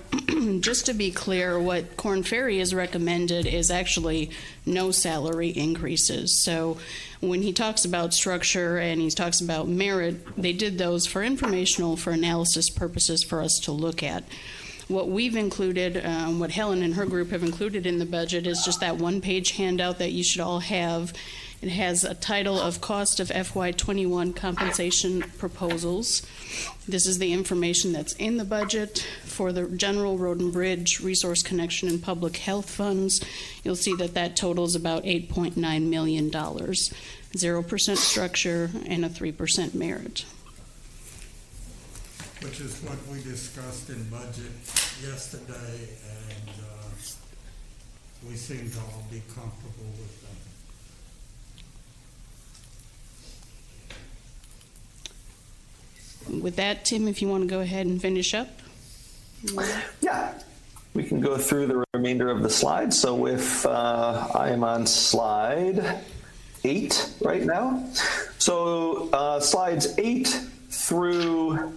just to be clear, what Korn Ferry has recommended is actually no salary increases. So when he talks about structure and he talks about merit, they did those for informational, for analysis purposes for us to look at. What we've included, what Helen and her group have included in the budget is just that one-page handout that you should all have. It has a title of Cost of FY21 Compensation Proposals. This is the information that's in the budget for the General Road and Bridge, Resource Connection, and Public Health Funds. You'll see that that totals about $8.9 million, 0% structure, and a 3% merit. Which is what we discussed in budget yesterday, and we seem to all be comfortable with that. With that, Tim, if you want to go ahead and finish up. Yeah, we can go through the remainder of the slides. So if I am on slide 8 right now. So slides 8 through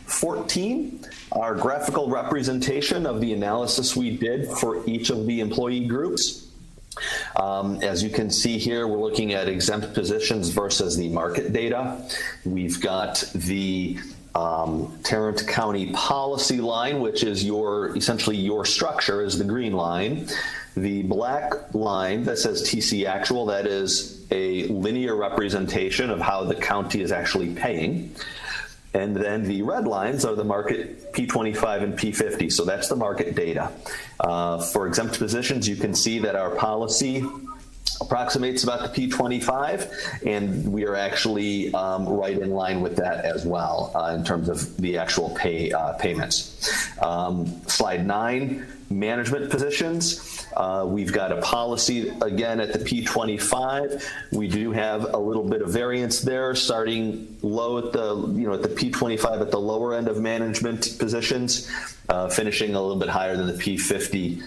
14 are graphical representation of the analysis we did for each of the employee groups. As you can see here, we're looking at exempt positions versus the market data. We've got the Tarrant County policy line, which is essentially your structure, is the green line. The black line that says TC actual, that is a linear representation of how the county is actually paying. And then the red lines are the market P25 and P50. So that's the market data. For exempt positions, you can see that our policy approximates about the P25, and we are actually right in line with that as well in terms of the actual payments. Slide 9, management positions. We've got a policy again at the P25. We do have a little bit of variance there, starting low at the at the P25 at the lower end of management positions, finishing a little bit higher than the P50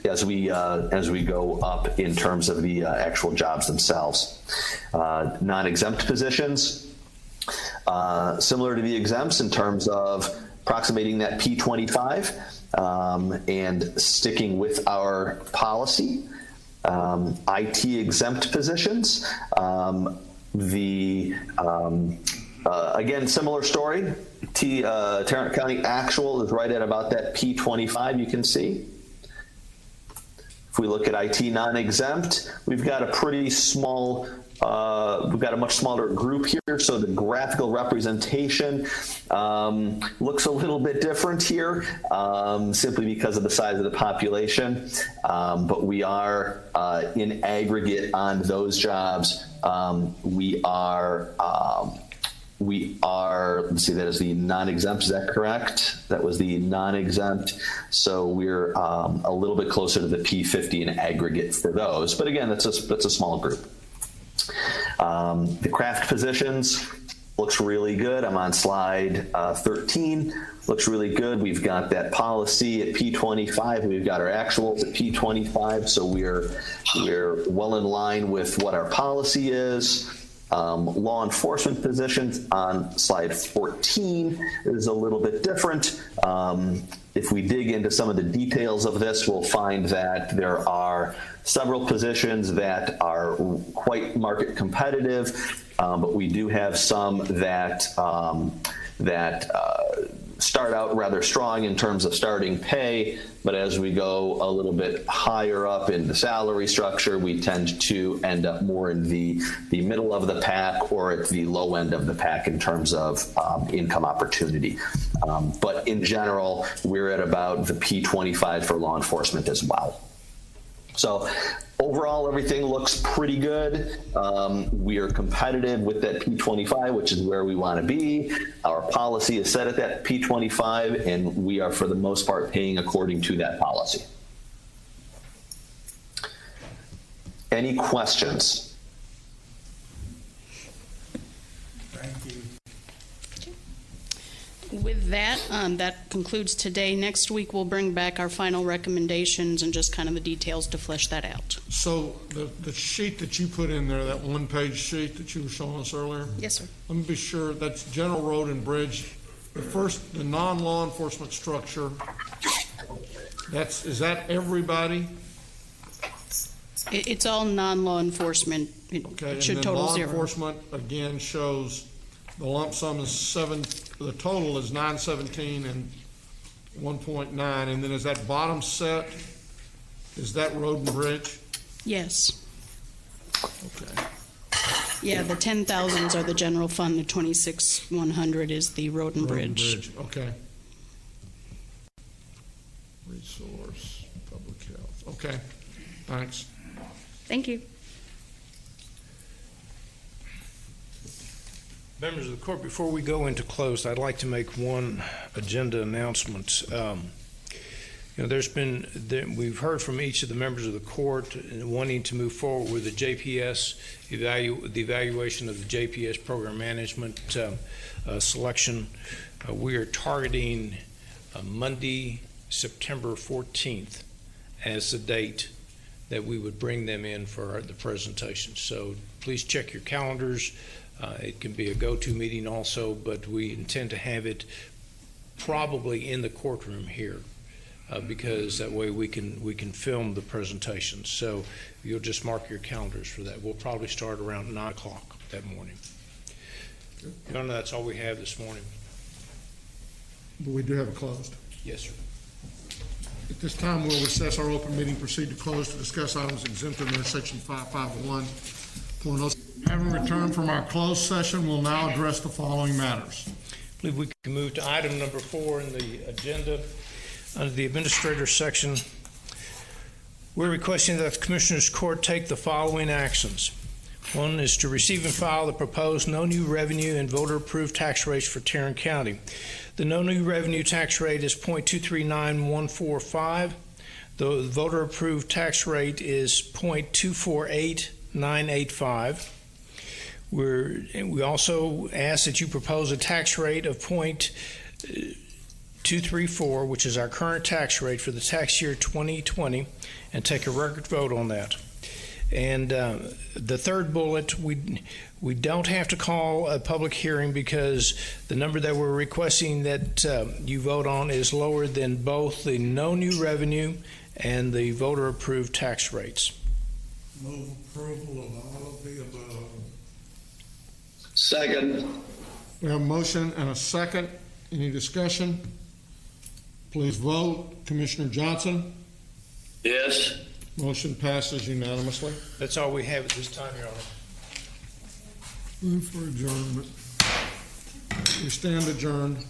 as we go up in terms of the actual jobs themselves. Non-exempt positions, similar to the exempts in terms of approximating that P25 and sticking with our policy. IT exempt positions, again, similar story. Tarrant County actual is right at about that P25 you can see. If we look at IT non-exempt, we've got a pretty small, we've got a much smaller group here, so the graphical representation looks a little bit different here, simply because of the size of the population. But we are, in aggregate on those jobs, we are, let's see, that is the non-exempt, is that correct? That was the non-exempt. So we're a little bit closer to the P50 in aggregate for those. But again, that's a small group. The craft positions looks really good. I'm on slide 13. Looks really good. We've got that policy at P25. We've got our actuals at P25. So we're well in line with what our policy is. Law enforcement positions on slide 14 is a little bit different. If we dig into some of the details of this, we'll find that there are several positions that are quite market competitive, but we do have some that start out rather strong in terms of starting pay, but as we go a little bit higher up in the salary structure, we tend to end up more in the middle of the pack or at the low end of the pack in terms of income opportunity. But in general, we're at about the P25 for law enforcement as well. So overall, everything looks pretty good. We are competitive with that P25, which is where we want to be. Our policy is set at that P25, and we are, for the most part, paying according to that policy. Any questions? With that, that concludes today. Next week, we'll bring back our final recommendations and just kind of the details to flesh that out. So the sheet that you put in there, that one-page sheet that you were showing us earlier? Yes, sir. Let me be sure, that's general road and bridge. The non-law enforcement structure, is that everybody? It's all non-law enforcement. Okay, It should and then total law zero. enforcement, again, shows the lump sum is the total is 917 and 1.9, and then is that bottom set, is that road and bridge? Yes. Okay. Yeah, the 10,000s are the general fund. The 26,100 is the road and bridge. Okay. Resource, public health. Okay, thanks. Thank you. Members of the court, before we go into closed, I'd like to make one agenda announcement. We've heard from each of the members of the court wanting to move forward with the JPS, the evaluation of the JPS program management selection. We are targeting Monday, September 14th as the date that we would bring them in for the presentation. So please check your calendars. It can be a go-to meeting also, but we intend to have it probably in the courtroom here because that way we can film the presentation. So you'll just mark your calendars for that. We'll probably start around 9 o'clock that morning. Your Honor, that's all we have this morning. But we do have it closed. Yes, sir. At this time, we'll recess our open meeting, proceed to close to discuss items exempted under Section 551. Having returned from our closed session, we'll now address the following matters. I believe we can move to item number 4 in the agenda. Under the Administrator section, we're requesting that the Commissioners Court take the following actions. One is to receive and file the proposed no new revenue and voter-approved tax rates for Tarrant County. The no new revenue tax rate is .239145. The voter-approved tax rate is .248985. We also ask that you propose a tax rate of .234, which is our current tax rate for the tax year 2020, and take a record vote on that. And the third bullet, we don't have to call a public hearing because the number that we're requesting that you vote on is lower than both the no new revenue and the voter-approved tax rates. Move approval of all of the above. Second. We have a motion and a second. Any discussion? Please vote. Commissioner Johnson? Yes. Motion passes unanimously. That's all we have at this time, Your Honor. Move for adjournment. We stand adjourned.